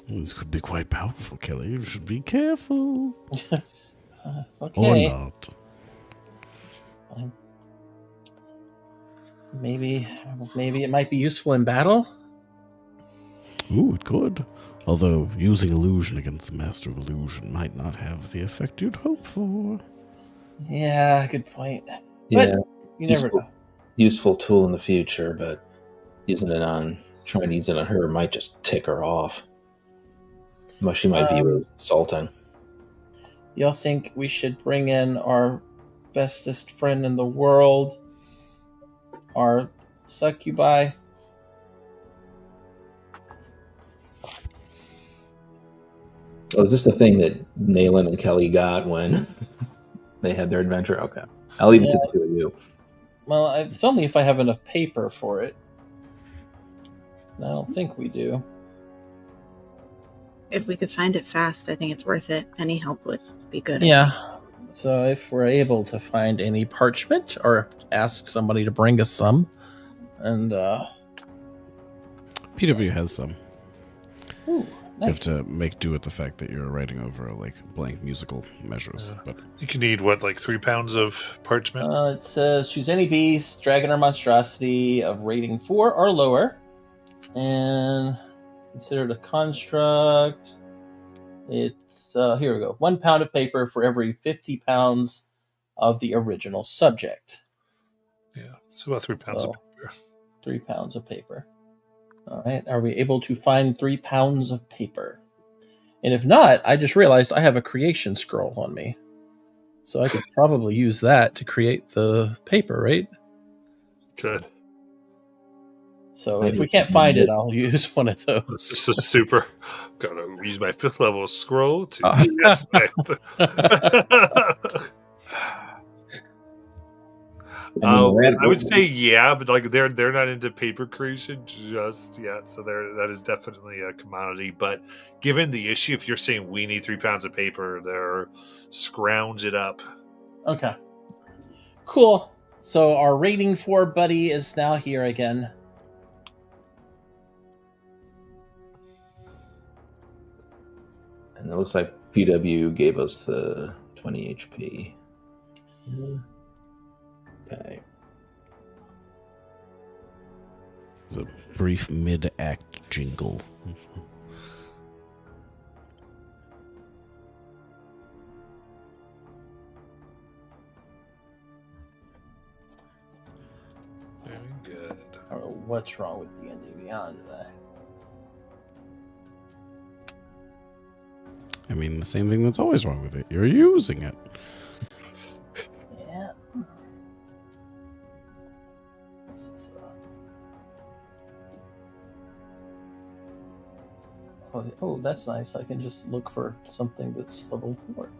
This could be quite powerful, Kelly. You should be careful. Okay. Or not. Maybe it might be useful in battle. Ooh, it could. Although using illusion against the Master of Illusion might not have the effect you'd hope for. Yeah, good point. Yeah, But you never know. useful tool in the future, but trying to use it on her might just tick her off. She might view it as insulting. Y'all think we should bring in our bestest friend in the world, our succubi? Oh, is this the thing that Nayland and Kelly got when they had their adventure? Okay. I'll leave it to the two of you. Well, it's only if I have enough paper for it. I don't think we do. If we could find it fast, I think it's worth it. Any help would be good. Yeah. So if we're able to find any parchment or ask somebody to bring us some, and PW has some. ooh, You have nice. to make do with the fact that you're writing over like blank musical measures. But You can need what, like 3 pounds of parchment? It says choose any beast, dragon or monstrosity of rating 4 or lower, and considered a construct. It's here we go. 1 pound of paper for every 50 pounds of the original subject. Yeah, so about 3 pounds So, of paper. 3 pounds of paper. All right. Are we able to find 3 pounds of paper? And if not, I just realized I have a creation scroll on me. So I could probably use that to create the paper, right? Good. So if we can't find it, I'll use one of those. This is super. Gotta use my 5th level scroll to Oh. yes, I would say yeah, but like they're not into paper creation just yet, so that is definitely a commodity. But given the issue, if you're saying we need 3 pounds of paper, they're scrounge it up. Okay. Cool. So our rating 4 buddy is now here again. And it looks like PW gave us the 20 HP. Okay. there's a brief mid-act jingle. Very good. I don't know what's wrong with D&D Beyond today. I mean, the same thing that's always wrong with it. You're using it. Yeah. Oh, that's nice. I can just look for something that's level 4.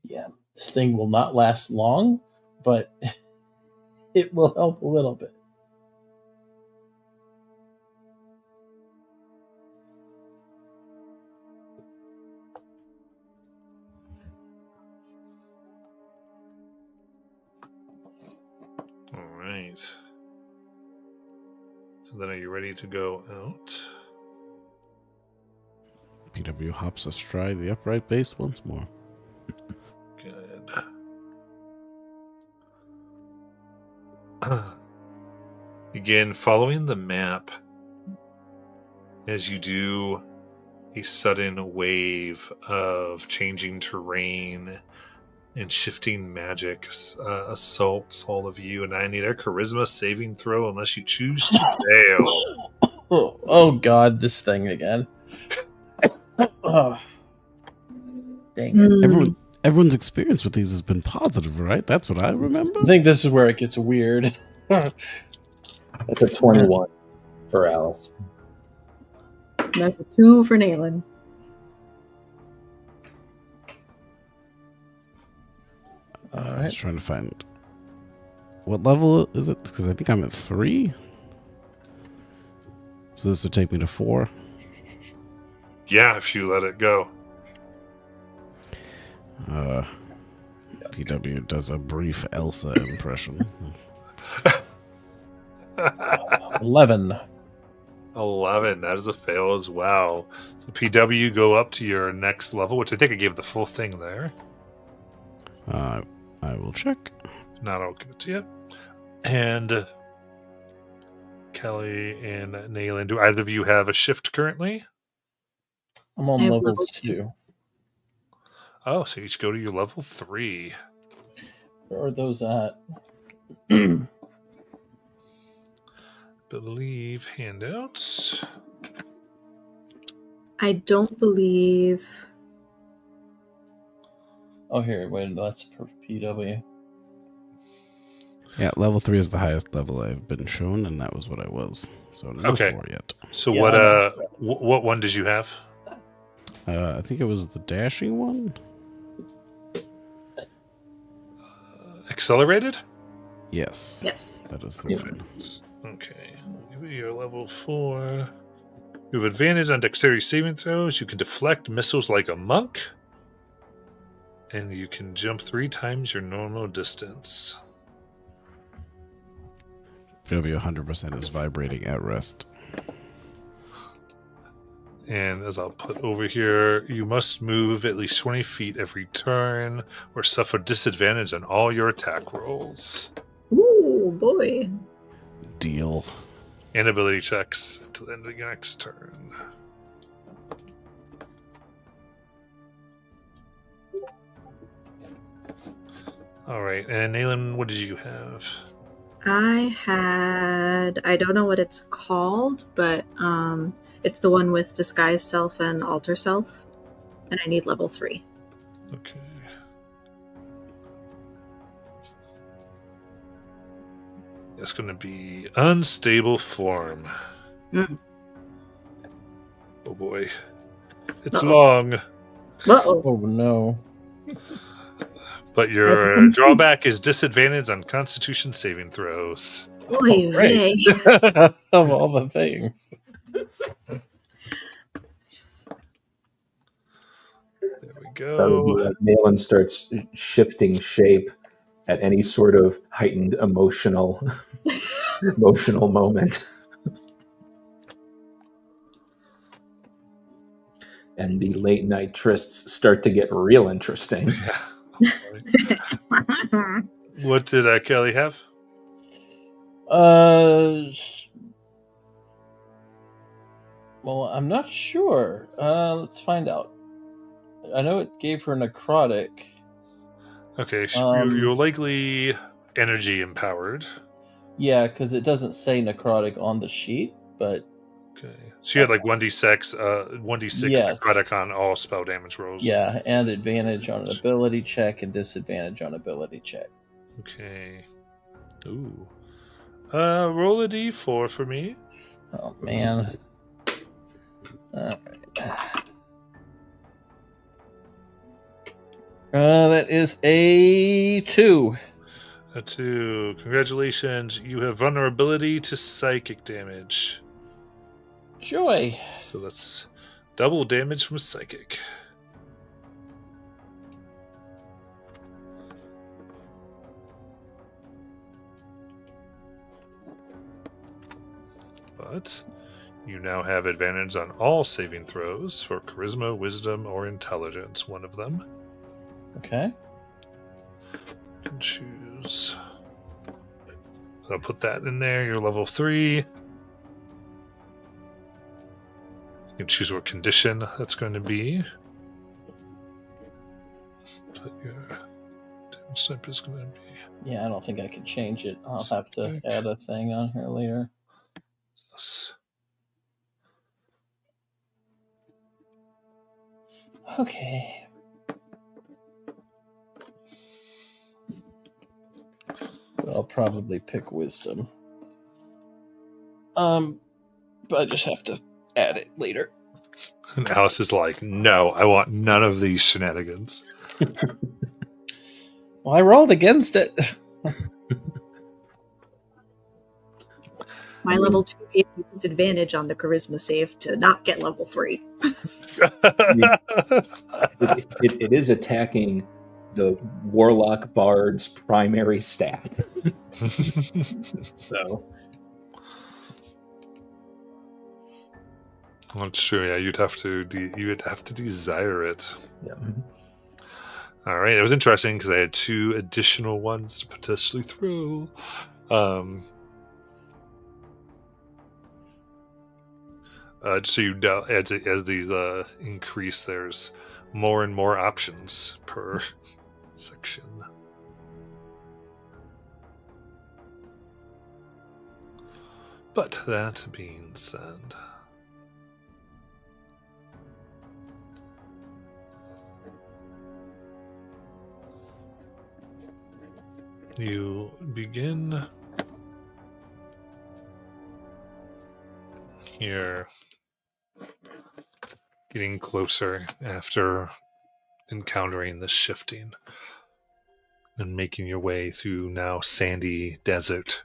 Yeah, this thing will not last long, but it will help a little bit. All right. So then, are you ready to go out? PW hops astride the upright base once more. Good. Again, following the map, as you do, a sudden wave of changing terrain and shifting magic assaults all of you, and I need a charisma saving throw unless you choose to fail. Oh God, this thing again. Oh. Dang it. Everyone's experience with these has been positive, right? That's what I remember. I think this is where it gets weird. That's a 21 for Alice. That's a 2 for Nayland. All I was right. trying to find what level is it, because I think I'm at 3. So this would take me to 4. Yeah, if you let it go. PW does a brief Elsa impression. 11. 11. That is a fail as well. So PW, go up to your next level, which I think I gave the full thing there. I will check. If not, I'll give it to you. And Kelly and Nayland, do either of you have a shift currently? I'm on I have level level 2. Oh, so you each go to your level 3. Where are those at? Believe handouts. I don't believe. Oh, here, wait, that's per PW. Yeah, level 3 is the highest level I've been shown, and that was what I was. So no Okay. 4 yet. So Yeah, I know. what one did you have? I think it was the dashing one. Accelerated? Yes. Yes. That is the Yeah. one. Okay. I'll give you your level 4. You have advantage on dexterity saving throws. You can deflect missiles like a monk. And you can jump 3 times your normal distance. PW 100% is vibrating at rest. And as I'll put over here, you must move at least 20 feet every turn or suffer disadvantage on all your attack rolls Ooh, boy. Deal. and ability checks until the end of your next turn. All right, and Naylan, what did you have? I don't know what it's called, but it's the one with disguise self and alter self, and I need level 3. Okay. It's going to be unstable form. Mm. Oh boy. It's Uh-oh. long, Uh-oh. Oh, no. but I your become sweet. drawback is disadvantage on Constitution saving throws. Oy Great. vey. Of all the things. There we That would be go. like Malin starts shifting shape at any sort of heightened emotional moment. And the late night trysts start to get real interesting. What did Kelly have? Well, I'm not sure. Let's find out. I know it gave her necrotic. Okay, you're likely energy empowered. Yeah, because it doesn't say necrotic on the sheet, but Okay, so you had like 1d6, 1d6 Yes. necrotic on all spell damage rolls. yeah, and advantage on an ability check and disadvantage on ability check. Okay. Ooh. Roll a d4 for me. Oh man. Alright. That is a 2. A 2. Congratulations. You have vulnerability to psychic damage. Joy. So that's double damage from psychic. But you now have advantage on all saving throws for charisma, wisdom, or intelligence, one of them. Okay. You can choose. I'll put that in there. You're level 3. You can choose what condition that's going to be. But your damage type is going to be Yeah, I don't think I can change it. I'll have to Psychic. add a thing on here later. this. Okay. But I'll probably pick wisdom. But I just have to add it later. And Alice is like, no, I want none of these shenanigans. Well, I rolled against it. My level 2 gave me disadvantage on the charisma save to not get level 3. It is attacking the Warlock Bard's primary stat. So That's true. Yeah, you'd have to desire it. yeah. All right, it was interesting because I had 2 additional ones to potentially throw. Just so you know, as these increase, there's more and more options per section. But that being said, You begin here, getting closer after encountering the shifting and making your way through now sandy desert.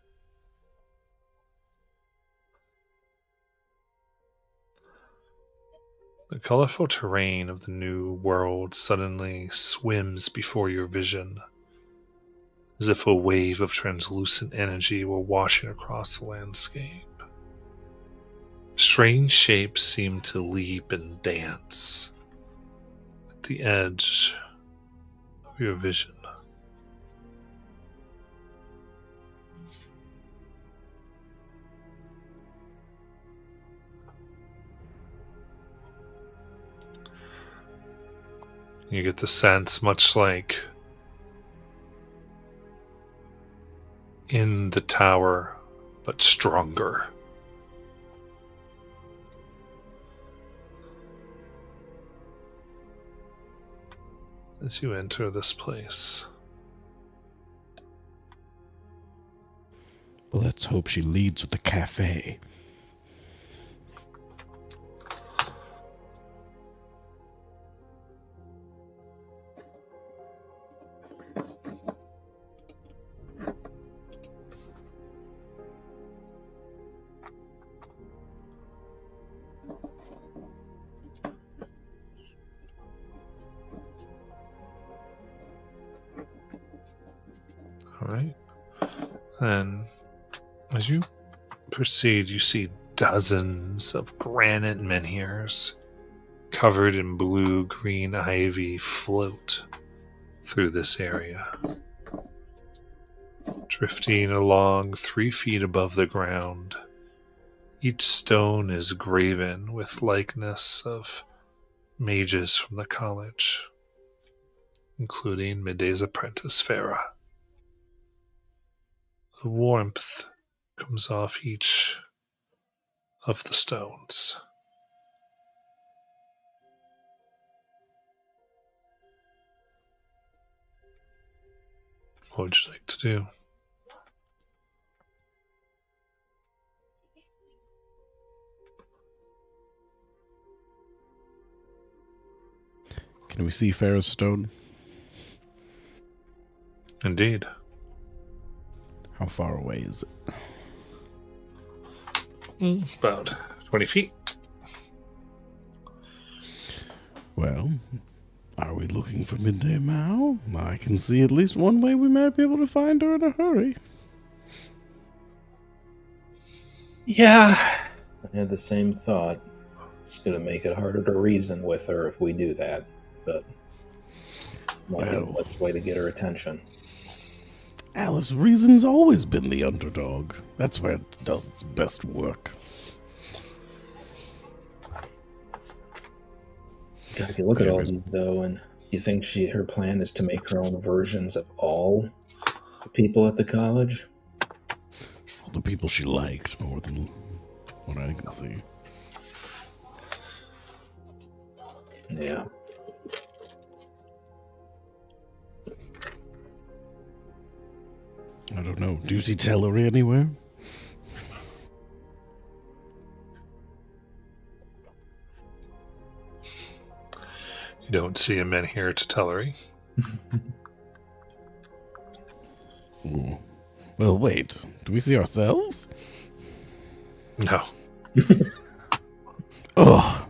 The colorful terrain of the new world suddenly swims before your vision, as if a wave of translucent energy were washing across the landscape. Strange shapes seem to leap and dance at the edge of your vision. You get the sense, much like in the tower, but stronger. As you enter this place, Well, let's hope she leads with the cafe. alright? And as you proceed, you see dozens of granite menhirs covered in blue-green ivy float through this area, drifting along 3 feet above the ground. Each stone is graven with likeness of mages from the college, including Midday's apprentice Farah. The warmth comes off each of the stones. What would you like to do? Can we see Farrah's stone? Indeed. How far away is it? About 20 feet. Well, are we looking for Midday Mowl? I can see at least one way we might be able to find her in a hurry. Yeah. I had the same thought. It's going to make it harder to reason with her if we do that, but might be the best way to get her attention. Alice, reason's always been the underdog. That's where it does its best work. God, if you look at all these, though, and you think her plan is to make her own versions of all the people at the college? All the people she liked more than what I can see. Yeah. I don't know. Do you see Tellery anywhere? You don't see a menhir to Tellery. Ooh. Well, wait. Do we see ourselves? No. Oh.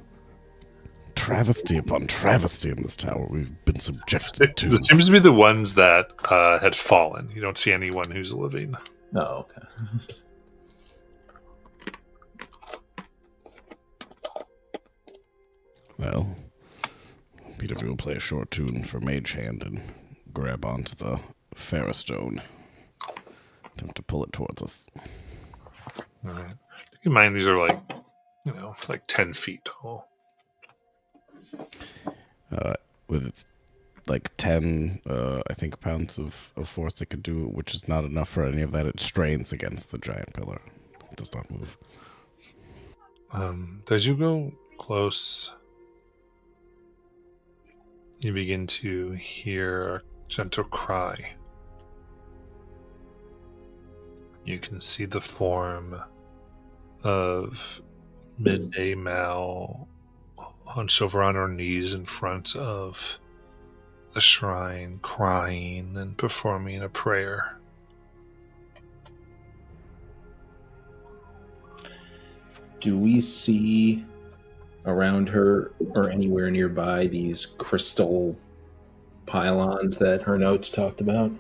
Travesty upon travesty in this tower we've been subjected to. This seems to be the ones that had fallen. You don't see anyone who's living. Oh, okay. Well, PW will play a short tune for Mage Hand and grab onto the Farrah stone. Attempt to pull it towards us. All right. Keep in mind, these are like 10 feet tall. With its like 10, I think, pounds of force it could do, which is not enough for any of that. It strains against the giant pillar. It does not move. As you go close, you begin to hear a gentle cry You can see the form of Midday Mowl hunched over on her knees in front of the shrine, crying and performing a prayer. Do we see around her or anywhere nearby these crystal pylons that her notes talked about?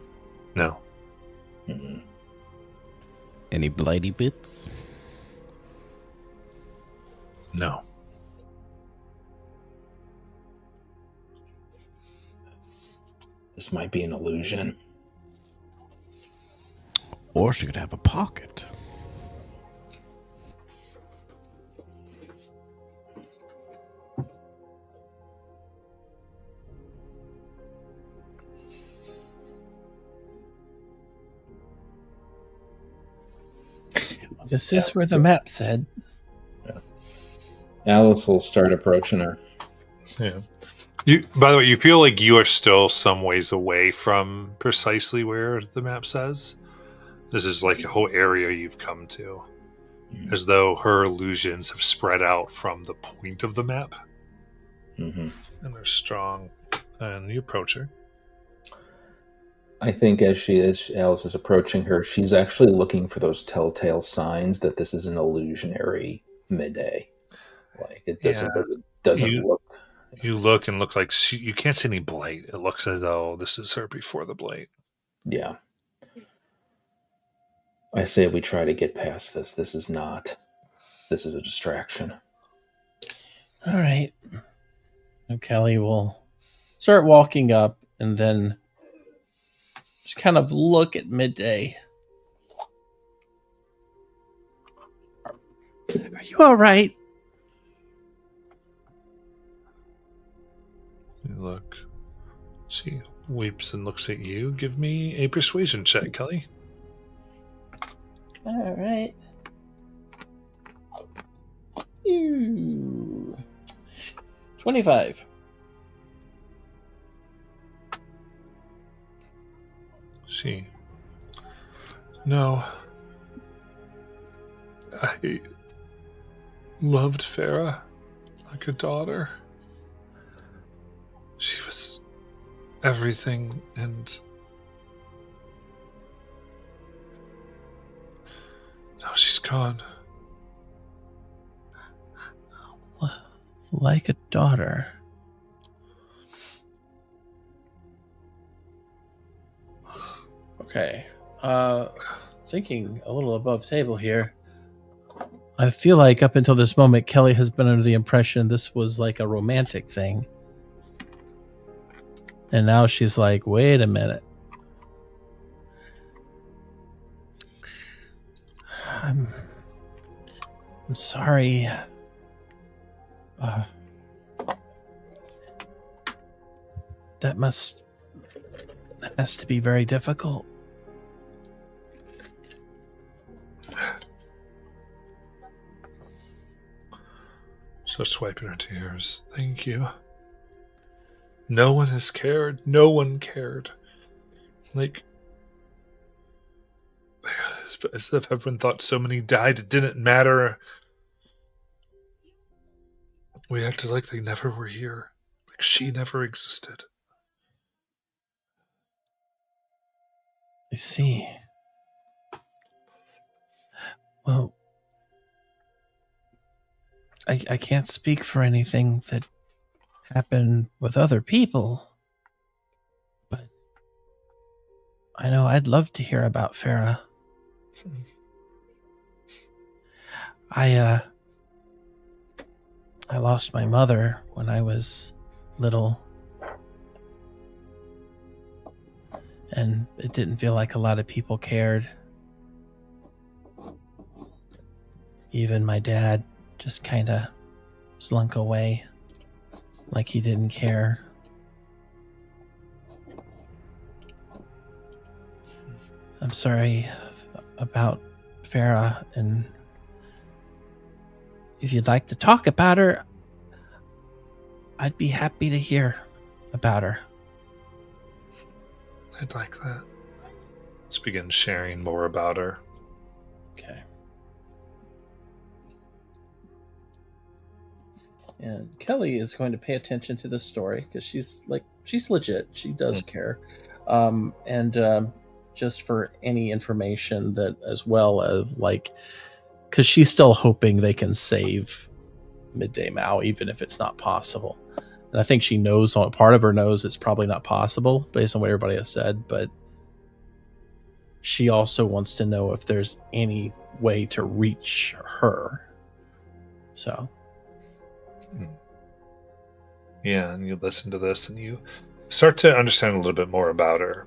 No. Mm-mm. Any blighty bits? No. This might be an illusion. Or she could have a pocket. This is where the map said. Alice will start approaching her. Yeah. By the way, you feel like you are still some ways away from precisely where the map says. This is like a whole area you've come to. As though her illusions have spread out from the point of the map. Mm-hmm. And they're strong. And you approach her. I think as Alice is approaching her, she's actually looking for those telltale signs that this is an illusionary midday. Like it doesn't look. You look and look like you can't see any blight. It looks as though this is her before the blight. Yeah. I say we try to get past this. This is a distraction. All right. And Kelly will start walking up and then just kind of look at Midday. Are you all right? You look. She weeps and looks at you. Give me a persuasion check, Kelly. All right. Ew. 25. No. I loved Farah like a daughter. She was everything, and now she's gone. Like a daughter. Okay. Thinking a little above table here. I feel like up until this moment, Kelly has been under the impression this was like a romantic thing. And now she's like, wait a minute. I'm sorry. That has to be very difficult. Starts wiping her tears. Thank you. No one has cared. No one cared. Like, as if everyone thought so many died, it didn't matter. We acted like they never were here. Like she never existed. I see. Well, I can't speak for anything that happened with other people, but I know I'd love to hear about Farah. I lost my mother when I was little, and it didn't feel like a lot of people cared. Even my dad just kind of slunk away like he didn't care. I'm sorry about Farah, and if you'd like to talk about her, I'd be happy to hear about her. I'd like that. Let's begin sharing more about her. Okay. And Kelly is going to pay attention to this story because she's legit. She does care. And just for any information that, as well as because she's still hoping they can save Midday Mowl, even if it's not possible. And I think she knows, part of her knows it's probably not possible based on what everybody has said, but she also wants to know if there's any way to reach her. So. Yeah, and you listen to this and you start to understand a little bit more about her,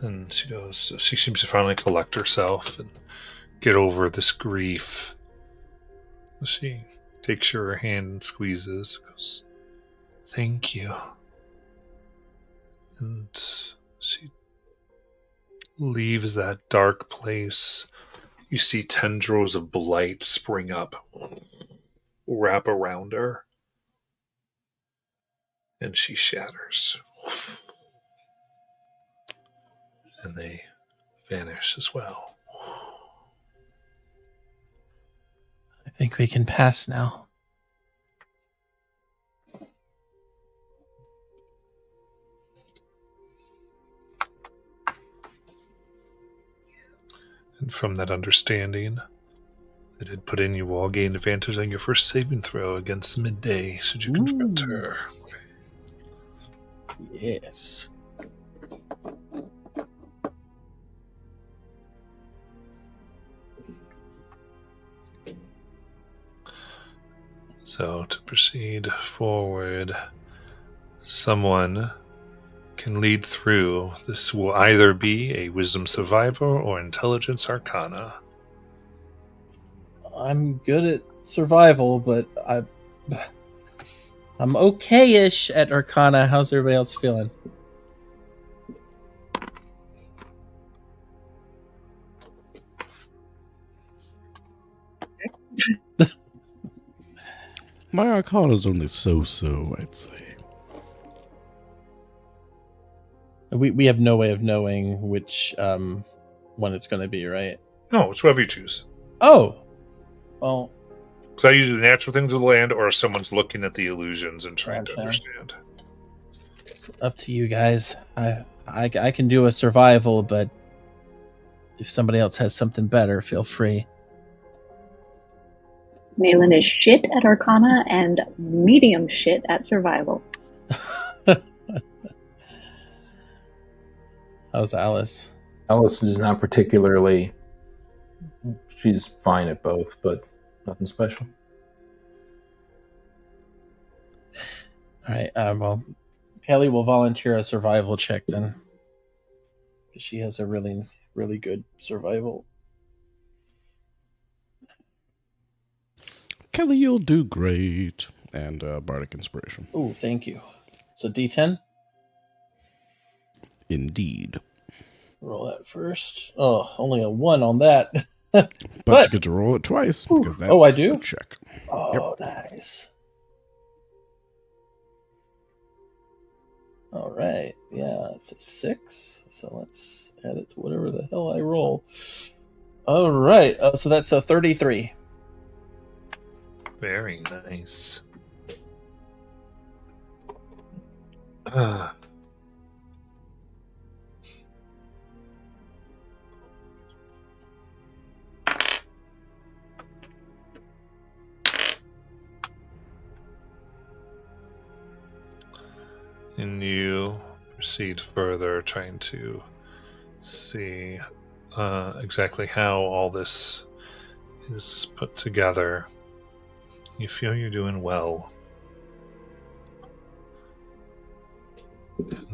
and she goes, she seems to finally collect herself and get over this grief. She takes your hand and squeezes, goes, "Thank you." And she leaves that dark place. You see tendrils of blight spring up, wrap around her, and she shatters. And they vanish as well. I think we can pass now. And from that understanding, it had put in you all gain advantage on your first saving throw against Midday, should you confront her. Yes. So to proceed forward, someone can lead through. This will either be a Wisdom Survivor or Intelligence Arcana. I'm good at survival, but I'm okay-ish at Arcana. How's everybody else feeling? My Arcana is only so, I'd say. We have no way of knowing which one it's going to be, right? No, it's whoever you choose. Oh, well. So I usually natural things of the land, or someone's looking at the illusions and trying to understand. Up to you guys. I can do a survival, but if somebody else has something better, feel free. Malin is shit at Arcana and medium shit at survival. How's Alice? Alice is not particularly. She's fine at both, but nothing special. All right. Well, Kelly will volunteer a survival check then. She has a really, really good survival. Kelly, you'll do great. And Bardic Inspiration. Oh, thank you. So D10? Indeed. Roll that first. Oh, only a 1 on that. But you get to roll it twice because that's I do? a check. Oh, nice. All right. Yeah, it's a 6. So let's add it to whatever the hell I roll. All right. So that's a 33. Very nice. And you proceed further, trying to see exactly how all this is put together. You feel you're doing well.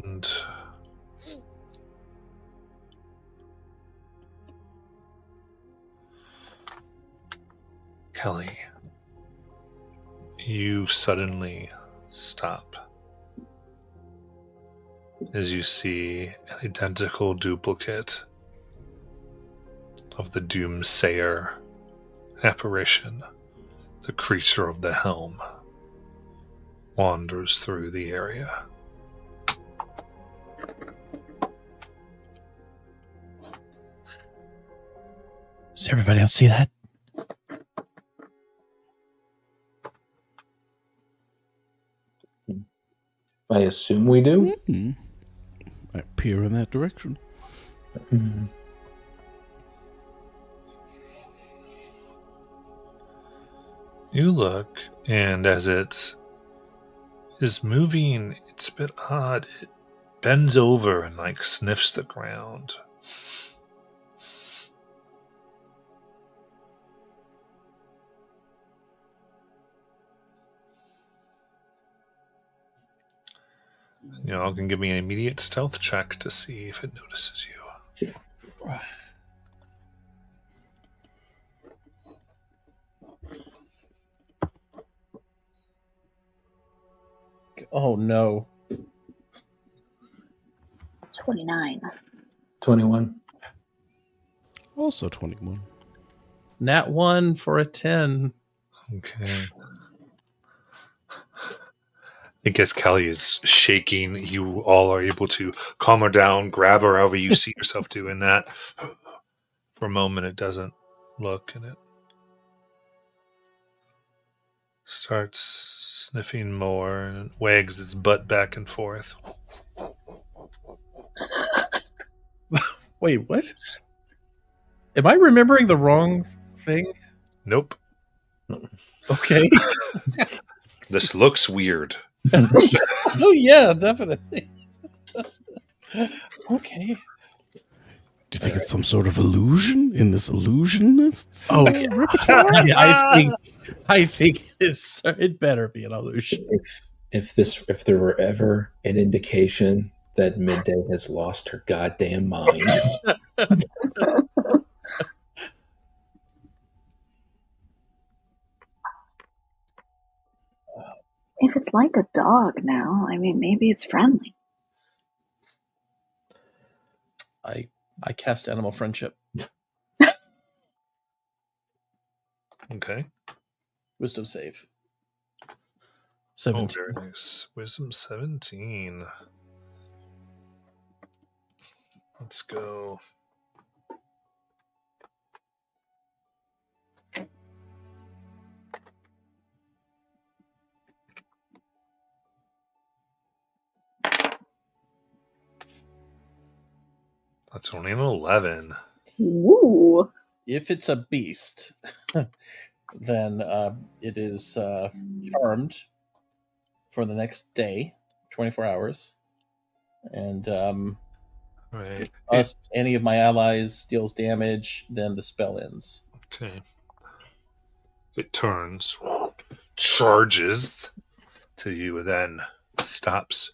And Kelly, you suddenly stop as you see an identical duplicate of the Doomsayer apparition, the creature of the helm, wanders through the area. Does everybody else see that? I assume we do. I peer in that direction. Mhm. You look, and as it is moving, it's a bit odd. It bends over and like sniffs the ground. You all can give me an immediate stealth check to see if it notices you. Oh no. 29. 21. Also 21. Nat 1 for a 10. Okay. I guess Callie is shaking. You all are able to calm her down, grab her however you see yourself doing that. For a moment, it doesn't look, and it starts sniffing more, and it wags its butt back and forth. Wait, what? Am I remembering the wrong thing? Nope. Okay. This looks weird. Oh yeah, definitely. Okay. Do you think it's some sort of illusion in this illusionist's repertoire? Yeah, I think it's it better be an illusion. If there were ever an indication that Midday has lost her goddamn mind, If it's like a dog now, I mean, maybe it's friendly. I cast animal friendship. Okay. Wisdom save. Oh, 17. very nice. Wisdom 17. Let's go. That's only an 11. Ooh. If it's a beast, then it is charmed for the next day, 24 hours. And Right. us, any of my allies deals damage, then the spell ends. Okay. It turns, charges to you, and then stops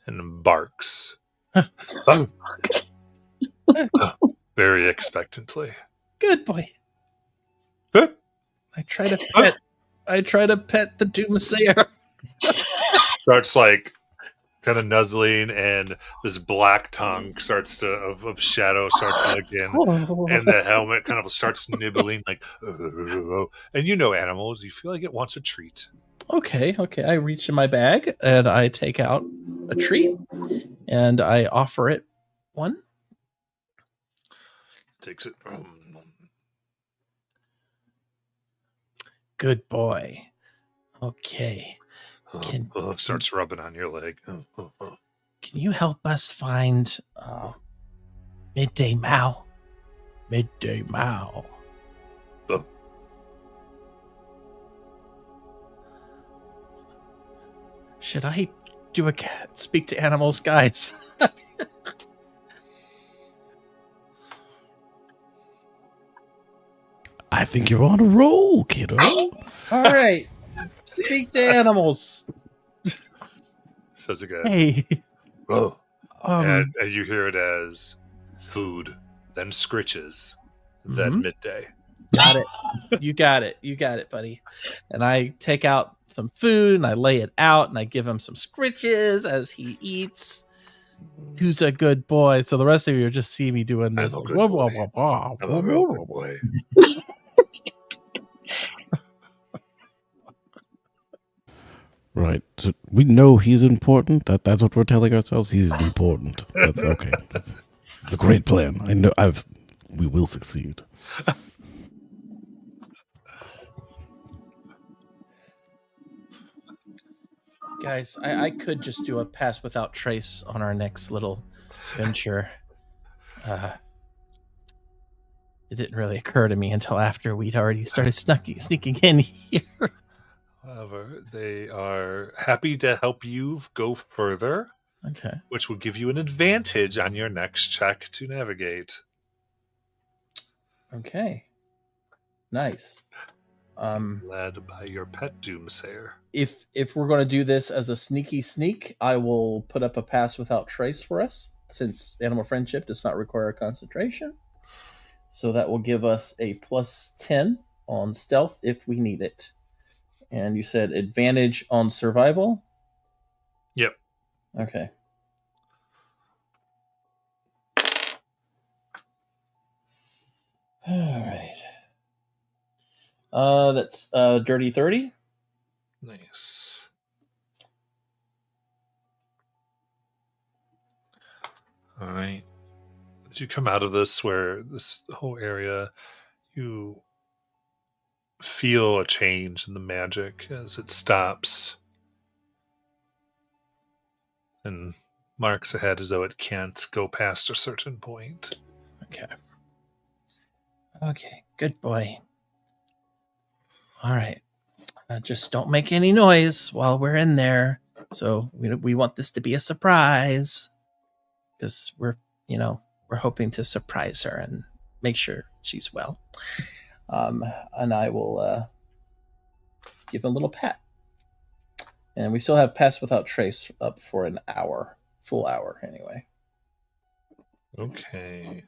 and barks. Very expectantly. Good boy. Huh? I try to pet the doomsayer. Starts like kind of nuzzling, and this black tongue starts to of shadow starts to look in, and the helmet kind of starts nibbling like, and you know animals, you feel like it wants a treat. Okay. I reach in my bag and I take out a treat and I offer it one. Takes it. Good boy. Okay. Starts rubbing on your leg. Can you help us find Midday Mowl? Midday Mowl. Oh. Should I do a speak to animals, guys? I think you're on a roll, kiddo. All right. Speak to animals. Says again. Hey. Oh. And you hear it as food, then scritches, then midday. Got it. You got it, buddy. And I take out some food and I lay it out and I give him some scritches as he eats. Who's a good boy? So the rest of you just see me doing this. I'm a Like, good wah, boy. wah, wah, wah, I'm a wah, real wah, good wah. boy. Right. So we know he's important. That's what we're telling ourselves. He's important. That's okay. It's a great plan. I know. I've we will succeed. Guys, I could just do a pass without trace on our next little venture. It didn't really occur to me until after we'd already started sneaking in here. However, they are happy to help you go further, Okay. which will give you an advantage on your next check to navigate. Okay. Nice. Led by your pet Doomsayer. If we're going to do this as a sneaky sneak, I will put up a pass without trace for us, since animal friendship does not require concentration. So that will give us a +10 on stealth if we need it. And you said advantage on survival? Yep. Okay. All right. That's dirty 30. Nice. All right. As you come out of this whole area, you feel a change in the magic as it stops and marks ahead as though it can't go past a certain point. Okay. Okay, good boy. All right. Just don't make any noise while we're in there. So we want this to be a surprise, because we're hoping to surprise her and make sure she's well. And I will give him a little pat. And we still have pass without trace up for an hour, full hour anyway. Okay.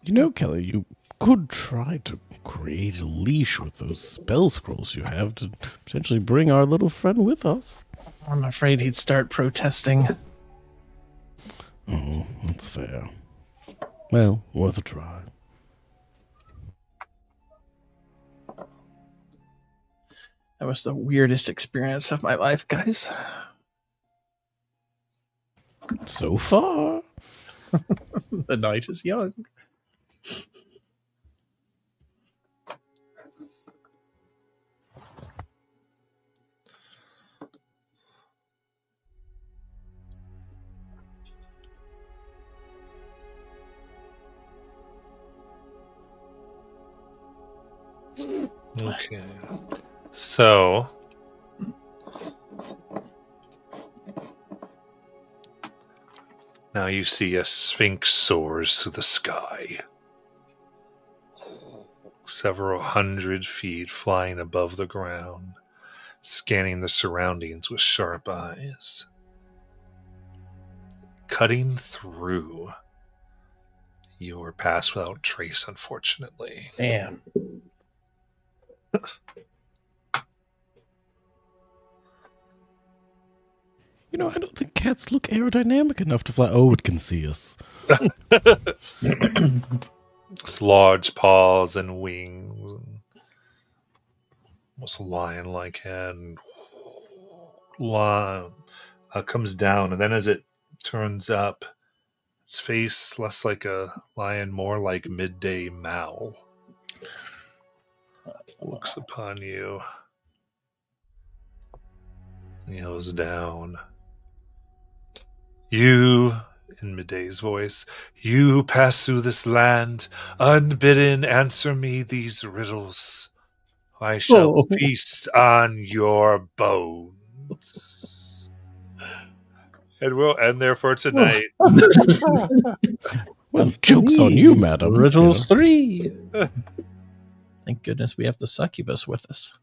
You know, Kelly, you could try to create a leash with those spell scrolls you have to potentially bring our little friend with us. I'm afraid he'd start protesting. Oh, that's fair. Well, worth a try. That was the weirdest experience of my life, guys. So far. The night is young. Okay. So now you see a sphinx soars through the sky. Several hundred feet flying above the ground, scanning the surroundings with sharp eyes. Cutting through your pass without trace, unfortunately. Damn. You know, I don't think cats look aerodynamic enough to fly. Oh, it can see us. Its large paws and wings, and almost a lion-like head, and comes down, and then as it turns up, its face less like a lion, more like midday Mowl. Looks upon you. Kneels down. You, in Midday's voice, you pass through this land, unbidden, answer me these riddles. I shall feast on your bones. And we'll end there for tonight. Well, joke's on you, madam. Riddles 3. Thank goodness we have the succubus with us.